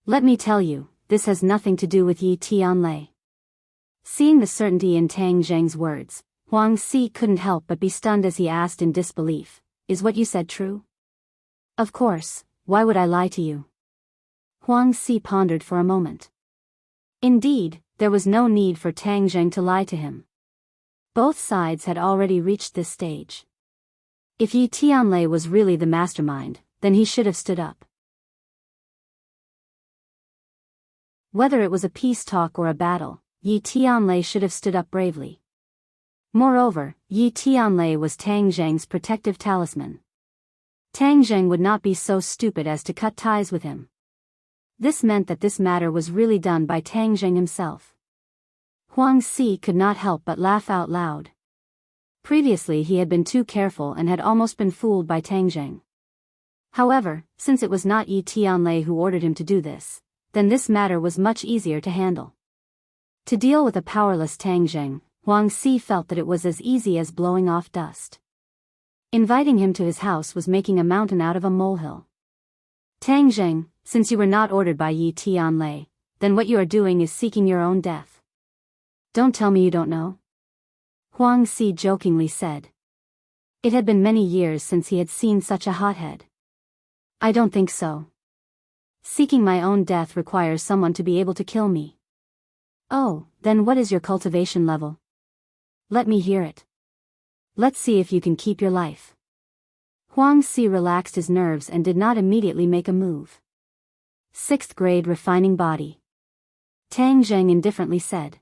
Let me tell you, this has nothing to do with Yi Tianlei. Seeing the certainty in Tang Zheng's words, Huang Si couldn't help but be stunned as he asked in disbelief, is what you said true? Of course, why would I lie to you? Huang Si pondered for a moment. Indeed, there was no need for Tang Zheng to lie to him. Both sides had already reached this stage. If Yi Tianlei was really the mastermind, then he should have stood up. Whether it was a peace talk or a battle, Yi Tianlei should have stood up bravely. Moreover, Yi Tianlei was Tang Zheng's protective talisman. Tang Zheng would not be so stupid as to cut ties with him. This meant that this matter was really done by Tang Zheng himself. Huang Si could not help but laugh out loud. Previously he had been too careful and had almost been fooled by Tang Zheng. However, since it was not Yi Tianlei who ordered him to do this, then this matter was much easier to handle. To deal with a powerless Tang Zheng, Huang Si felt that it was as easy as blowing off dust. Inviting him to his house was making a mountain out of a molehill. Tang Zheng, since you were not ordered by Yi Tianlei, then what you are doing is seeking your own death. Don't tell me you don't know. Huang Si jokingly said. It had been many years since he had seen such a hothead. I don't think so. Seeking my own death requires someone to be able to kill me. Oh, then what is your cultivation level? Let me hear it. Let's see if you can keep your life. Huang Si relaxed his nerves and did not immediately make a move. 6th grade refining body. Tang Zheng indifferently said.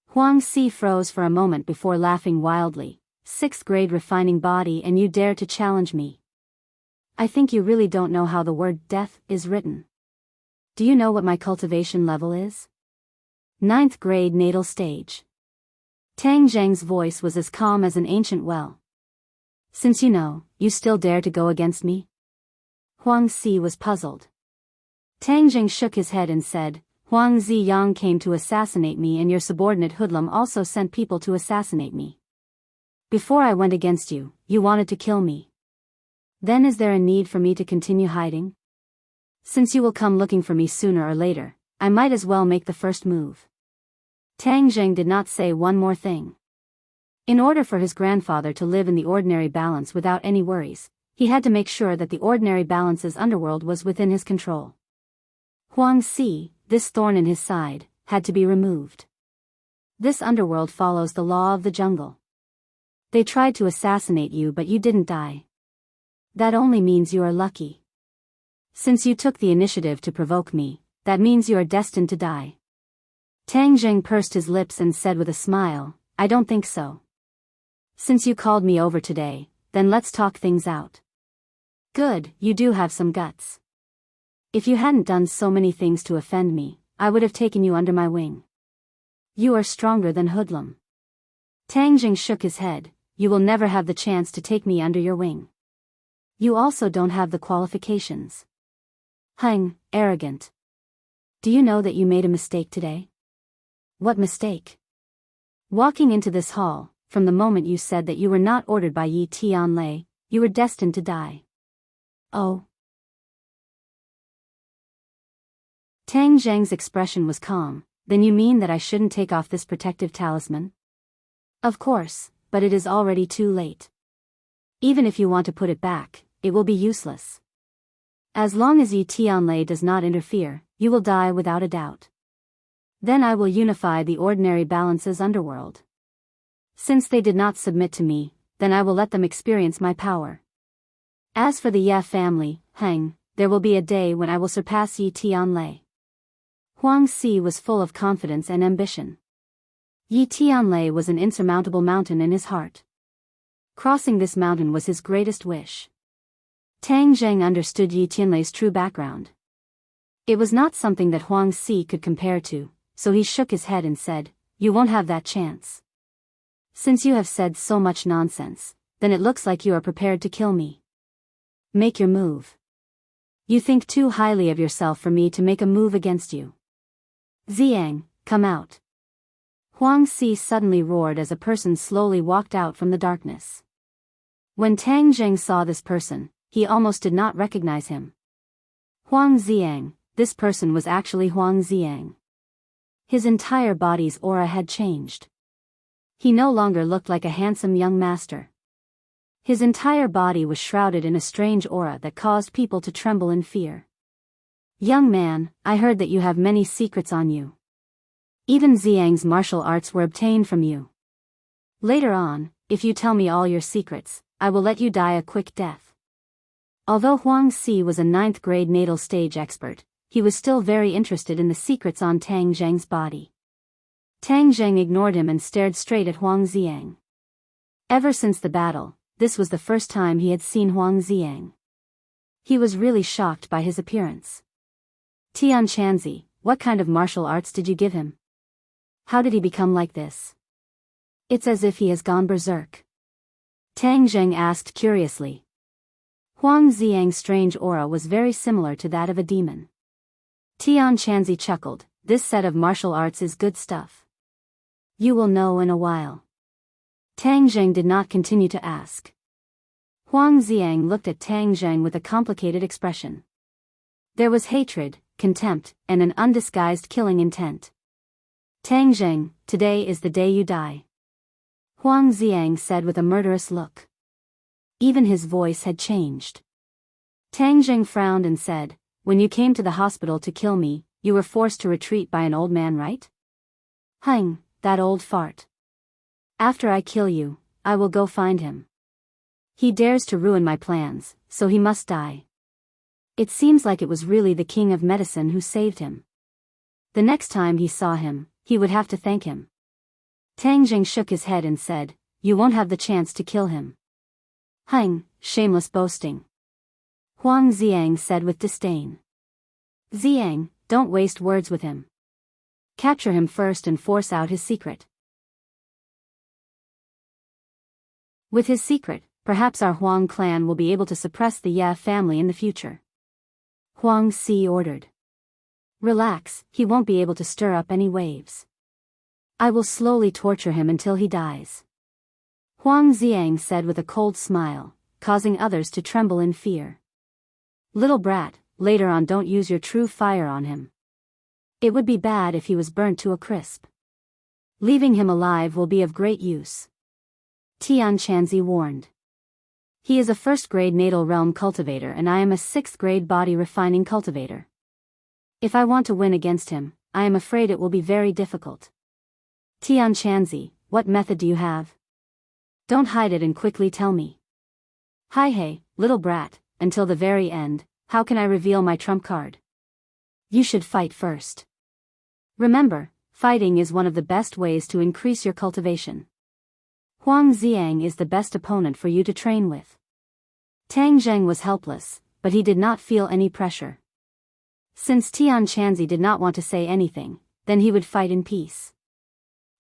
Huang Si froze for a moment before laughing wildly. 6th grade refining body and you dare to challenge me. I think you really don't know how the word death is written. Do you know what my cultivation level is? 9th grade natal stage. Tang Zheng's voice was as calm as an ancient well. Since you know, you still dare to go against me? Huang Si was puzzled. Tang Zheng shook his head and said, Huang Ziyang came to assassinate me and your subordinate hoodlum also sent people to assassinate me. Before I went against you, you wanted to kill me. Then is there a need for me to continue hiding? Since you will come looking for me sooner or later, I might as well make the first move. Tang Zheng did not say one more thing. In order for his grandfather to live in the ordinary balance without any worries, he had to make sure that the ordinary balance's underworld was within his control. Huang Si, this thorn in his side, had to be removed. This underworld follows the law of the jungle. They tried to assassinate you but you didn't die. That only means you are lucky. Since you took the initiative to provoke me, that means you are destined to die. Tang Zheng pursed his lips and said with a smile, I don't think so. Since you called me over today, then let's talk things out. Good, you do have some guts. If you hadn't done so many things to offend me, I would have taken you under my wing. You are stronger than hoodlum. Tang Zheng shook his head, you will never have the chance to take me under your wing. You also don't have the qualifications. Hung, arrogant. Do you know that you made a mistake today? What mistake? Walking into this hall, from the moment you said that you were not ordered by Yi Tianlei, you were destined to die. Oh. Tang Zheng's expression was calm. Then you mean that I shouldn't take off this protective talisman? Of course, but it is already too late. Even if you want to put it back, it will be useless. As long as Yi Tianlei does not interfere, you will die without a doubt. Then I will unify the ordinary balance's underworld. Since they did not submit to me, then I will let them experience my power. As for the Ye family, Heng, there will be a day when I will surpass Yi Tianlei. Huang Si was full of confidence and ambition. Yi Tianlei was an insurmountable mountain in his heart. Crossing this mountain was his greatest wish. Tang Zheng understood Yi Tianlei's true background. It was not something that Huang Si could compare to, so he shook his head and said, You won't have that chance. Since you have said so much nonsense, then it looks like you are prepared to kill me. Make your move. You think too highly of yourself for me to make a move against you. Ziyang, come out. Huang Si suddenly roared as a person slowly walked out from the darkness. When Tang Zheng saw this person, he almost did not recognize him. Huang Xiang, this person was actually Huang Xiang. His entire body's aura had changed. He no longer looked like a handsome young master. His entire body was shrouded in a strange aura that caused people to tremble in fear. Young man, I heard that you have many secrets on you. Even Xiang's martial arts were obtained from you. Later on, if you tell me all your secrets, I will let you die a quick death. Although Huang Xi was a 9th grade natal stage expert, he was still very interested in the secrets on Tang Zheng's body. Tang Zheng ignored him and stared straight at Huang Xiang. Ever since the battle, this was the first time he had seen Huang Xiang. He was really shocked by his appearance. Tian Chanzi, what kind of martial arts did you give him? How did he become like this? It's as if he has gone berserk. Tang Zheng asked curiously. Huang Xiang's strange aura was very similar to that of a demon. Tian Chanzi chuckled, this set of martial arts is good stuff. You will know in a while. Tang Zheng did not continue to ask. Huang Xiang looked at Tang Zheng with a complicated expression. There was hatred, contempt, and an undisguised killing intent. Tang Zheng, today is the day you die. Huang Xiang said with a murderous look. Even his voice had changed. Tang Zheng frowned and said, when you came to the hospital to kill me, you were forced to retreat by an old man, right? Hang, that old fart. After I kill you, I will go find him. He dares to ruin my plans, so he must die. It seems like it was really the king of medicine who saved him. The next time he saw him, he would have to thank him. Tang Zheng shook his head and said, you won't have the chance to kill him. Hang, shameless boasting. Huang Xiang said with disdain. Xiang, don't waste words with him. Capture him first and force out his secret. With his secret, perhaps our Huang clan will be able to suppress the Ye family in the future. Huang Xi ordered. Relax, he won't be able to stir up any waves. I will slowly torture him until he dies. Huang Xiang said with a cold smile, causing others to tremble in fear. Little brat, later on don't use your true fire on him. It would be bad if he was burnt to a crisp. Leaving him alive will be of great use. Tian Chanzi warned. He is a 1st grade natal realm cultivator and I am a 6th grade body refining cultivator. If I want to win against him, I am afraid it will be very difficult. Tian Chanzi, what method do you have? Don't hide it and quickly tell me. Hi hey, little brat, until the very end, how can I reveal my trump card? You should fight first. Remember, fighting is one of the best ways to increase your cultivation. Huang Xiang is the best opponent for you to train with. Tang Zheng was helpless, but he did not feel any pressure. Since Tian Chanzi did not want to say anything, then he would fight in peace.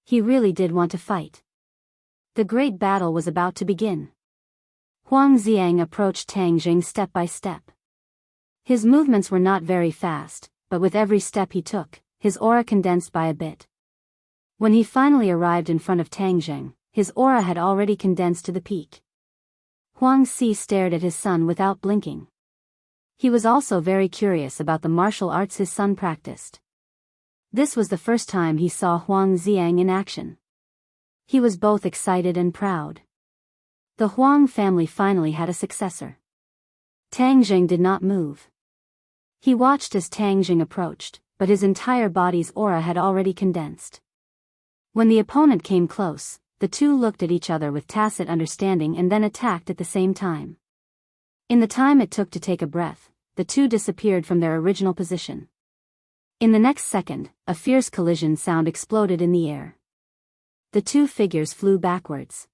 He really did want to fight. The great battle was about to begin. Huang Xiang approached Tang Zheng step by step. His movements were not very fast, but with every step he took, his aura condensed by a bit. When he finally arrived in front of Tang Zheng, his aura had already condensed to the peak. Huang Xi stared at his son without blinking. He was also very curious about the martial arts his son practiced. This was the first time he saw Huang Xiang in action. He was both excited and proud. The Huang family finally had a successor. Tang Zheng did not move. He watched as Tang Zheng approached, but his entire body's aura had already condensed. When the opponent came close, the two looked at each other with tacit understanding and then attacked at the same time. In the time it took to take a breath, the two disappeared from their original position. In the next second, a fierce collision sound exploded in the air. The two figures flew backwards.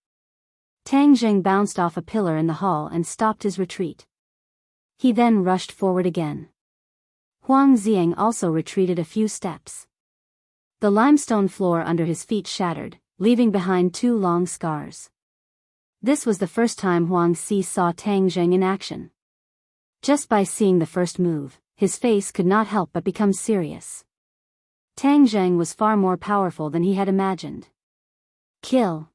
Tang Zheng bounced off a pillar in the hall and stopped his retreat. He then rushed forward again. Huang Xiang also retreated a few steps. The limestone floor under his feet shattered, leaving behind 2 long scars. This was the first time Huang Xi saw Tang Zheng in action. Just by seeing the first move, his face could not help but become serious. Tang Zheng was far more powerful than he had imagined. Kill.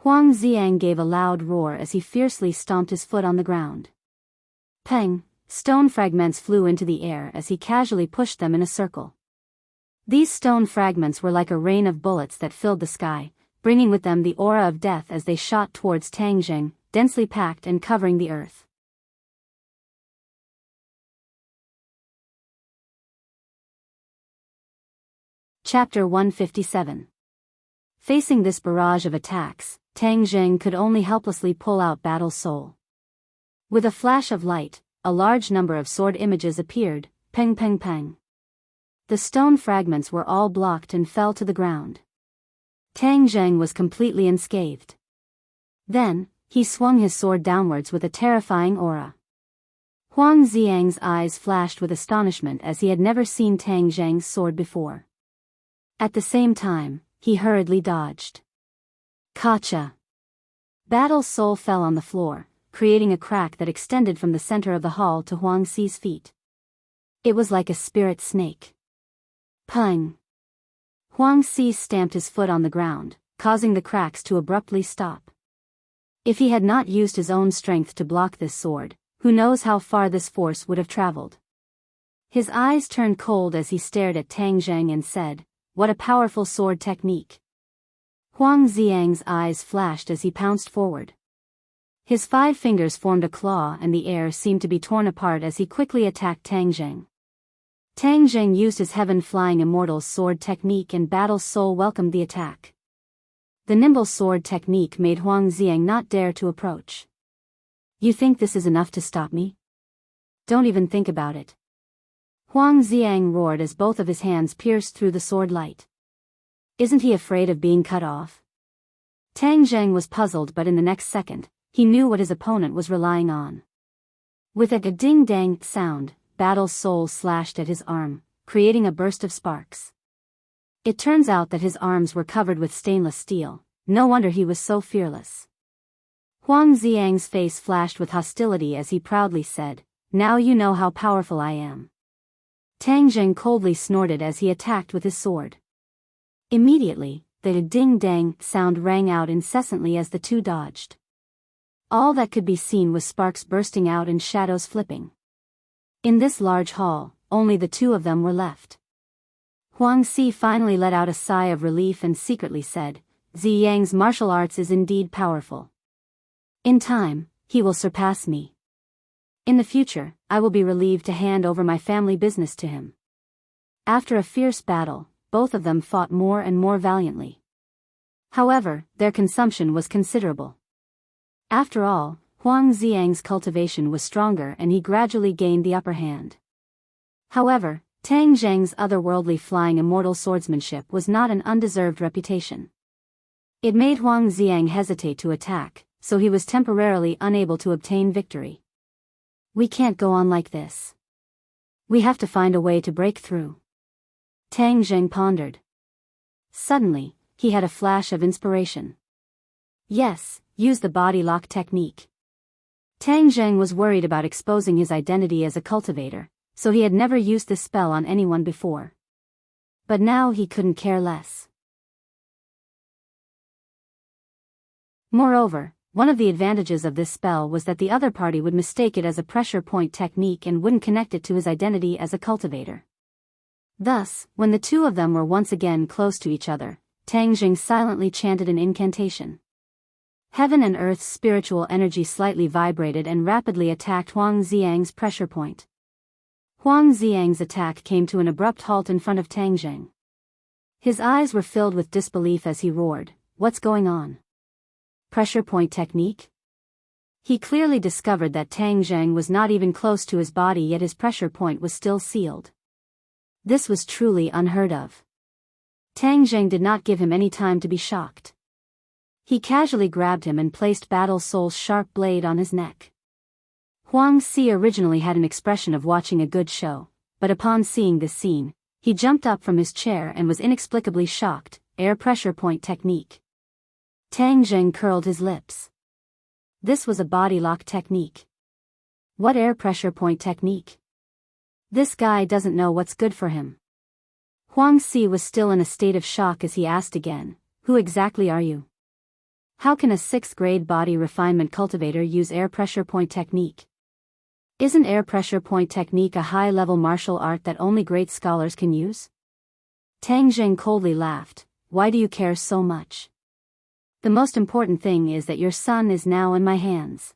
Huang Xiang gave a loud roar as he fiercely stomped his foot on the ground. Peng! Stone fragments flew into the air as he casually pushed them in a circle. These stone fragments were like a rain of bullets that filled the sky, bringing with them the aura of death as they shot towards Tang Jing, densely packed and covering the earth. Chapter 157. Facing this barrage of attacks, Tang Jing could only helplessly pull out Battle Soul. With a flash of light, a large number of sword images appeared, peng peng peng. The stone fragments were all blocked and fell to the ground. Tang Jing was completely unscathed. Then, he swung his sword downwards with a terrifying aura. Huang Xiang's eyes flashed with astonishment as he had never seen Tang Jing's sword before. At the same time, he hurriedly dodged. Kacha! Battle Soul fell on the floor, creating a crack that extended from the center of the hall to Huang Xi's feet. It was like a spirit snake. Peng! Huang Xi stamped his foot on the ground, causing the cracks to abruptly stop. If he had not used his own strength to block this sword, who knows how far this force would have traveled. His eyes turned cold as he stared at Tang Jing and said, "What a powerful sword technique." Huang Xiang's eyes flashed as he pounced forward. His 5 fingers formed a claw and the air seemed to be torn apart as he quickly attacked Tang Jing. Tang Jing used his heaven-flying immortal's sword technique and Battle Soul welcomed the attack. The nimble sword technique made Huang Xiang not dare to approach. "You think this is enough to stop me? Don't even think about it." Huang Xiang roared as both of his hands pierced through the sword light. Isn't he afraid of being cut off? Tang Jing was puzzled, but in the next second, he knew what his opponent was relying on. With a ding-dang sound, Battle Soul slashed at his arm, creating a burst of sparks. It turns out that his arms were covered with stainless steel, no wonder he was so fearless. Huang Xiang's face flashed with hostility as he proudly said, "Now you know how powerful I am." Tang Jing coldly snorted as he attacked with his sword. Immediately, the ding-dang sound rang out incessantly as the two dodged. All that could be seen was sparks bursting out and shadows flipping. In this large hall, only the two of them were left. Huang Xi finally let out a sigh of relief and secretly said, "Ziyang's martial arts is indeed powerful. In time, he will surpass me. In the future, I will be relieved to hand over my family business to him." After a fierce battle, both of them fought more and more valiantly. However, their consumption was considerable. After all, Huang Xiang's cultivation was stronger and he gradually gained the upper hand. However, Tang Jing's otherworldly flying immortal swordsmanship was not an undeserved reputation. It made Huang Xiang hesitate to attack, so he was temporarily unable to obtain victory. "We can't go on like this. We have to find a way to break through." Tang Jing pondered. Suddenly, he had a flash of inspiration. Yes, use the body lock technique. Tang Jing was worried about exposing his identity as a cultivator, so he had never used this spell on anyone before. But now he couldn't care less. Moreover, one of the advantages of this spell was that the other party would mistake it as a pressure point technique and wouldn't connect it to his identity as a cultivator. Thus, when the two of them were once again close to each other, Tang Jing silently chanted an incantation. Heaven and earth's spiritual energy slightly vibrated and rapidly attacked Huang Xiang's pressure point. Huang Xiang's attack came to an abrupt halt in front of Tang Jing. His eyes were filled with disbelief as he roared, "What's going on? Pressure point technique?" He clearly discovered that Tang Jing was not even close to his body, yet his pressure point was still sealed. This was truly unheard of. Tang Jing did not give him any time to be shocked. He casually grabbed him and placed Battle Soul's sharp blade on his neck. Huang Xi originally had an expression of watching a good show, but upon seeing this scene, he jumped up from his chair and was inexplicably shocked. Air pressure point technique. Tang Jing curled his lips. This was a body lock technique. What air pressure point technique? This guy doesn't know what's good for him. Huang Xi was still in a state of shock as he asked again, "Who exactly are you?" How can a 6th grade body refinement cultivator use air pressure point technique? Isn't air pressure point technique a high-level martial art that only great scholars can use? Tang Jing coldly laughed. Why do you care so much? The most important thing is that your son is now in my hands.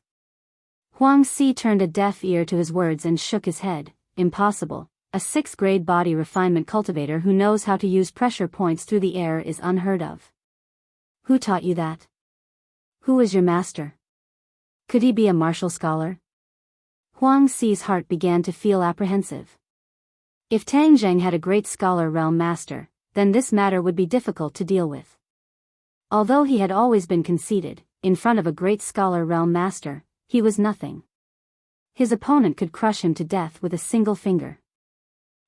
Huang Si turned a deaf ear to his words and shook his head. Impossible. A 6th grade body refinement cultivator who knows how to use pressure points through the air is unheard of. Who taught you that? Who is your master? Could he be a martial scholar? Huang Si's heart began to feel apprehensive. If Tang Zheng had a great scholar realm master, then this matter would be difficult to deal with. Although he had always been conceited, in front of a great scholar realm master, he was nothing. His opponent could crush him to death with a single finger.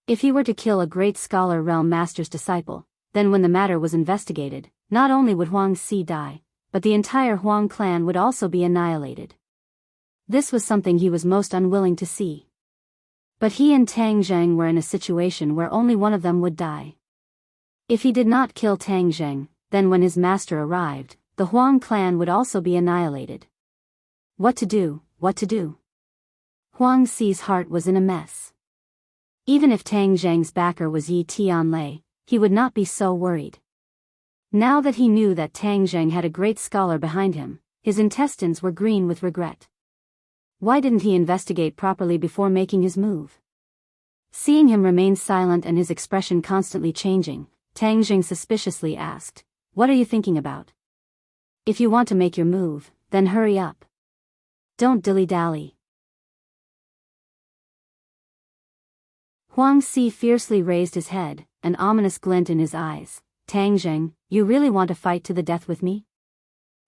If he were to kill a great scholar realm master's disciple, then when the matter was investigated, not only would Huang Si die, but the entire Huang clan would also be annihilated. This was something he was most unwilling to see. But he and Tang Zheng were in a situation where only one of them would die. If he did not kill Tang Zheng, then when his master arrived, the Huang clan would also be annihilated. What to do, what to do? Huang Si's heart was in a mess. Even if Tang Zheng's backer was Yi Tianlei, he would not be so worried. Now that he knew that Tang Zheng had a great scholar behind him, his intestines were green with regret. Why didn't he investigate properly before making his move? Seeing him remain silent and his expression constantly changing, Tang Zheng suspiciously asked, "What are you thinking about? If you want to make your move, then hurry up. Don't dilly-dally." Huang Si fiercely raised his head, an ominous glint in his eyes. "Tang Zheng, you really want to fight to the death with me?"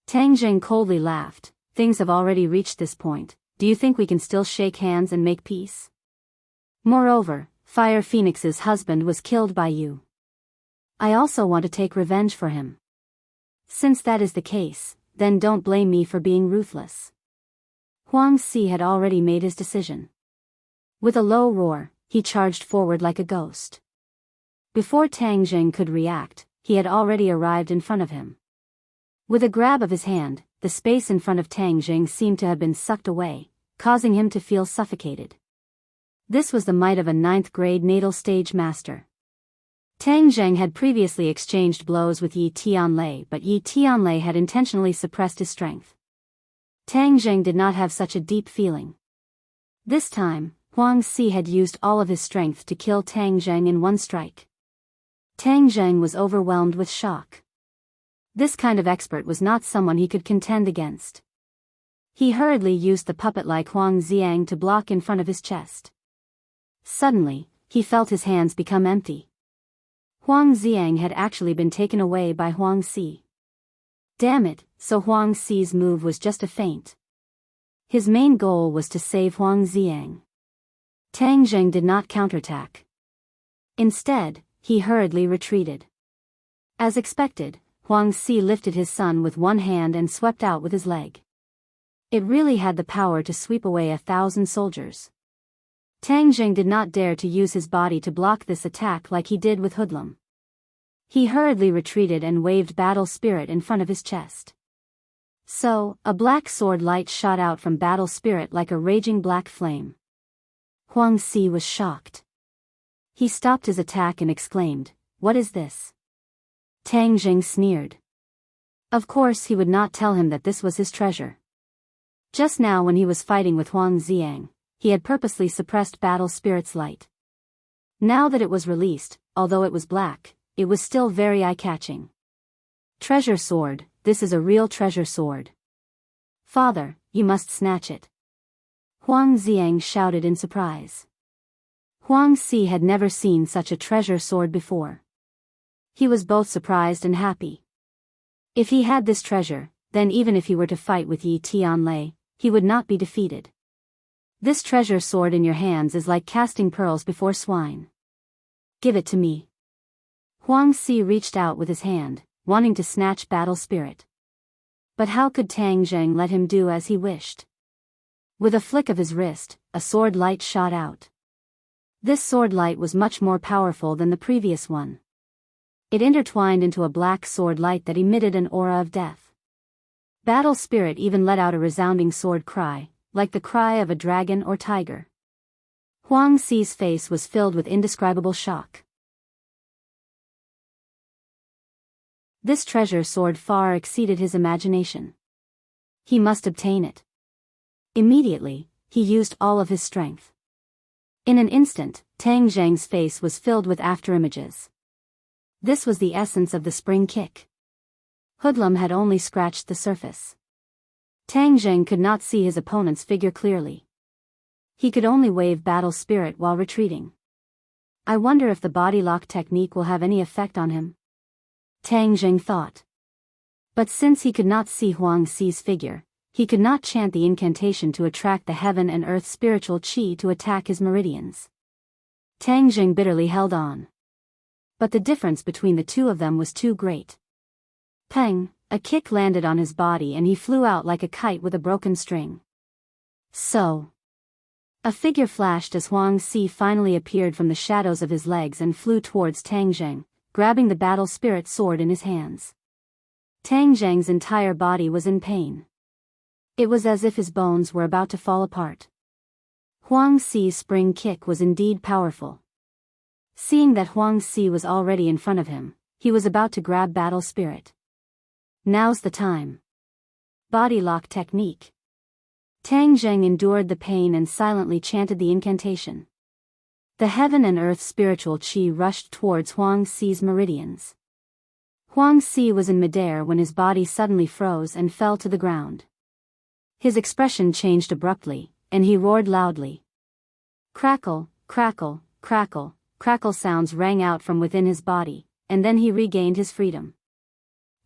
Tang Zheng coldly laughed. "Things have already reached this point. Do you think we can still shake hands and make peace? Moreover, Fire Phoenix's husband was killed by you. I also want to take revenge for him. Since that is the case, then don't blame me for being ruthless." Huang Si had already made his decision. With a low roar, he charged forward like a ghost. Before Tang Zheng could react, he had already arrived in front of him. With a grab of his hand, the space in front of Tang Zheng seemed to have been sucked away, causing him to feel suffocated. This was the might of a 9th grade natal stage master. Tang Zheng had previously exchanged blows with Yi Tianlei, but Yi Tianlei had intentionally suppressed his strength. Tang Zheng did not have such a deep feeling. This time, Huang Si had used all of his strength to kill Tang Zheng in one strike. Tang Zheng was overwhelmed with shock. This kind of expert was not someone he could contend against. He hurriedly used the puppet-like Huang Xiang to block in front of his chest. Suddenly, he felt his hands become empty. Huang Xiang had actually been taken away by Huang Si. Damn it, so Huang Si's move was just a feint. His main goal was to save Huang Xiang. Tang Zheng did not counterattack. Instead, he hurriedly retreated. As expected, Huang Si lifted his son with one hand and swept out with his leg. It really had the power to sweep away 1,000 soldiers. Tang Zheng did not dare to use his body to block this attack like he did with Hoodlum. He hurriedly retreated and waved Battle Spirit in front of his chest. So, a black sword light shot out from Battle Spirit like a raging black flame. Huang Si was shocked. He stopped his attack and exclaimed, "What is this?" Tang Zheng sneered. Of course he would not tell him that this was his treasure. Just now when he was fighting with Huang Xiang, he had purposely suppressed Battle Spirit's light. Now that it was released, although it was black, it was still very eye-catching. "Treasure sword, this is a real treasure sword. Father, you must snatch it." Huang Xiang shouted in surprise. Huang Si had never seen such a treasure sword before. He was both surprised and happy. If he had this treasure, then even if he were to fight with Yi Tianlei, he would not be defeated. This treasure sword in your hands is like casting pearls before swine. Give it to me. Huang Si reached out with his hand, wanting to snatch Battle Spirit. But how could Tang Zheng let him do as he wished? With a flick of his wrist, a sword light shot out. This sword light was much more powerful than the previous one. It intertwined into a black sword light that emitted an aura of death. Battle Spirit even let out a resounding sword cry, like the cry of a dragon or tiger. Huang Xi's face was filled with indescribable shock. This treasure sword far exceeded his imagination. He must obtain it. Immediately, he used all of his strength. In an instant, Tang Zheng's face was filled with afterimages. This was the essence of the spring kick. Hoodlum had only scratched the surface. Tang Zheng could not see his opponent's figure clearly. He could only wave Battle Spirit while retreating. I wonder if the body lock technique will have any effect on him. Tang Zheng thought. But since he could not see Huang Xi's figure, he could not chant the incantation to attract the heaven and earth spiritual qi to attack his meridians. Tang Zheng bitterly held on. But the difference between the two of them was too great. Peng, a kick landed on his body and he flew out like a kite with a broken string. So. A figure flashed as Huang Xi finally appeared from the shadows of his legs and flew towards Tang Zheng, grabbing the battle spirit sword in his hands. Tang Zheng's entire body was in pain. It was as if his bones were about to fall apart. Huang Xi's spring kick was indeed powerful. Seeing that Huang Xi was already in front of him, he was about to grab battle spirit. Now's the time. Body lock technique. Tang Zheng endured the pain and silently chanted the incantation. The heaven and earth spiritual qi rushed towards Huang Xi's meridians. Huang Xi was in midair when his body suddenly froze and fell to the ground. His expression changed abruptly, and he roared loudly. Crackle, crackle, crackle, crackle sounds rang out from within his body, and then he regained his freedom.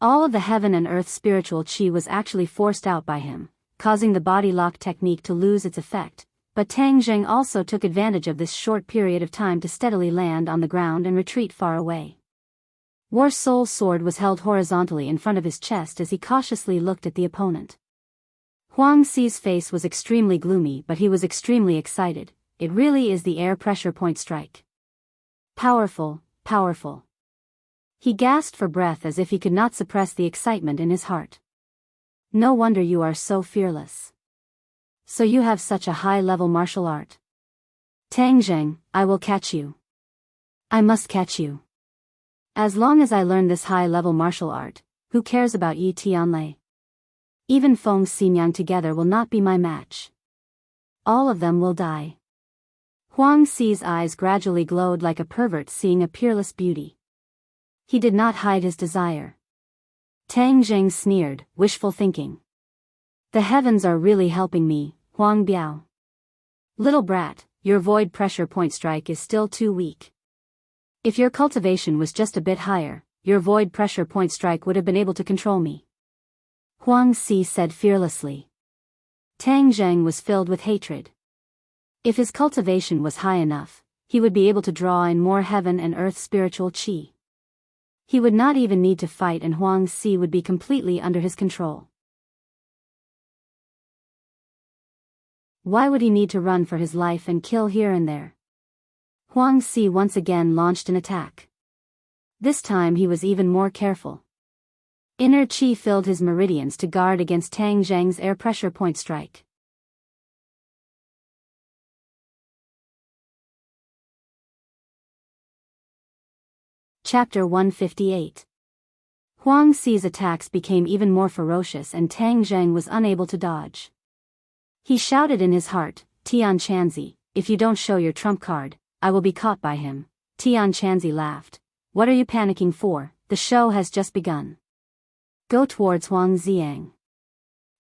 All of the heaven and earth spiritual qi was actually forced out by him, causing the body lock technique to lose its effect, but Tang Zheng also took advantage of this short period of time to steadily land on the ground and retreat far away. War Soul's sword was held horizontally in front of his chest as he cautiously looked at the opponent. Huang Xi's face was extremely gloomy, but he was extremely excited. It really is the air pressure point strike. Powerful, powerful. He gasped for breath as if he could not suppress the excitement in his heart. No wonder you are so fearless. So you have such a high-level martial art. Tang Zheng, I will catch you. I must catch you. As long as I learn this high-level martial art, who cares about Yi Tianlei? Even Feng Ximiang together will not be my match. All of them will die. Huang Xi's eyes gradually glowed like a pervert seeing a peerless beauty. He did not hide his desire. Tang Zheng sneered, wishful thinking. The heavens are really helping me, Huang Biao. Little brat, your void pressure point strike is still too weak. If your cultivation was just a bit higher, your void pressure point strike would have been able to control me. Huang Xi said fearlessly. Tang Zheng was filled with hatred. If his cultivation was high enough, he would be able to draw in more heaven and earth spiritual qi. He would not even need to fight and Huang Xi would be completely under his control. Why would he need to run for his life and kill here and there? Huang Xi once again launched an attack. This time he was even more careful. Inner qi filled his meridians to guard against Tang Zheng's air pressure point strike. Chapter 158. Huang Xi's attacks became even more ferocious and Tang Zheng was unable to dodge. He shouted in his heart, Tian Chanzi, if you don't show your trump card, I will be caught by him. Tian Chanzi laughed. What are you panicking for? The show has just begun. Go towards Huang Xiang.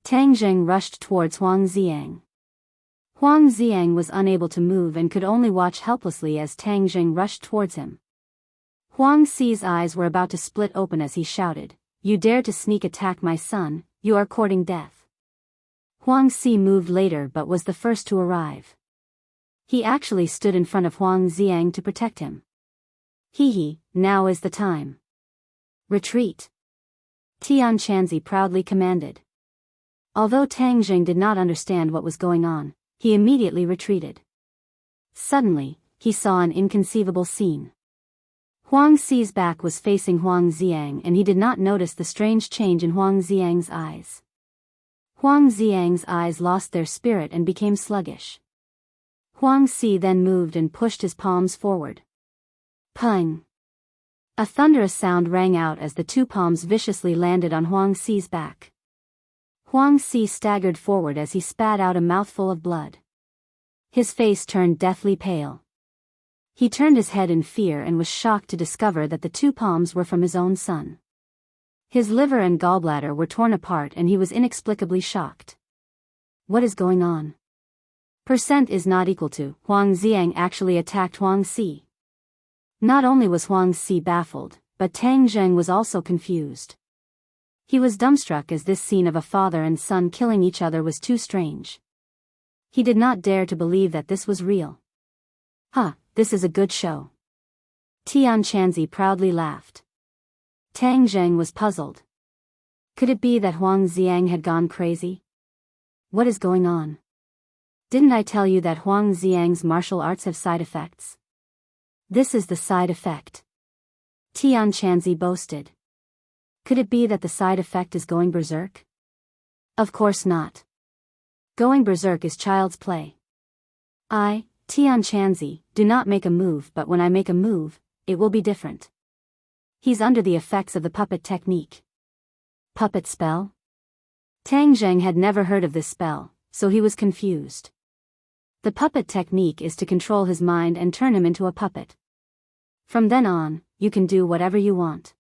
Tang Zheng rushed towards Huang Xiang. Huang Xiang was unable to move and could only watch helplessly as Tang Zheng rushed towards him. Huang Xi's eyes were about to split open as he shouted, You dare to sneak attack my son, you are courting death. Huang Xi moved later but was the first to arrive. He actually stood in front of Huang Xiang to protect him. Hee, now is the time. Retreat. Tian Chanzi proudly commanded. Although Tang Zheng did not understand what was going on, he immediately retreated. Suddenly, he saw an inconceivable scene. Huang Xi's back was facing Huang Xiang and he did not notice the strange change in Huang Xiang's eyes. Huang Xiang's eyes lost their spirit and became sluggish. Huang Xi then moved and pushed his palms forward. Pung! A thunderous sound rang out as the two palms viciously landed on Huang Xi's back. Huang Xi staggered forward as he spat out a mouthful of blood. His face turned deathly pale. He turned his head in fear and was shocked to discover that the two palms were from his own son. His liver and gallbladder were torn apart and he was inexplicably shocked. What is going on? Percent is not equal to. Huang Xiang actually attacked Huang Xi. Not only was Huang Xi baffled, but Tang Zheng was also confused. He was dumbstruck as this scene of a father and son killing each other was too strange. He did not dare to believe that this was real. This is a good show. Tian Chanzi proudly laughed. Tang Zheng was puzzled. Could it be that Huang Xiang had gone crazy? What is going on? Didn't I tell you that Huang Xiang's martial arts have side effects? This is the side effect. Tian Chanzi boasted. Could it be that the side effect is going berserk? Of course not. Going berserk is child's play. Tian Chanzi, do not make a move, but when I make a move, it will be different. He's under the effects of the puppet technique. Puppet spell? Tang Zheng had never heard of this spell, so he was confused. The puppet technique is to control his mind and turn him into a puppet. From then on, you can do whatever you want.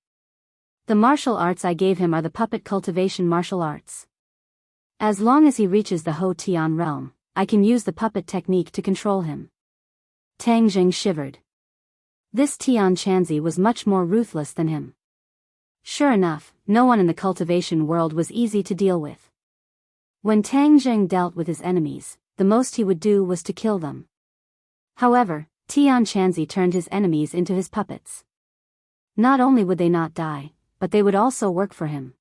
The martial arts I gave him are the puppet cultivation martial arts. As long as he reaches the Ho Tian realm, I can use the puppet technique to control him. Tang Zheng shivered. This Tian Chanzi was much more ruthless than him. Sure enough, no one in the cultivation world was easy to deal with. When Tang Zheng dealt with his enemies, the most he would do was to kill them. However, Tian Chanzi turned his enemies into his puppets. Not only would they not die, but they would also work for him.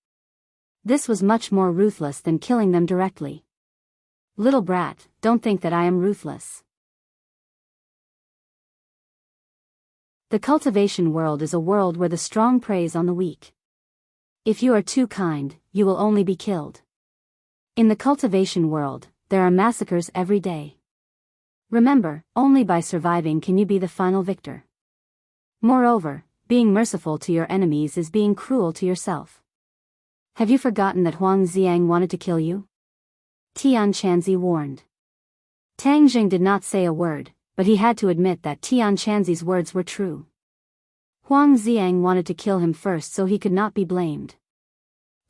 This was much more ruthless than killing them directly. Little brat, don't think that I am ruthless. The cultivation world is a world where the strong preys on the weak. If you are too kind, you will only be killed. In the cultivation world, there are massacres every day. Remember, only by surviving can you be the final victor. Moreover, being merciful to your enemies is being cruel to yourself. Have you forgotten that Huang Xiang wanted to kill you? Tian Chanzi warned. Tang Zheng did not say a word, but he had to admit that Tian Chanzi's words were true. Huang Xiang wanted to kill him first so he could not be blamed.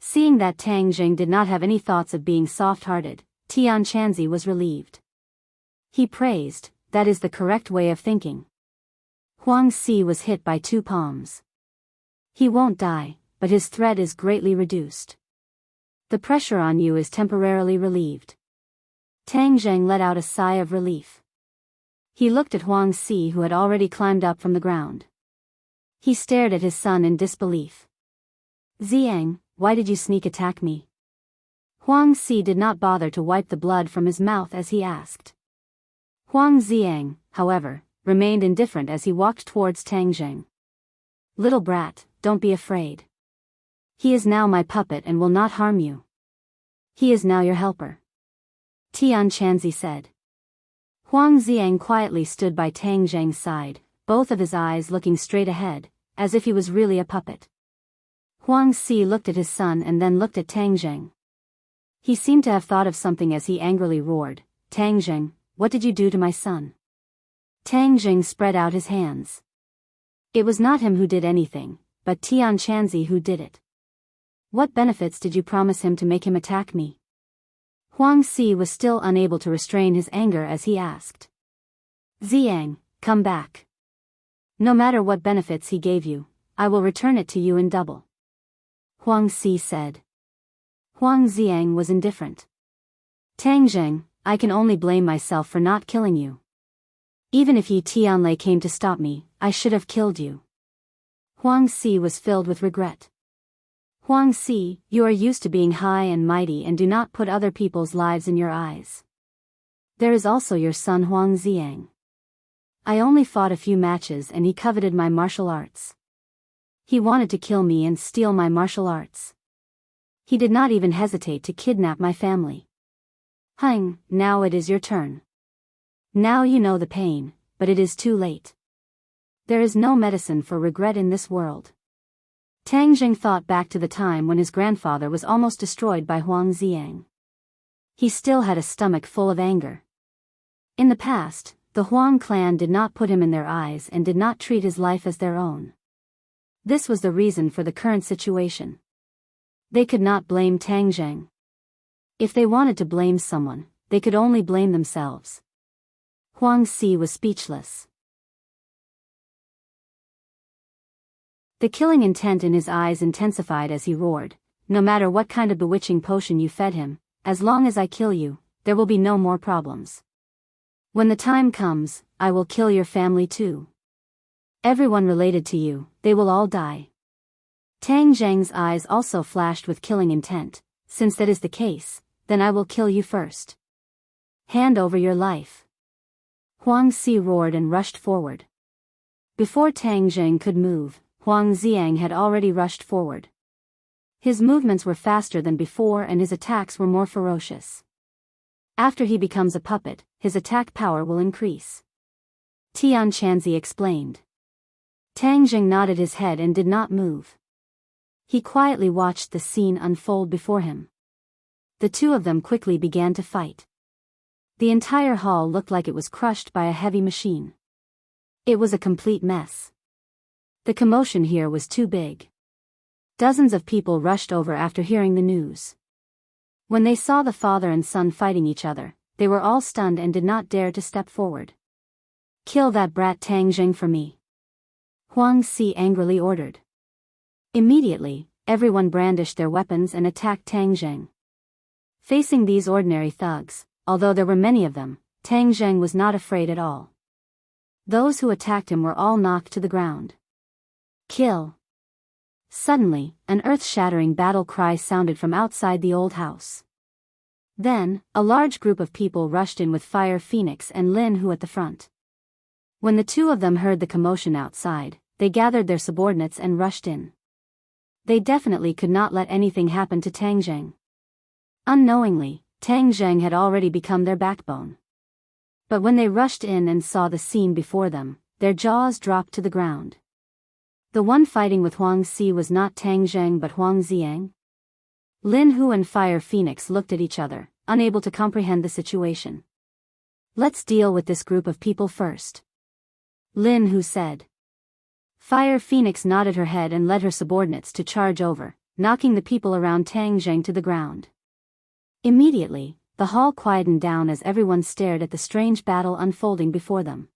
Seeing that Tang Zheng did not have any thoughts of being soft-hearted, Tian Chanzi was relieved. He praised, that is the correct way of thinking. Huang Xi was hit by two palms. He won't die, but his threat is greatly reduced. The pressure on you is temporarily relieved. Tang Zheng let out a sigh of relief. He looked at Huang Xi who had already climbed up from the ground. He stared at his son in disbelief. Xiang, why did you sneak attack me? Huang Xi did not bother to wipe the blood from his mouth as he asked. Huang Xiang, however, remained indifferent as he walked towards Tang Zheng. Little brat, don't be afraid. He is now my puppet and will not harm you. He is now your helper. Tian Chanzi said. Huang Xiang quietly stood by Tang Zheng's side, both of his eyes looking straight ahead, as if he was really a puppet. Huang Xi looked at his son and then looked at Tang Zheng. He seemed to have thought of something as he angrily roared, Tang Zheng, what did you do to my son? Tang Zheng spread out his hands. It was not him who did anything, but Tian Chanzi who did it. What benefits did you promise him to make him attack me? Huang Xi was still unable to restrain his anger as he asked. Xiang, come back. No matter what benefits he gave you, I will return it to you in double. Huang Xi said. Huang Xiang was indifferent. Tang Zheng, I can only blame myself for not killing you. Even if Yi Tianlei came to stop me, I should have killed you. Huang Xi was filled with regret. Huang Xi, you are used to being high and mighty and do not put other people's lives in your eyes. There is also your son Huang Xiang. I only fought a few matches and he coveted my martial arts. He wanted to kill me and steal my martial arts. He did not even hesitate to kidnap my family. Hung, now it is your turn. Now you know the pain, but it is too late. There is no medicine for regret in this world. Tang Jing thought back to the time when his grandfather was almost destroyed by Huang Xiang. He still had a stomach full of anger. In the past, the Huang clan did not put him in their eyes and did not treat his life as their own. This was the reason for the current situation. They could not blame Tang Jing. If they wanted to blame someone, they could only blame themselves. Huang Si was speechless. The killing intent in his eyes intensified as he roared, "No matter what kind of bewitching potion you fed him, as long as I kill you, there will be no more problems. When the time comes, I will kill your family too. Everyone related to you, they will all die." Tang Zhang's eyes also flashed with killing intent. "Since that is the case, then I will kill you first. Hand over your life." Huang Si roared and rushed forward. Before Tang Jing could move, Huang Xiang had already rushed forward. His movements were faster than before and his attacks were more ferocious. After he becomes a puppet, his attack power will increase. Tian Chanzi explained. Tang Jing nodded his head and did not move. He quietly watched the scene unfold before him. The two of them quickly began to fight. The entire hall looked like it was crushed by a heavy machine. It was a complete mess. The commotion here was too big. Dozens of people rushed over after hearing the news. When they saw the father and son fighting each other, they were all stunned and did not dare to step forward. "Kill that brat Tang Jing for me," Huang Si angrily ordered. Immediately, everyone brandished their weapons and attacked Tang Jing. Facing these ordinary thugs, although there were many of them, Tang Jing was not afraid at all. Those who attacked him were all knocked to the ground. "Kill!" Suddenly, an earth-shattering battle cry sounded from outside the old house. Then, a large group of people rushed in with Fire Phoenix and Lin Hu at the front. When the two of them heard the commotion outside, they gathered their subordinates and rushed in. They definitely could not let anything happen to Tang Jing. Unknowingly, Tang Jing had already become their backbone. But when they rushed in and saw the scene before them, their jaws dropped to the ground. The one fighting with Huang Si was not Tang Jing but Huang Xiang. Lin Hu and Fire Phoenix looked at each other, unable to comprehend the situation. "Let's deal with this group of people first," Lin Hu said. Fire Phoenix nodded her head and led her subordinates to charge over, knocking the people around Tang Jing to the ground. Immediately, the hall quietened down as everyone stared at the strange battle unfolding before them.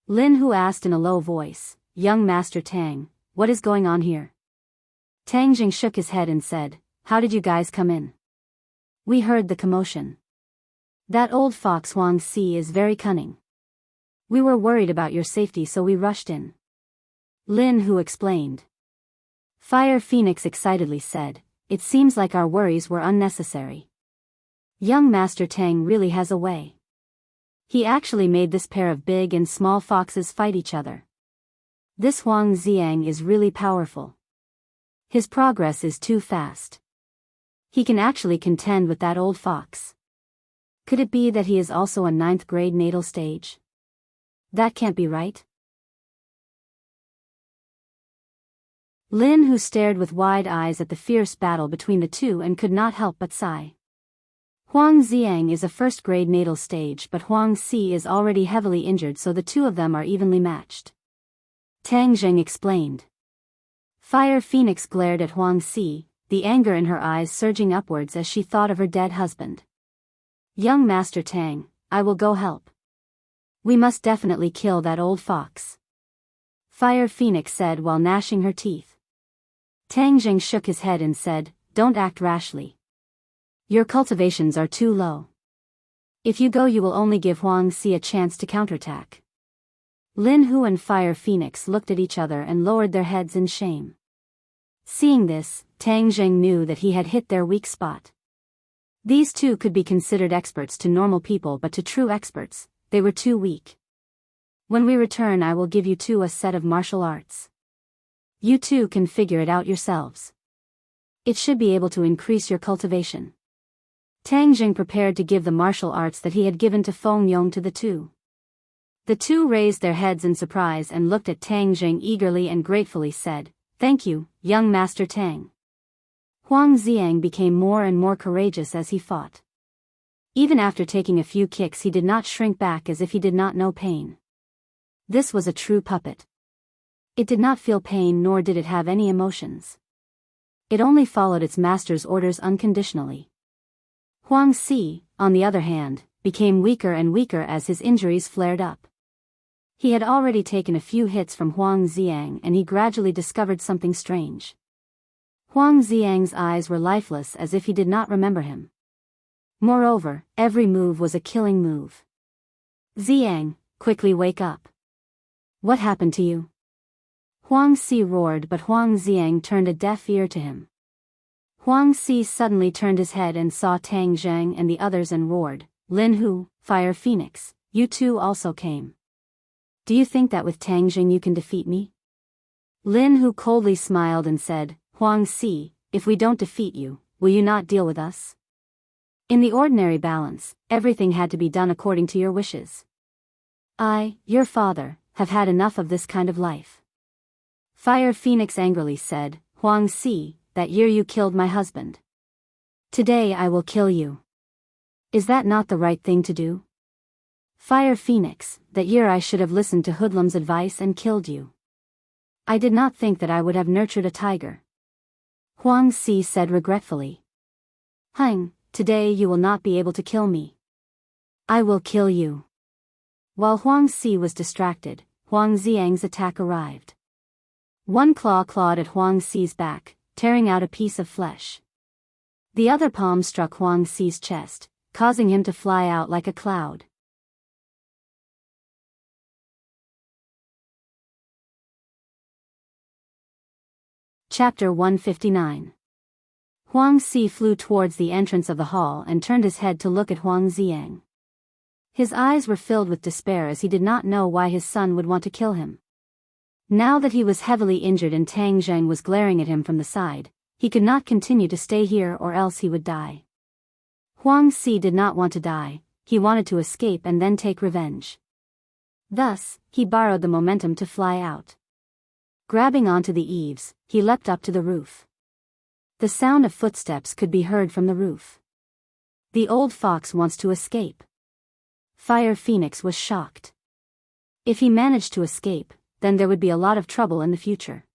Lin Hu asked in a low voice, "Young Master Tang, what is going on here?" Tang Jing shook his head and said, "How did you guys come in?" "We heard the commotion. That old fox Huang Si is very cunning. We were worried about your safety so we rushed in," Lin Hu explained. Fire Phoenix excitedly said, "It seems like our worries were unnecessary. Young Master Tang really has a way. He actually made this pair of big and small foxes fight each other. This Huang Xiang is really powerful. His progress is too fast. He can actually contend with that old fox. Could it be that he is also a 9th grade natal stage? That can't be right." Lin Hu stared with wide eyes at the fierce battle between the two and could not help but sigh. Huang Xiang is a 1st grade natal stage but Huang Si is already heavily injured so the two of them are evenly matched. Tang Jing explained. Fire Phoenix glared at Huang Si, the anger in her eyes surging upwards as she thought of her dead husband. "Young Master Tang, I will go help. We must definitely kill that old fox," Fire Phoenix said while gnashing her teeth. Tang Jing shook his head and said, "Don't act rashly. Your cultivations are too low. If you go you will only give Huang Si a chance to counterattack." Lin Hu and Fire Phoenix looked at each other and lowered their heads in shame. Seeing this, Tang Jing knew that he had hit their weak spot. These two could be considered experts to normal people but to true experts, they were too weak. "When we return I will give you two a set of martial arts. You two can figure it out yourselves." It should be able to increase your cultivation. Tang Jing prepared to give the martial arts that he had given to Feng Yong to the two. The two raised their heads in surprise and looked at Tang Jing eagerly and gratefully said, "Thank you, young Master Tang." Huang Xiang became more and more courageous as he fought. Even after taking a few kicks, he did not shrink back as if he did not know pain. This was a true puppet. It did not feel pain, nor did it have any emotions. It only followed its master's orders unconditionally. Huang Si, on the other hand, became weaker and weaker as his injuries flared up. He had already taken a few hits from Huang Xiang and he gradually discovered something strange. Huang Xiang's eyes were lifeless as if he did not remember him. Moreover, every move was a killing move. "Xiang, quickly wake up. What happened to you?" Huang Si roared, but Huang Xiang turned a deaf ear to him. Huang Si suddenly turned his head and saw Tang Zheng and the others and roared, "Lin Hu, Fire Phoenix, you two also came. Do you think that with Tang Jing you can defeat me?" Lin Hu coldly smiled and said, "Huang Si, if we don't defeat you, will you not deal with us? In the ordinary balance, everything had to be done according to your wishes. I, your father, have had enough of this kind of life." Fire Phoenix angrily said, "Huang Si, that year you killed my husband. Today I will kill you. Is that not the right thing to do?" Fire Phoenix, that year I should have listened to Hoodlum's advice and killed you. I did not think that I would have nurtured a tiger. Huang Si said regretfully. "Hang, today you will not be able to kill me. I will kill you." While Huang Si was distracted, Huang Xiang's attack arrived. One claw clawed at Huang Si's back, tearing out a piece of flesh. The other palm struck Huang Si's chest, causing him to fly out like a cloud. Chapter 159. Huang Si flew towards the entrance of the hall and turned his head to look at Huang Xiang. His eyes were filled with despair as he did not know why his son would want to kill him. Now that he was heavily injured and Tang Zheng was glaring at him from the side, he could not continue to stay here or else he would die. Huang Si did not want to die, he wanted to escape and then take revenge. Thus, he borrowed the momentum to fly out. Grabbing onto the eaves, he leapt up to the roof. The sound of footsteps could be heard from the roof. The old fox wants to escape. Fire Phoenix was shocked. If he managed to escape, then there would be a lot of trouble in the future.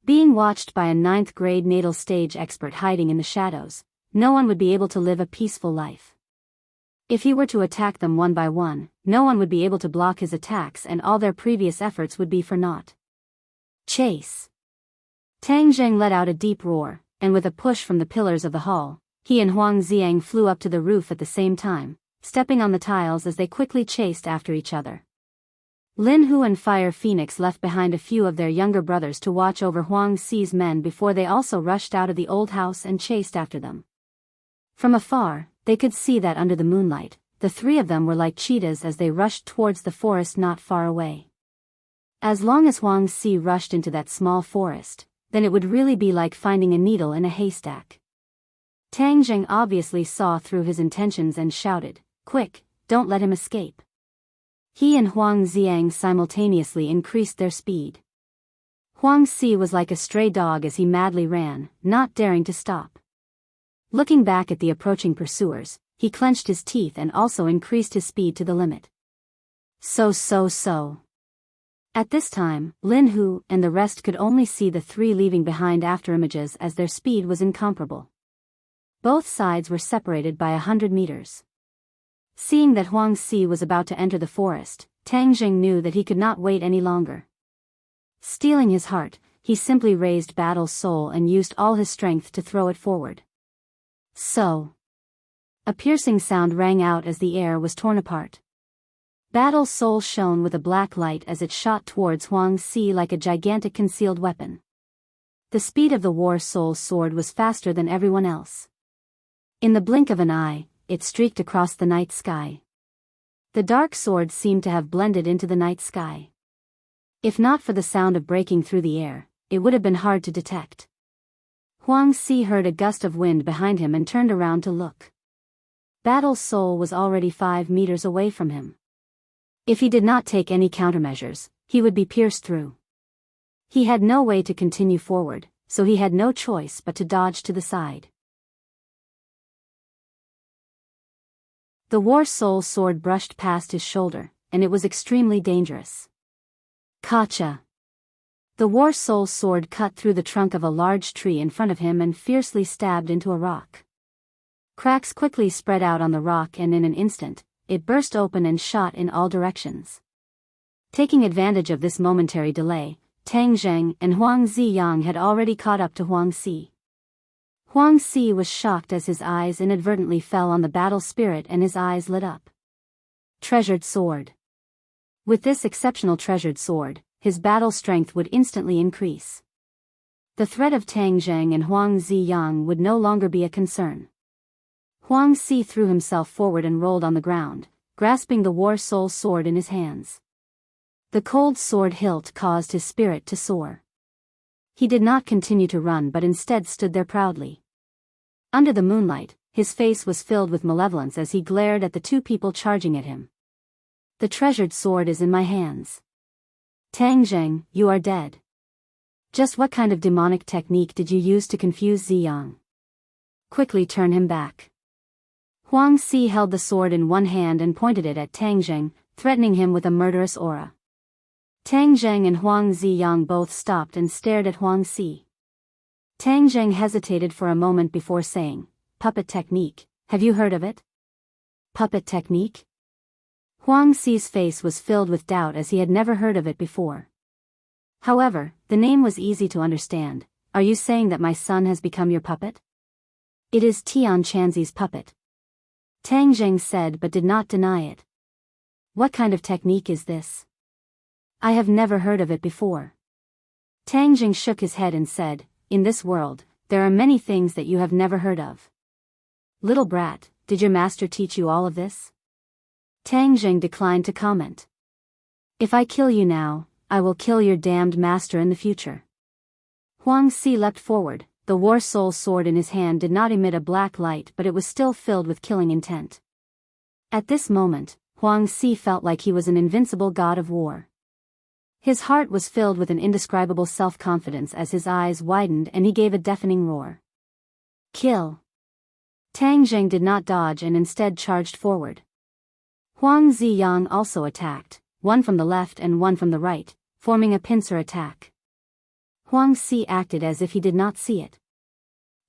Being watched by a 9th grade natal stage expert hiding in the shadows, no one would be able to live a peaceful life. If he were to attack them one by one, no one would be able to block his attacks and all their previous efforts would be for naught. Chase! Tang Zheng let out a deep roar, and with a push from the pillars of the hall, he and Huang Xiang flew up to the roof at the same time, stepping on the tiles as they quickly chased after each other. Lin Hu and Fire Phoenix left behind a few of their younger brothers to watch over Huang Si's men before they also rushed out of the old house and chased after them. From afar, they could see that under the moonlight, the three of them were like cheetahs as they rushed towards the forest not far away. As long as Huang Si rushed into that small forest, then it would really be like finding a needle in a haystack. Tang Zheng obviously saw through his intentions and shouted, "Quick, don't let him escape." He and Huang Xiang simultaneously increased their speed. Huang Si was like a stray dog as he madly ran, not daring to stop. Looking back at the approaching pursuers, he clenched his teeth and also increased his speed to the limit. So. At this time, Lin Hu and the rest could only see the three leaving behind afterimages as their speed was incomparable. Both sides were separated by 100 meters. Seeing that Huang Si was about to enter the forest, Tang Jing knew that he could not wait any longer. Stealing his heart, he simply raised Battle's soul and used all his strength to throw it forward. So. A piercing sound rang out as the air was torn apart. Battle's soul shone with a black light as it shot towards Huang Si like a gigantic concealed weapon. The speed of the war soul sword was faster than everyone else. In the blink of an eye, it streaked across the night sky. The dark sword seemed to have blended into the night sky. If not for the sound of breaking through the air, it would have been hard to detect. Huang Si heard a gust of wind behind him and turned around to look. Battle's soul was already 5 meters away from him. If he did not take any countermeasures, he would be pierced through. He had no way to continue forward, so he had no choice but to dodge to the side. The war soul sword brushed past his shoulder, and it was extremely dangerous. Kacha! The war soul sword cut through the trunk of a large tree in front of him and fiercely stabbed into a rock. Cracks quickly spread out on the rock, and in an instant, it burst open and shot in all directions. Taking advantage of this momentary delay, Tang Zheng and Huang Ziyang had already caught up to Huang Si. Huang Si was shocked as his eyes inadvertently fell on the battle spirit and his eyes lit up. Treasured sword. With this exceptional treasured sword, his battle strength would instantly increase. The threat of Tang Zheng and Huang Ziyang would no longer be a concern. Huang Si threw himself forward and rolled on the ground, grasping the war soul sword in his hands. The cold sword hilt caused his spirit to soar. He did not continue to run but instead stood there proudly. Under the moonlight, his face was filled with malevolence as he glared at the two people charging at him. The treasured sword is in my hands. Tang Zheng, you are dead. Just what kind of demonic technique did you use to confuse Ziyang? Quickly turn him back. Huang Si held the sword in one hand and pointed it at Tang Zheng, threatening him with a murderous aura. Tang Zheng and Huang Ziyang both stopped and stared at Huang Si. Tang Zheng hesitated for a moment before saying, "Puppet technique, have you heard of it?" Puppet technique? Huang Si's face was filled with doubt as he had never heard of it before. However, the name was easy to understand. Are you saying that my son has become your puppet? It is Tian Chanzi's puppet. Tang Zheng said but did not deny it. What kind of technique is this? I have never heard of it before. Tang Zheng shook his head and said, in this world, there are many things that you have never heard of. Little brat, did your master teach you all of this? Tang Zheng declined to comment. If I kill you now, I will kill your damned master in the future. Huang Si leapt forward. The war soul sword in his hand did not emit a black light, but it was still filled with killing intent. At this moment, Huang Si felt like he was an invincible god of war. His heart was filled with an indescribable self-confidence as his eyes widened and he gave a deafening roar. Kill! Tang Zheng did not dodge and instead charged forward. Huang Ziyang also attacked, one from the left and one from the right, forming a pincer attack. Huang Si acted as if he did not see it.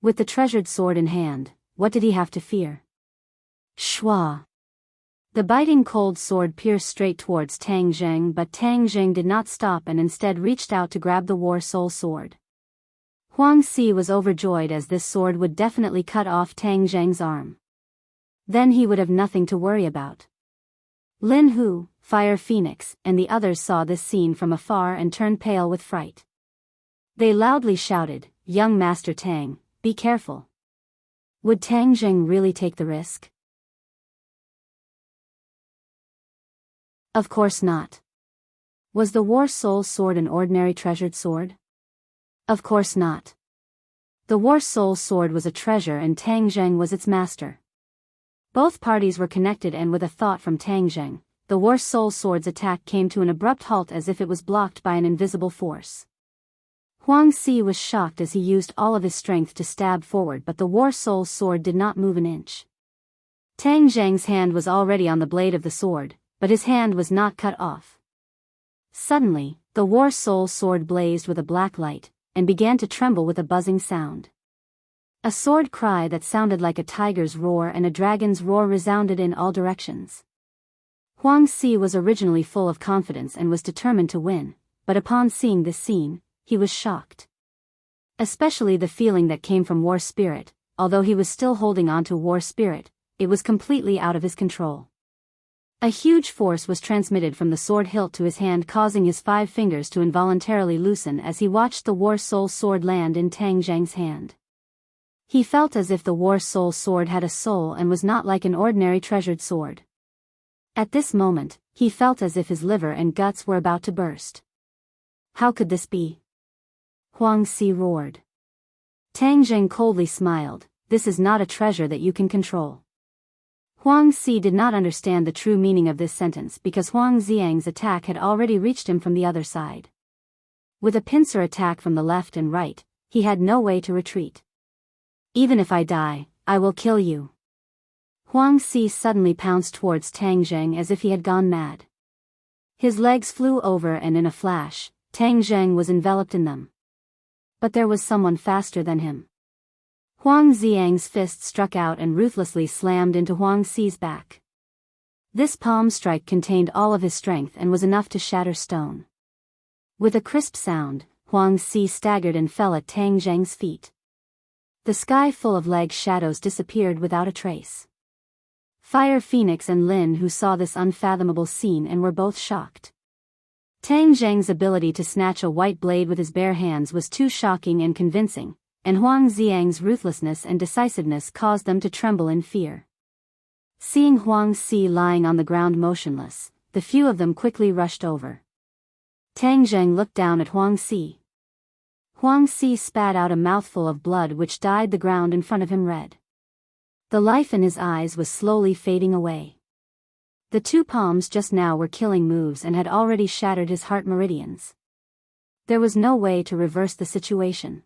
With the treasured sword in hand, what did he have to fear? Shwa! The biting cold sword pierced straight towards Tang Zheng, but Tang Zheng did not stop and instead reached out to grab the war soul sword. Huang Si was overjoyed as this sword would definitely cut off Tang Zheng's arm. Then he would have nothing to worry about. Lin Hu, Fire Phoenix, and the others saw this scene from afar and turned pale with fright. They loudly shouted, "Young Master Tang, be careful." Would Tang Zheng really take the risk? Of course not. Was the war soul sword an ordinary treasured sword? Of course not. The war soul sword was a treasure and Tang Zheng was its master. Both parties were connected, and with a thought from Tang Zheng, the war soul sword's attack came to an abrupt halt as if it was blocked by an invisible force. Huang Si was shocked as he used all of his strength to stab forward, but the war soul sword did not move an inch. Tang Zheng's hand was already on the blade of the sword, but his hand was not cut off. Suddenly, the war soul sword blazed with a black light, and began to tremble with a buzzing sound. A sword cry that sounded like a tiger's roar and a dragon's roar resounded in all directions. Huang Si was originally full of confidence and was determined to win, but upon seeing this scene, he was shocked. Especially the feeling that came from war spirit. Although he was still holding on to war spirit, it was completely out of his control. A huge force was transmitted from the sword hilt to his hand, causing his 5 fingers to involuntarily loosen as he watched the war soul sword land in Tang Zheng's hand. He felt as if the war soul sword had a soul and was not like an ordinary treasured sword. At this moment, he felt as if his liver and guts were about to burst. How could this be? Huang Si roared. Tang Jing coldly smiled, "This is not a treasure that you can control." Huang Si did not understand the true meaning of this sentence because Huang Xiang's attack had already reached him from the other side. With a pincer attack from the left and right, he had no way to retreat. "Even if I die, I will kill you." Huang Si suddenly pounced towards Tang Zheng as if he had gone mad. His legs flew over and in a flash, Tang Zheng was enveloped in them. But there was someone faster than him. Huang Xiang's fist struck out and ruthlessly slammed into Huang Si's back. This palm strike contained all of his strength and was enough to shatter stone. With a crisp sound, Huang Si staggered and fell at Tang Zheng's feet. The sky full of leg shadows disappeared without a trace. Fire Phoenix and Lin who saw this unfathomable scene and were both shocked. Tang Zheng's ability to snatch a white blade with his bare hands was too shocking and convincing, and Huang Xiang's ruthlessness and decisiveness caused them to tremble in fear. Seeing Huang Si lying on the ground motionless, the few of them quickly rushed over. Tang Zheng looked down at Huang Si. Huang Si spat out a mouthful of blood which dyed the ground in front of him red. The life in his eyes was slowly fading away. The two palms just now were killing moves and had already shattered his heart meridians. There was no way to reverse the situation.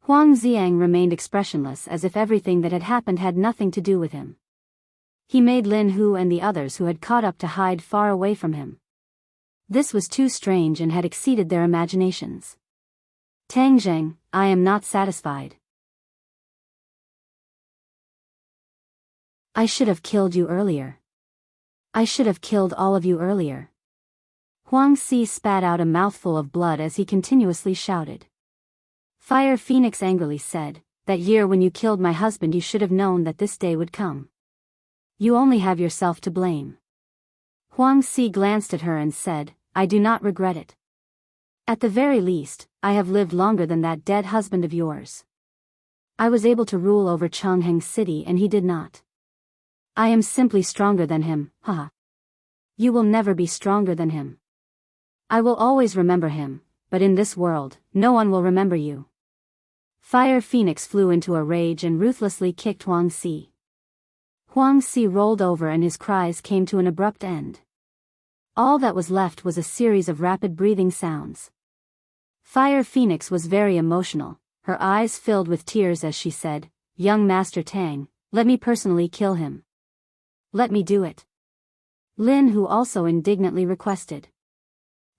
Huang Xiang remained expressionless as if everything that had happened had nothing to do with him. He made Lin Hu and the others who had caught up to hide far away from him. This was too strange and had exceeded their imaginations. "Tang Zheng, I am not satisfied. I should have killed you earlier. I should have killed all of you earlier." Huang Si spat out a mouthful of blood as he continuously shouted. Fire Phoenix angrily said, "That year when you killed my husband you should have known that this day would come. You only have yourself to blame." Huang Si glanced at her and said, "I do not regret it. At the very least, I have lived longer than that dead husband of yours. I was able to rule over Chongheng City and he did not. I am simply stronger than him, haha. You will never be stronger than him. I will always remember him, but in this world, no one will remember you." Fire Phoenix flew into a rage and ruthlessly kicked Huang Si. Huang Si rolled over and his cries came to an abrupt end. All that was left was a series of rapid breathing sounds. Fire Phoenix was very emotional, her eyes filled with tears as she said, "Young Master Tang, let me personally kill him. Let me do it." Lin Hu also indignantly requested.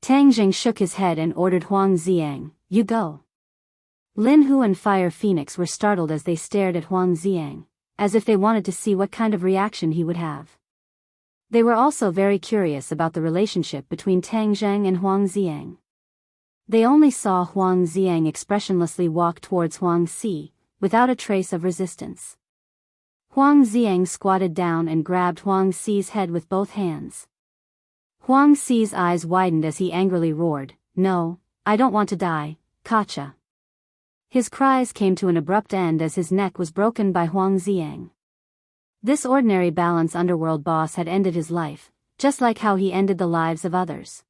Tang Jing shook his head and ordered Huang Xiang, "You go." Lin Hu and Fire Phoenix were startled as they stared at Huang Xiang, as if they wanted to see what kind of reaction he would have. They were also very curious about the relationship between Tang Zheng and Huang Xiang. They only saw Huang Xiang expressionlessly walk towards Huang Si, without a trace of resistance. Huang Xiang squatted down and grabbed Huang Si's head with both hands. Huang Si's eyes widened as he angrily roared, "No, I don't want to die, Kacha." His cries came to an abrupt end as his neck was broken by Huang Xiang. This ordinary balance underworld boss had ended his life, just like how he ended the lives of others.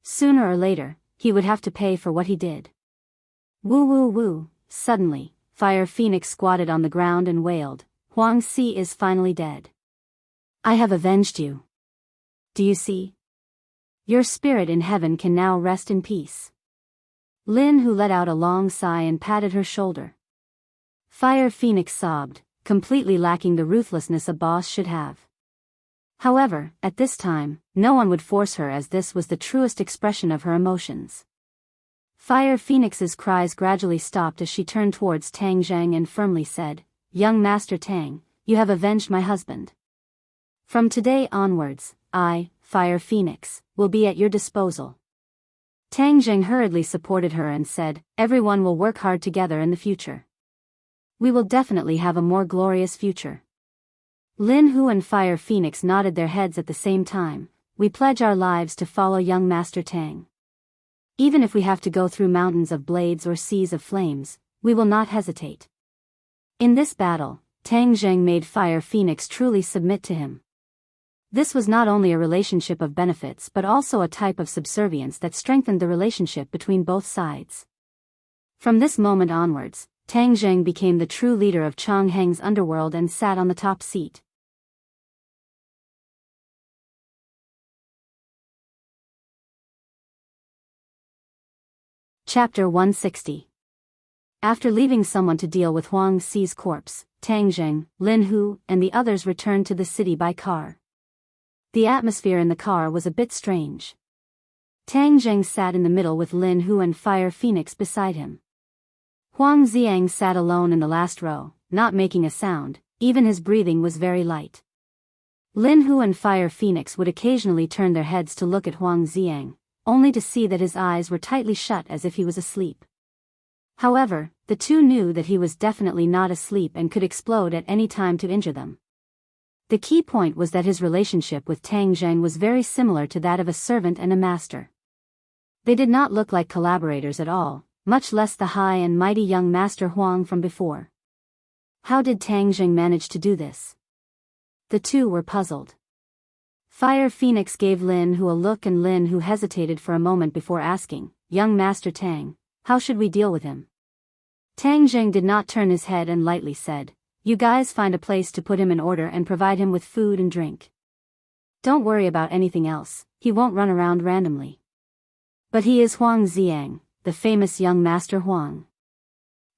Sooner or later, he would have to pay for what he did. Woo woo woo, suddenly, Fire Phoenix squatted on the ground and wailed, "Huang Si is finally dead. I have avenged you. Do you see? Your spirit in heaven can now rest in peace." Lin Hu let out a long sigh and patted her shoulder. Fire Phoenix sobbed, completely lacking the ruthlessness a boss should have. However, at this time, no one would force her as this was the truest expression of her emotions. Fire Phoenix's cries gradually stopped as she turned towards Tang Zheng and firmly said, "Young Master Tang, you have avenged my husband. From today onwards, I, Fire Phoenix, will be at your disposal." Tang Zheng hurriedly supported her and said, "Everyone will work hard together in the future. We will definitely have a more glorious future." Lin Hu and Fire Phoenix nodded their heads at the same time. "We pledge our lives to follow young Master Tang. Even if we have to go through mountains of blades or seas of flames, we will not hesitate." In this battle, Tang Zheng made Fire Phoenix truly submit to him. This was not only a relationship of benefits but also a type of subservience that strengthened the relationship between both sides. From this moment onwards, Tang Zheng became the true leader of Changheng's underworld and sat on the top seat. Chapter 160. After leaving someone to deal with Huang Xi's corpse, Tang Zheng, Lin Hu, and the others returned to the city by car. The atmosphere in the car was a bit strange. Tang Zheng sat in the middle with Lin Hu and Fire Phoenix beside him. Huang Xiang sat alone in the last row, not making a sound, even his breathing was very light. Lin Hu and Fire Phoenix would occasionally turn their heads to look at Huang Xiang, only to see that his eyes were tightly shut as if he was asleep. However, the two knew that he was definitely not asleep and could explode at any time to injure them. The key point was that his relationship with Tang Zheng was very similar to that of a servant and a master. They did not look like collaborators at all, much less the high and mighty young Master Huang from before. How did Tang Zheng manage to do this? The two were puzzled. Fire Phoenix gave Lin Hu a look, and Lin Hu hesitated for a moment before asking, "Young Master Tang, how should we deal with him?" Tang Zheng did not turn his head and lightly said, "You guys find a place to put him in order and provide him with food and drink. Don't worry about anything else, he won't run around randomly." But he is Huang Xiang, the famous young Master Huang.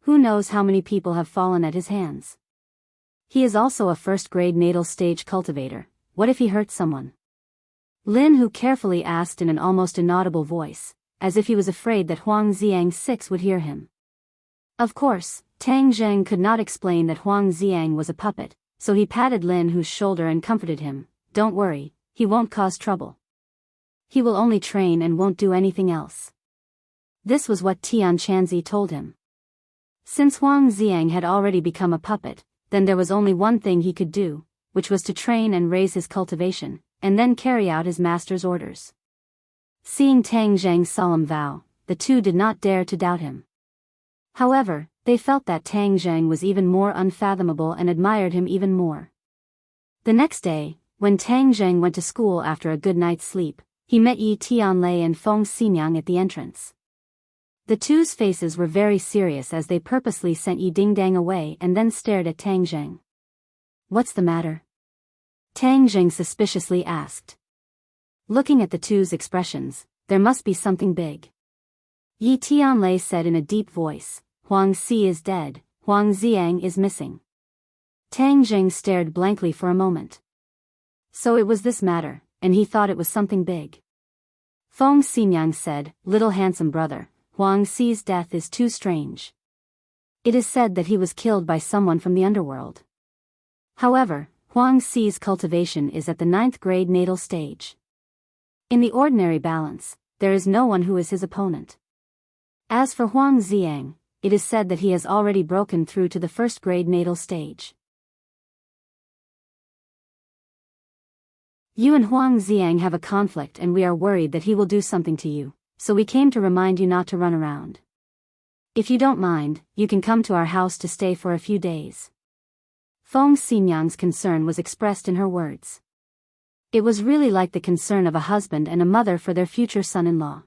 Who knows how many people have fallen at his hands? He is also a first-grade natal stage cultivator. What if he hurts someone? Lin Hu carefully asked in an almost inaudible voice, as if he was afraid that Huang Xiang 6 would hear him. Of course, Tang Zheng could not explain that Huang Xiang was a puppet, so he patted Lin Hu's shoulder and comforted him, "Don't worry, he won't cause trouble. He will only train and won't do anything else." This was what Tian Chanzi told him. Since Huang Xiang had already become a puppet, then there was only one thing he could do, which was to train and raise his cultivation, and then carry out his master's orders. Seeing Tang Zheng's solemn vow, the two did not dare to doubt him. However, they felt that Tang Zheng was even more unfathomable and admired him even more. The next day, when Tang Zheng went to school after a good night's sleep, he met Yi Tianlei and Feng Xinyang at the entrance. The two's faces were very serious as they purposely sent Yi Dingdang away and then stared at Tang Zheng. "What's the matter?" Tang Zheng suspiciously asked. Looking at the two's expressions, there must be something big. Yi Tianlei said in a deep voice, "Huang Xi is dead, Huang Xiang is missing." Tang Zheng stared blankly for a moment. So it was this matter, and he thought it was something big. Feng Xinyang said, "Little handsome brother, Huang Xi's death is too strange. It is said that he was killed by someone from the underworld. However, Huang Xi's cultivation is at the 9th grade natal stage. In the ordinary balance, there is no one who is his opponent. As for Huang Xiang, it is said that he has already broken through to the 1st grade natal stage. You and Huang Xiang have a conflict and we are worried that he will do something to you, so we came to remind you not to run around. If you don't mind, you can come to our house to stay for a few days." Feng Xinyang's concern was expressed in her words. It was really like the concern of a husband and a mother for their future son-in-law.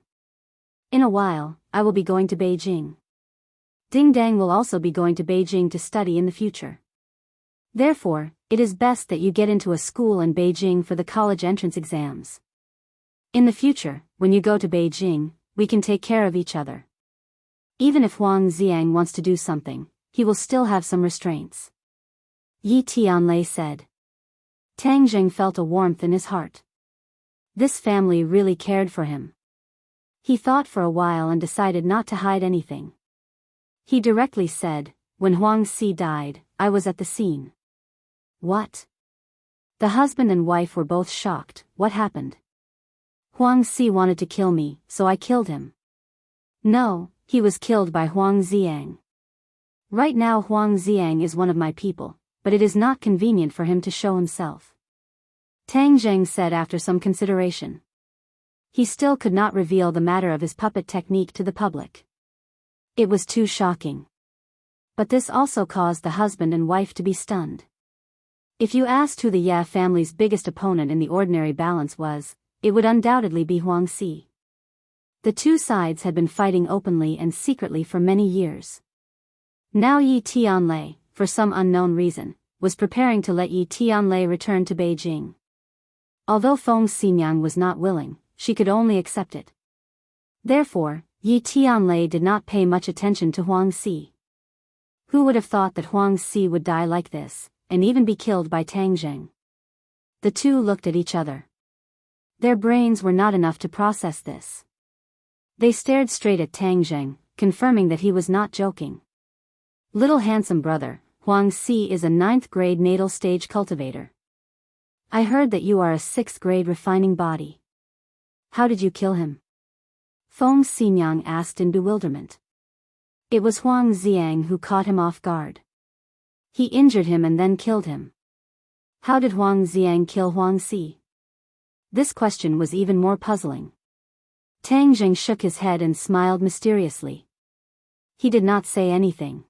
"In a while, I will be going to Beijing. Dingdang will also be going to Beijing to study in the future. Therefore, it is best that you get into a school in Beijing for the college entrance exams. In the future, when you go to Beijing, we can take care of each other. Even if Huang Xiang wants to do something, he will still have some restraints." Yi Tianlei said. Tang Zheng felt a warmth in his heart. This family really cared for him. He thought for a while and decided not to hide anything. He directly said, "When Huang Xi died, I was at the scene." "What?" The husband and wife were both shocked. "What happened?" "Huang Xi wanted to kill me, so I killed him." "No, he was killed by Huang Xiang. Right now Huang Xiang is one of my people, but it is not convenient for him to show himself," Tang Zheng said after some consideration. He still could not reveal the matter of his puppet technique to the public. It was too shocking. But this also caused the husband and wife to be stunned. If you asked who the Ye family's biggest opponent in the ordinary balance was, it would undoubtedly be Huang Xi. The two sides had been fighting openly and secretly for many years. Now Yi Tianlei, for some unknown reason, was preparing to let Yi Tianlei return to Beijing. Although Feng Xinyang was not willing, she could only accept it. Therefore, Yi Tianlei did not pay much attention to Huang Si. Who would have thought that Huang Si would die like this, and even be killed by Tang Zheng? The two looked at each other. Their brains were not enough to process this. They stared straight at Tang Zheng, confirming that he was not joking. Little handsome brother, Huang Si is a 9th grade natal stage cultivator. I heard that you are a 6th grade refining body. How did you kill him? Feng Xinyang asked in bewilderment. It was Huang Xiang who caught him off guard. He injured him and then killed him. How did Huang Xiang kill Huang Si? This question was even more puzzling. Tang Zheng shook his head and smiled mysteriously. He did not say anything.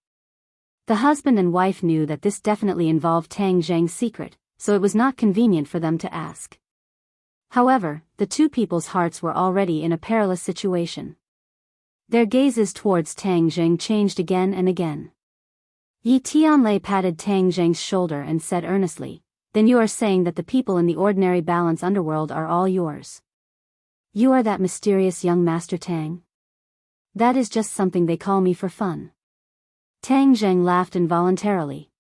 The husband and wife knew that this definitely involved Tang Zheng's secret, so it was not convenient for them to ask. However, the two people's hearts were already in a perilous situation. Their gazes towards Tang Zheng changed again and again. Yi Tianlei patted Tang Zheng's shoulder and said earnestly, "Then you are saying that the people in the ordinary balance underworld are all yours? You are that mysterious young Master Tang?" "That is just something they call me for fun." Tang Zheng laughed involuntarily.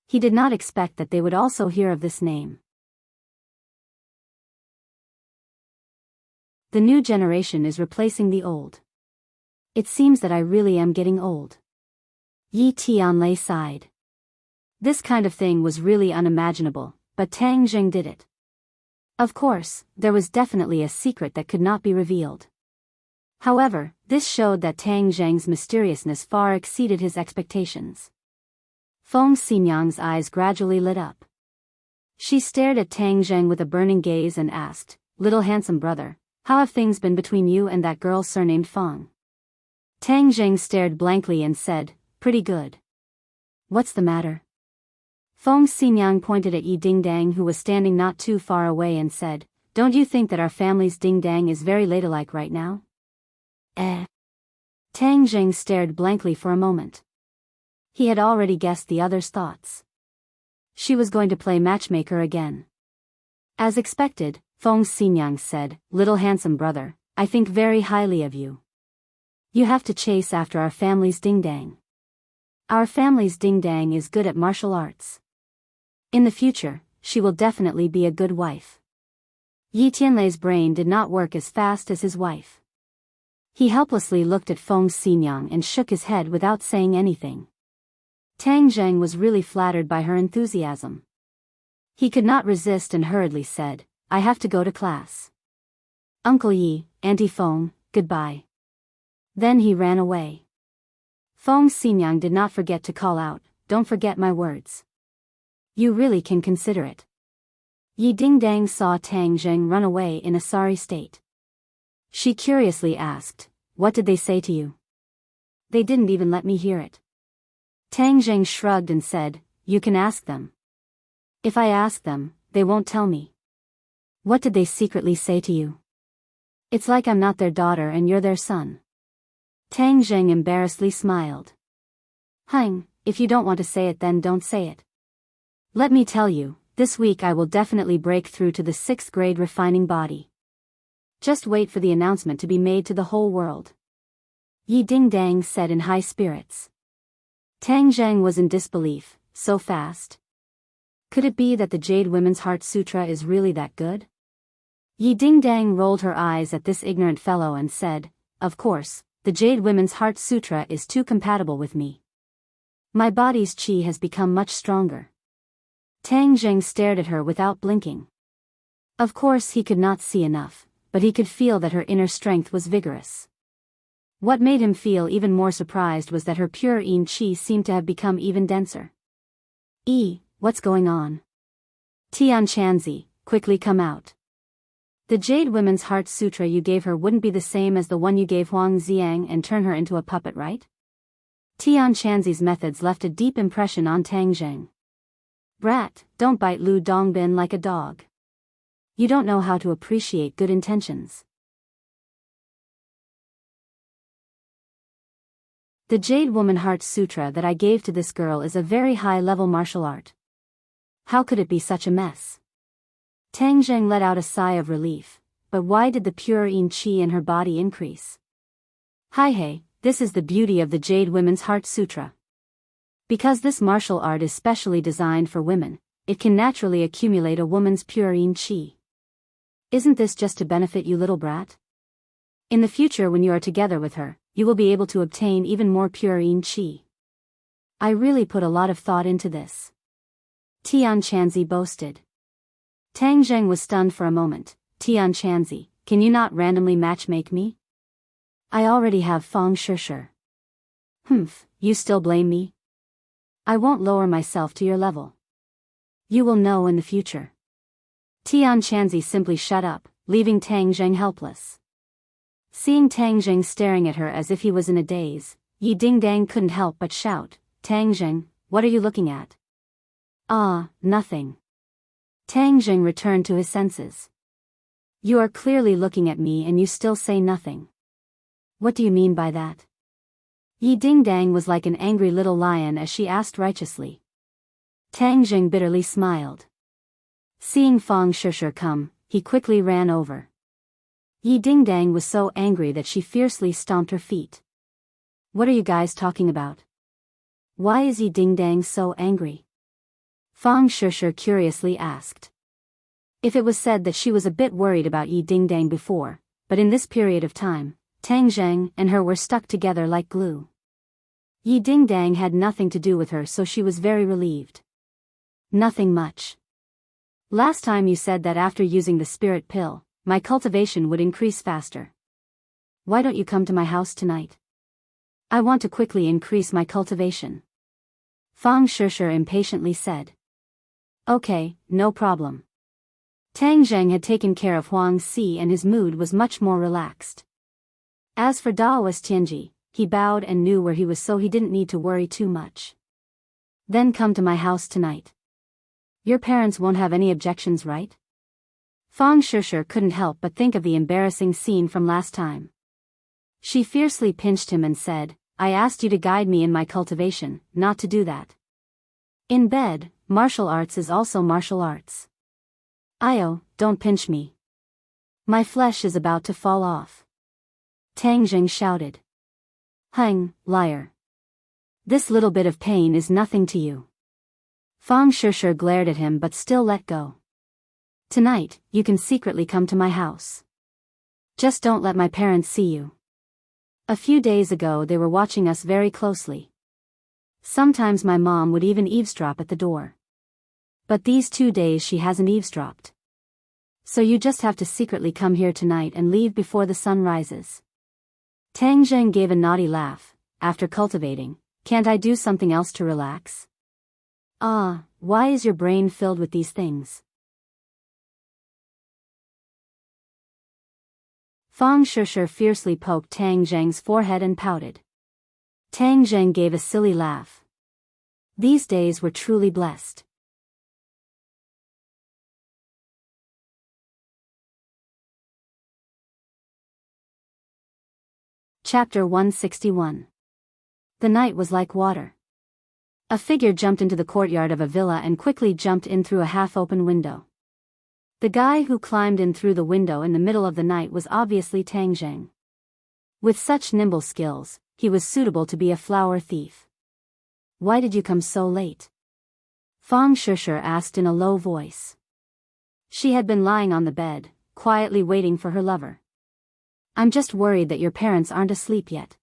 He did not expect that they would also hear of this name. The new generation is replacing the old. It seems that I really am getting old. Yi Tianlei sighed. This kind of thing was really unimaginable, but Tang Zheng did it. Of course, there was definitely a secret that could not be revealed. However, this showed that Tang Zheng's mysteriousness far exceeded his expectations. Feng Xinyang's eyes gradually lit up. She stared at Tang Zheng with a burning gaze and asked, "Little handsome brother, how have things been between you and that girl surnamed Feng?" Tang Zheng stared blankly and said, "Pretty good." "What's the matter?" Feng Xinyang pointed at Yi Dingdang who was standing not too far away and said, "Don't you think that our family's Dingdang is very ladylike right now?" Tang Zheng stared blankly for a moment. He had already guessed the other's thoughts. She was going to play matchmaker again. As expected, Feng Xinyang said, "Little handsome brother, I think very highly of you. You have to chase after our family's Dingdang. Our family's Dingdang is good at martial arts. In the future, she will definitely be a good wife." Yi Tianlei's brain did not work as fast as his wife. He helplessly looked at Feng Xinyang and shook his head without saying anything. Tang Zheng was really flattered by her enthusiasm. He could not resist and hurriedly said, "I have to go to class. Uncle Yi, Auntie Feng, goodbye." Then he ran away. Feng Xinyang did not forget to call out, "Don't forget my words. You really can consider it." Yi Dingdang saw Tang Zheng run away in a sorry state. She curiously asked, "What did they say to you?" "They didn't even let me hear it." Tang Zheng shrugged and said, "You can ask them." "If I ask them, they won't tell me." "What did they secretly say to you?" "It's like I'm not their daughter and you're their son." Tang Zheng embarrassedly smiled. "Hang, if you don't want to say it then don't say it. Let me tell you, this week I will definitely break through to the 6th grade refining body. Just wait for the announcement to be made to the whole world." Yi Dingdang said in high spirits. Tang Zheng was in disbelief, so fast. Could it be that the Jade Women's Heart Sutra is really that good? Yi Dingdang rolled her eyes at this ignorant fellow and said, "Of course, the Jade Women's Heart Sutra is too compatible with me. My body's qi has become much stronger." Tang Zheng stared at her without blinking. Of course he could not see enough, but he could feel that her inner strength was vigorous. What made him feel even more surprised was that her pure yin qi seemed to have become even denser. What's going on?" "Tian Chanzi, quickly come out. The Jade Women's Heart Sutra you gave her wouldn't be the same as the one you gave Huang Xiang and turn her into a puppet, right?" Tian Chanzi's methods left a deep impression on Tang Zheng. "Brat, don't bite Lu Dongbin like a dog. You don't know how to appreciate good intentions." The Jade Woman Heart Sutra that I gave to this girl is a very high-level martial art. How could it be such a mess? Tang Zheng let out a sigh of relief, but why did the pure yin qi in her body increase? Hey, this is the beauty of the Jade Women's Heart Sutra. Because this martial art is specially designed for women, it can naturally accumulate a woman's pure yin qi. Isn't this just to benefit you, little brat? In the future, when you are together with her, you will be able to obtain even more pure yin qi. I really put a lot of thought into this. Tian Chanzi boasted. Tang Zheng was stunned for a moment. Tian Chanzi, can you not randomly matchmake me? I already have Fang Shishir. You still blame me? I won't lower myself to your level. You will know in the future. Tian Chanzi simply shut up, leaving Tang Zheng helpless. Seeing Tang Zheng staring at her as if he was in a daze, Yi Dingdang couldn't help but shout, Tang Zheng, what are you looking at? Ah, nothing. Tang Zheng returned to his senses. You are clearly looking at me and you still say nothing. What do you mean by that? Yi Dingdang was like an angry little lion as she asked righteously. Tang Zheng bitterly smiled. Seeing Fang Shishir come, he quickly ran over. Yi Dingdang was so angry that she fiercely stomped her feet. What are you guys talking about? Why is Yi Dingdang so angry? Fang Shishir curiously asked. If it was said that she was a bit worried about Yi Dingdang before, but in this period of time, Tang Zheng and her were stuck together like glue. Yi Dingdang had nothing to do with her, so she was very relieved. Nothing much. Last time you said that after using the spirit pill, my cultivation would increase faster. Why don't you come to my house tonight? I want to quickly increase my cultivation. Fang Shishir impatiently said. Okay, no problem. Tang Zheng had taken care of Huang Si and his mood was much more relaxed. As for Daoist Tianji, he bowed and knew where he was, so he didn't need to worry too much. Then come to my house tonight. Your parents won't have any objections, right? Fang Shishir couldn't help but think of the embarrassing scene from last time. She fiercely pinched him and said, I asked you to guide me in my cultivation, not to do that. In bed, martial arts is also martial arts. Io, don't pinch me. My flesh is about to fall off. Tang Zheng shouted. Hang, liar. This little bit of pain is nothing to you. Fang Shishir glared at him but still let go. Tonight, you can secretly come to my house. Just don't let my parents see you. A few days ago they were watching us very closely. Sometimes my mom would even eavesdrop at the door. But these 2 days she hasn't eavesdropped. So you just have to secretly come here tonight and leave before the sun rises. Tang Zheng gave a naughty laugh. After cultivating, can't I do something else to relax? Ah, why is your brain filled with these things? Fang Shishir fiercely poked Tang Zheng's forehead and pouted. Tang Zheng gave a silly laugh. These days were truly blessed. Chapter 161. The night was like water. A figure jumped into the courtyard of a villa and quickly jumped in through a half-open window. The guy who climbed in through the window in the middle of the night was obviously Tang Zheng. With such nimble skills, he was suitable to be a flower thief. Why did you come so late? Fang Shishir asked in a low voice. She had been lying on the bed, quietly waiting for her lover. I'm just worried that your parents aren't asleep yet.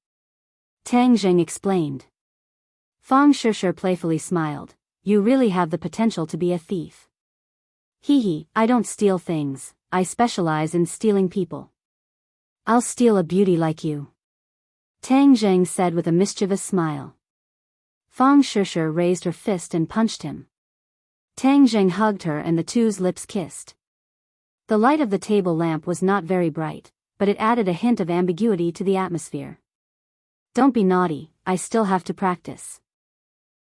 Tang Zheng explained. Fang Shishir playfully smiled. You really have the potential to be a thief. Hee, I don't steal things, I specialize in stealing people. I'll steal a beauty like you. Tang Zheng said with a mischievous smile. Fang Shishir raised her fist and punched him. Tang Zheng hugged her and the two's lips kissed. The light of the table lamp was not very bright, but it added a hint of ambiguity to the atmosphere. Don't be naughty, I still have to practice.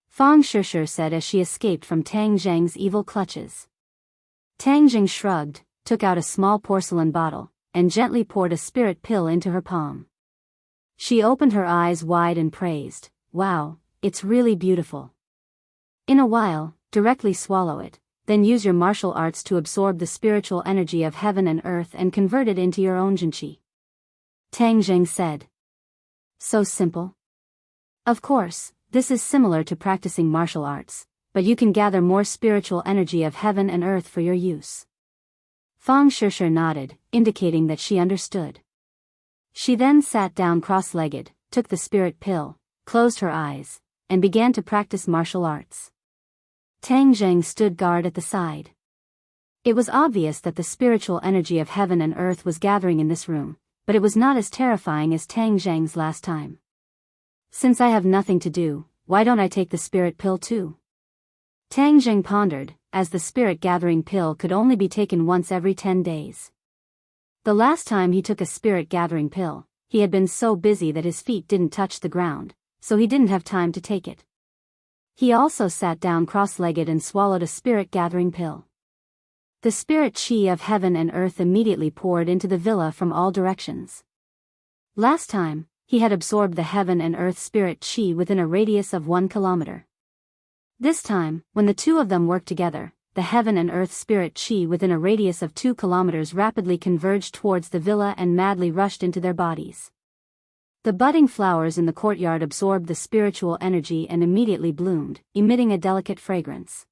Fang Shishir said as she escaped from Tang Zheng's evil clutches. Tang Zheng shrugged, took out a small porcelain bottle, and gently poured a spirit pill into her palm. She opened her eyes wide and praised, "Wow, it's really beautiful." In a while, directly swallow it, then use your martial arts to absorb the spiritual energy of heaven and earth and convert it into your own jinqi. Tang Zheng said. So simple? Of course, this is similar to practicing martial arts, but you can gather more spiritual energy of heaven and earth for your use. Fang Shishir nodded, indicating that she understood. She then sat down cross-legged, took the spirit pill, closed her eyes, and began to practice martial arts. Tang Zheng stood guard at the side. It was obvious that the spiritual energy of heaven and earth was gathering in this room, but it was not as terrifying as Tang Zheng's last time. Since I have nothing to do, why don't I take the spirit pill too? Tang Zheng pondered, as the spirit gathering pill could only be taken once every 10 days. The last time he took a spirit gathering pill, he had been so busy that his feet didn't touch the ground, so he didn't have time to take it. He also sat down cross-legged and swallowed a spirit gathering pill. The spirit chi of heaven and earth immediately poured into the villa from all directions. Last time, he had absorbed the heaven and earth spirit chi within a radius of 1 kilometer. This time, when the two of them worked together, the heaven and earth spirit chi within a radius of 2 kilometers rapidly converged towards the villa and madly rushed into their bodies. The budding flowers in the courtyard absorbed the spiritual energy and immediately bloomed, emitting a delicate fragrance.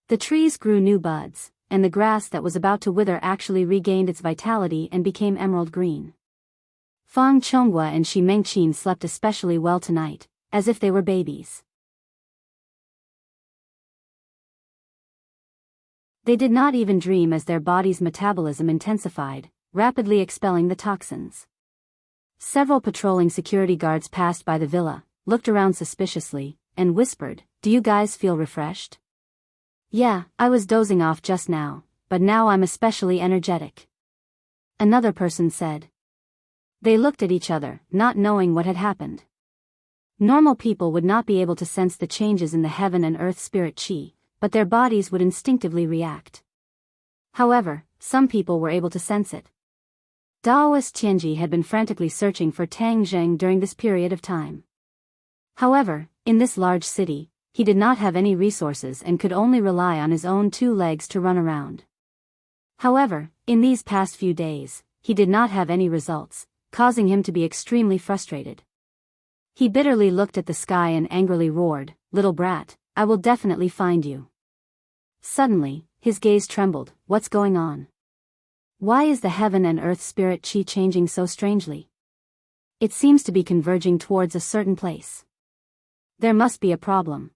The trees grew new buds, and the grass that was about to wither actually regained its vitality and became emerald green. Fang Chonghua and Shi Mengqin slept especially well tonight, as if they were babies. They did not even dream as their body's metabolism intensified, rapidly expelling the toxins. Several patrolling security guards passed by the villa, looked around suspiciously, and whispered, "Do you guys feel refreshed?" "Yeah, I was dozing off just now, but now I'm especially energetic," another person said. They looked at each other, not knowing what had happened. Normal people would not be able to sense the changes in the heaven and earth spirit chi, but their bodies would instinctively react. However, some people were able to sense it. Daoist Tianji had been frantically searching for Tang Zheng during this period of time. However, in this large city, he did not have any resources and could only rely on his own 2 legs to run around. However, in these past few days, he did not have any results, causing him to be extremely frustrated. He bitterly looked at the sky and angrily roared, "Little brat, I will definitely find you." Suddenly, his gaze trembled. What's going on? Why is the heaven and earth spirit chi changing so strangely? It seems to be converging towards a certain place. There must be a problem.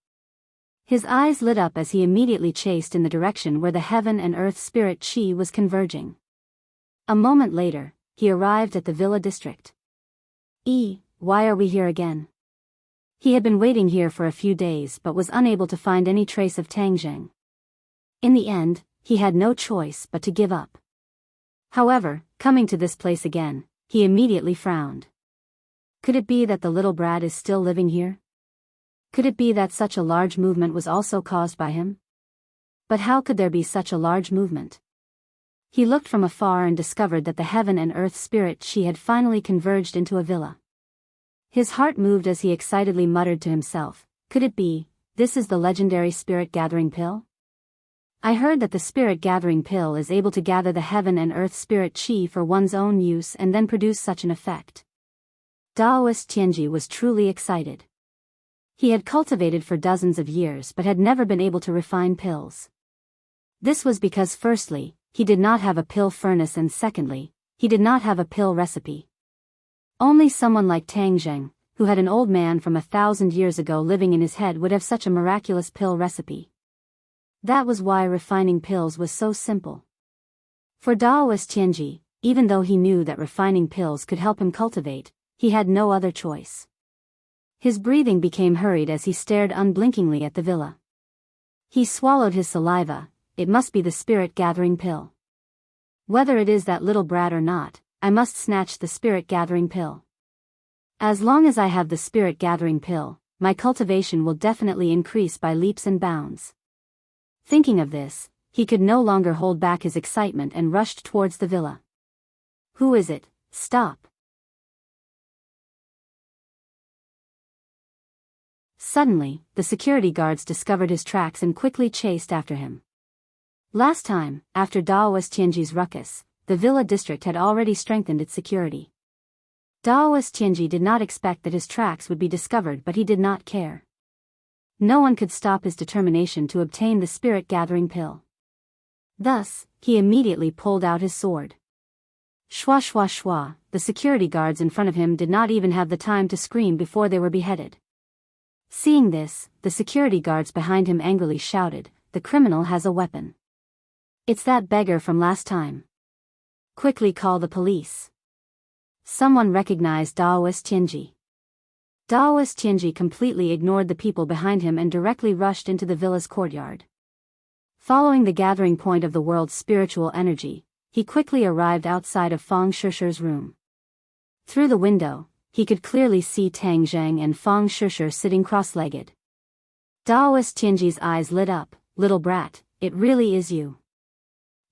His eyes lit up as he immediately chased in the direction where the heaven and earth spirit chi was converging. A moment later, he arrived at the villa district. Why are we here again? He had been waiting here for a few days but was unable to find any trace of Tang Zheng. In the end, he had no choice but to give up. However, coming to this place again, he immediately frowned. Could it be that the little brat is still living here? Could it be that such a large movement was also caused by him? But how could there be such a large movement? He looked from afar and discovered that the heaven and earth spirit chi had finally converged into a villa. His heart moved as he excitedly muttered to himself, "Could it be, this is the legendary spirit gathering pill? I heard that the spirit gathering pill is able to gather the heaven and earth spirit chi for one's own use and then produce such an effect." Daoist Tianji was truly excited. He had cultivated for dozens of years but had never been able to refine pills. This was because firstly, he did not have a pill furnace and secondly, he did not have a pill recipe. Only someone like Tang Zheng, who had an old man from 1,000 years ago living in his head, would have such a miraculous pill recipe. That was why refining pills was so simple. For Daoist Tianji, even though he knew that refining pills could help him cultivate, he had no other choice. His breathing became hurried as he stared unblinkingly at the villa. He swallowed his saliva. It must be the spirit gathering pill. Whether it is that little brat or not, I must snatch the spirit gathering pill. As long as I have the spirit gathering pill, my cultivation will definitely increase by leaps and bounds. Thinking of this, he could no longer hold back his excitement and rushed towards the villa. "Who is it? Stop!" Suddenly, the security guards discovered his tracks and quickly chased after him. Last time, after Daoist Tianji's ruckus, the villa district had already strengthened its security. Daoist Tianji did not expect that his tracks would be discovered, but he did not care. No one could stop his determination to obtain the spirit-gathering pill. Thus, he immediately pulled out his sword. Shwa shwa shwa, the security guards in front of him did not even have the time to scream before they were beheaded. Seeing this, the security guards behind him angrily shouted, "The criminal has a weapon. It's that beggar from last time. Quickly call the police." Someone recognized Daoist Tianji. Daoist Tianji completely ignored the people behind him and directly rushed into the villa's courtyard. Following the gathering point of the world's spiritual energy, he quickly arrived outside of Fang Shishi's room. Through the window, he could clearly see Tang Zhang and Fang Shishi sitting cross-legged. Daoist Tianji's eyes lit up. "Little brat, it really is you.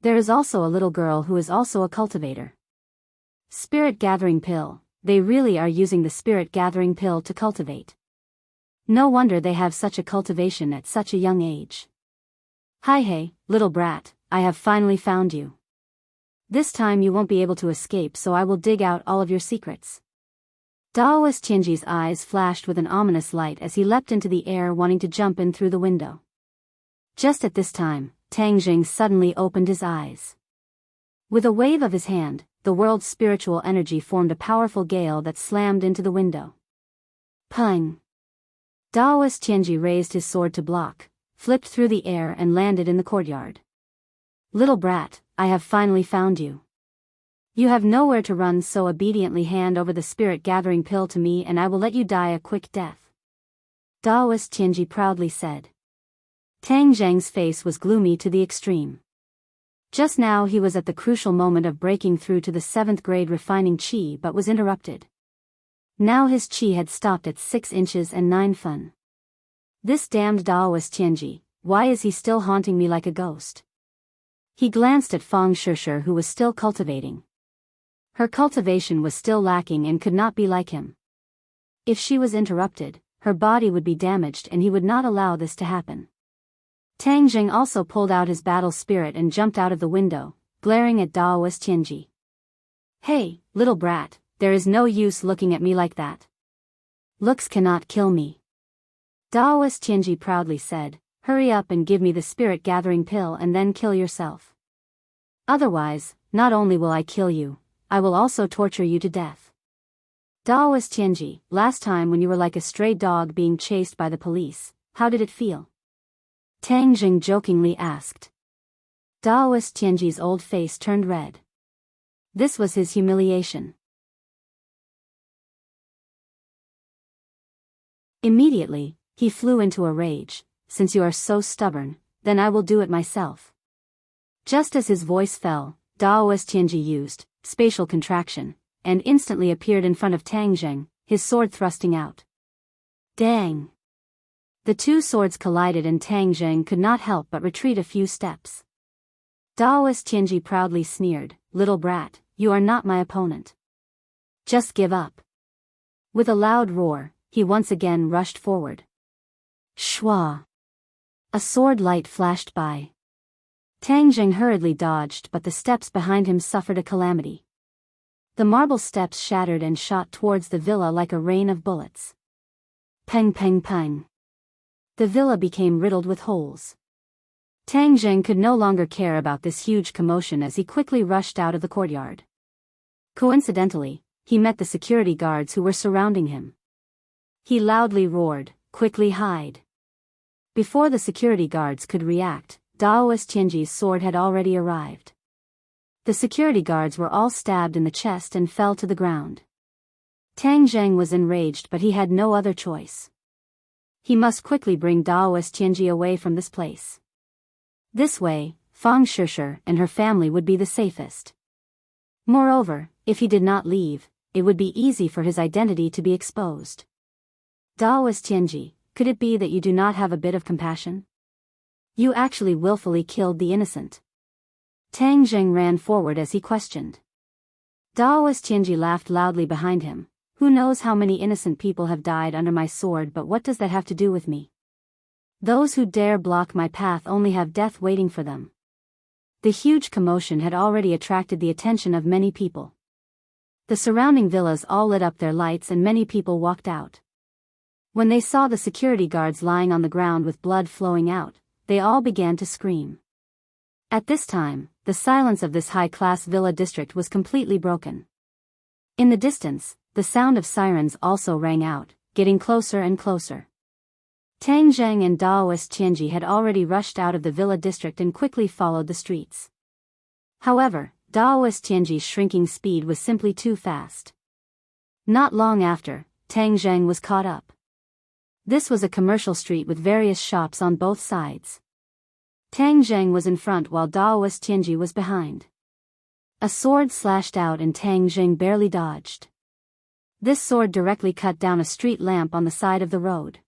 There is also a little girl who is also a cultivator. Spirit gathering pill, they really are using the spirit gathering pill to cultivate. No wonder they have such a cultivation at such a young age. Hi hey, little brat, I have finally found you. This time you won't be able to escape, so I will dig out all of your secrets." Daoist Tianji's eyes flashed with an ominous light as he leapt into the air, wanting to jump in through the window. Just at this time, Tang Jing suddenly opened his eyes. With a wave of his hand, the world's spiritual energy formed a powerful gale that slammed into the window. Pung! Daoist Tianji raised his sword to block, flipped through the air and landed in the courtyard. "Little brat, I have finally found you. You have nowhere to run, so obediently hand over the spirit gathering pill to me and I will let you die a quick death," Daoist Tianji proudly said. Tang Zhang's face was gloomy to the extreme. Just now he was at the crucial moment of breaking through to the 7th grade refining qi, but was interrupted. Now his qi had stopped at 6 inches and 9 fun. This damned Daoist Tianji, why is he still haunting me like a ghost? He glanced at Fang Shishi, who was still cultivating. Her cultivation was still lacking and could not be like him. If she was interrupted, her body would be damaged and he would not allow this to happen. Tang Jing also pulled out his battle spirit and jumped out of the window, glaring at Daoist Tianji. "Hey, little brat, there is no use looking at me like that. Looks cannot kill me," Daoist Tianji proudly said. "Hurry up and give me the spirit gathering pill and then kill yourself. Otherwise, not only will I kill you, I will also torture you to death." Daoist Tianji, last time when you were like a stray dog being chased by the police, how did it feel? Tang Jing jokingly asked. Daoist Tianji's old face turned red. This was his humiliation. Immediately, he flew into a rage. "Since you are so stubborn, then I will do it myself." Just as his voice fell, Daoist Tianji used spatial contraction, and instantly appeared in front of Tang Jing, his sword thrusting out. Dang! The two swords collided and Tang Jing could not help but retreat a few steps. Daoist Tianji proudly sneered, "Little brat, you are not my opponent. Just give up." With a loud roar, he once again rushed forward. Shwa! A sword light flashed by. Tang Jing hurriedly dodged, but the steps behind him suffered a calamity. The marble steps shattered and shot towards the villa like a rain of bullets. Peng peng peng. The villa became riddled with holes. Tang Jing could no longer care about this huge commotion as he quickly rushed out of the courtyard. Coincidentally, he met the security guards who were surrounding him. He loudly roared, "Quickly hide!" Before the security guards could react, Daoist Tianji's sword had already arrived. The security guards were all stabbed in the chest and fell to the ground. Tang Jing was enraged, but he had no other choice. He must quickly bring Daoist Tianji away from this place. This way, Fang Shishi and her family would be the safest. Moreover, if he did not leave, it would be easy for his identity to be exposed. Daoist Tianji, could it be that you do not have a bit of compassion? You actually willfully killed the innocent. Tang Jing ran forward as he questioned. Daoist Tianji laughed loudly behind him. Who knows how many innocent people have died under my sword, but what does that have to do with me? Those who dare block my path only have death waiting for them. The huge commotion had already attracted the attention of many people. The surrounding villas all lit up their lights and many people walked out. When they saw the security guards lying on the ground with blood flowing out, they all began to scream. At this time, the silence of this high-class villa district was completely broken. In the distance, the sound of sirens also rang out, getting closer and closer. Tang Zheng and Daoist Tianji had already rushed out of the villa district and quickly followed the streets. However, Daoist Tianji's shrinking speed was simply too fast. Not long after, Tang Zheng was caught up. This was a commercial street with various shops on both sides. Tang Zheng was in front while Daoist Tianji was behind. A sword slashed out and Tang Zheng barely dodged. This sword directly cut down a street lamp on the side of the road.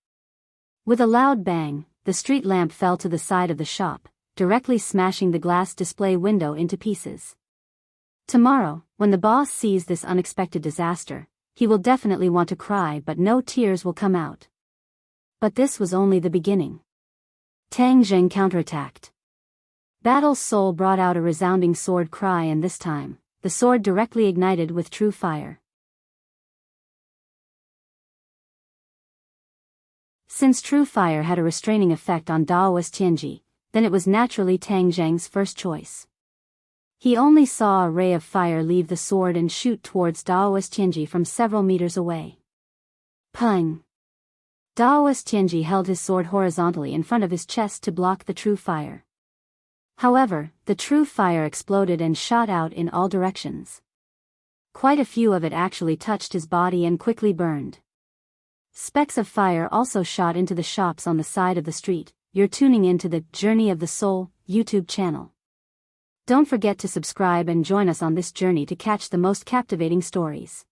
With a loud bang, the street lamp fell to the side of the shop, directly smashing the glass display window into pieces. Tomorrow, when the boss sees this unexpected disaster, he will definitely want to cry, but no tears will come out. But this was only the beginning. Tang Zheng counterattacked. Battle's soul brought out a resounding sword cry, and this time, the sword directly ignited with true fire. Since true fire had a restraining effect on Daoist Tianji, then it was naturally Tang Zheng's first choice. He only saw a ray of fire leave the sword and shoot towards Daoist Tianji from several meters away. Pung! Daoist Tianji held his sword horizontally in front of his chest to block the true fire. However, the true fire exploded and shot out in all directions. Quite a few of it actually touched his body and quickly burned. Specks of fire also shot into the shops on the side of the street. You're tuning into the Journey of the Soul YouTube channel. Don't forget to subscribe and join us on this journey to catch the most captivating stories.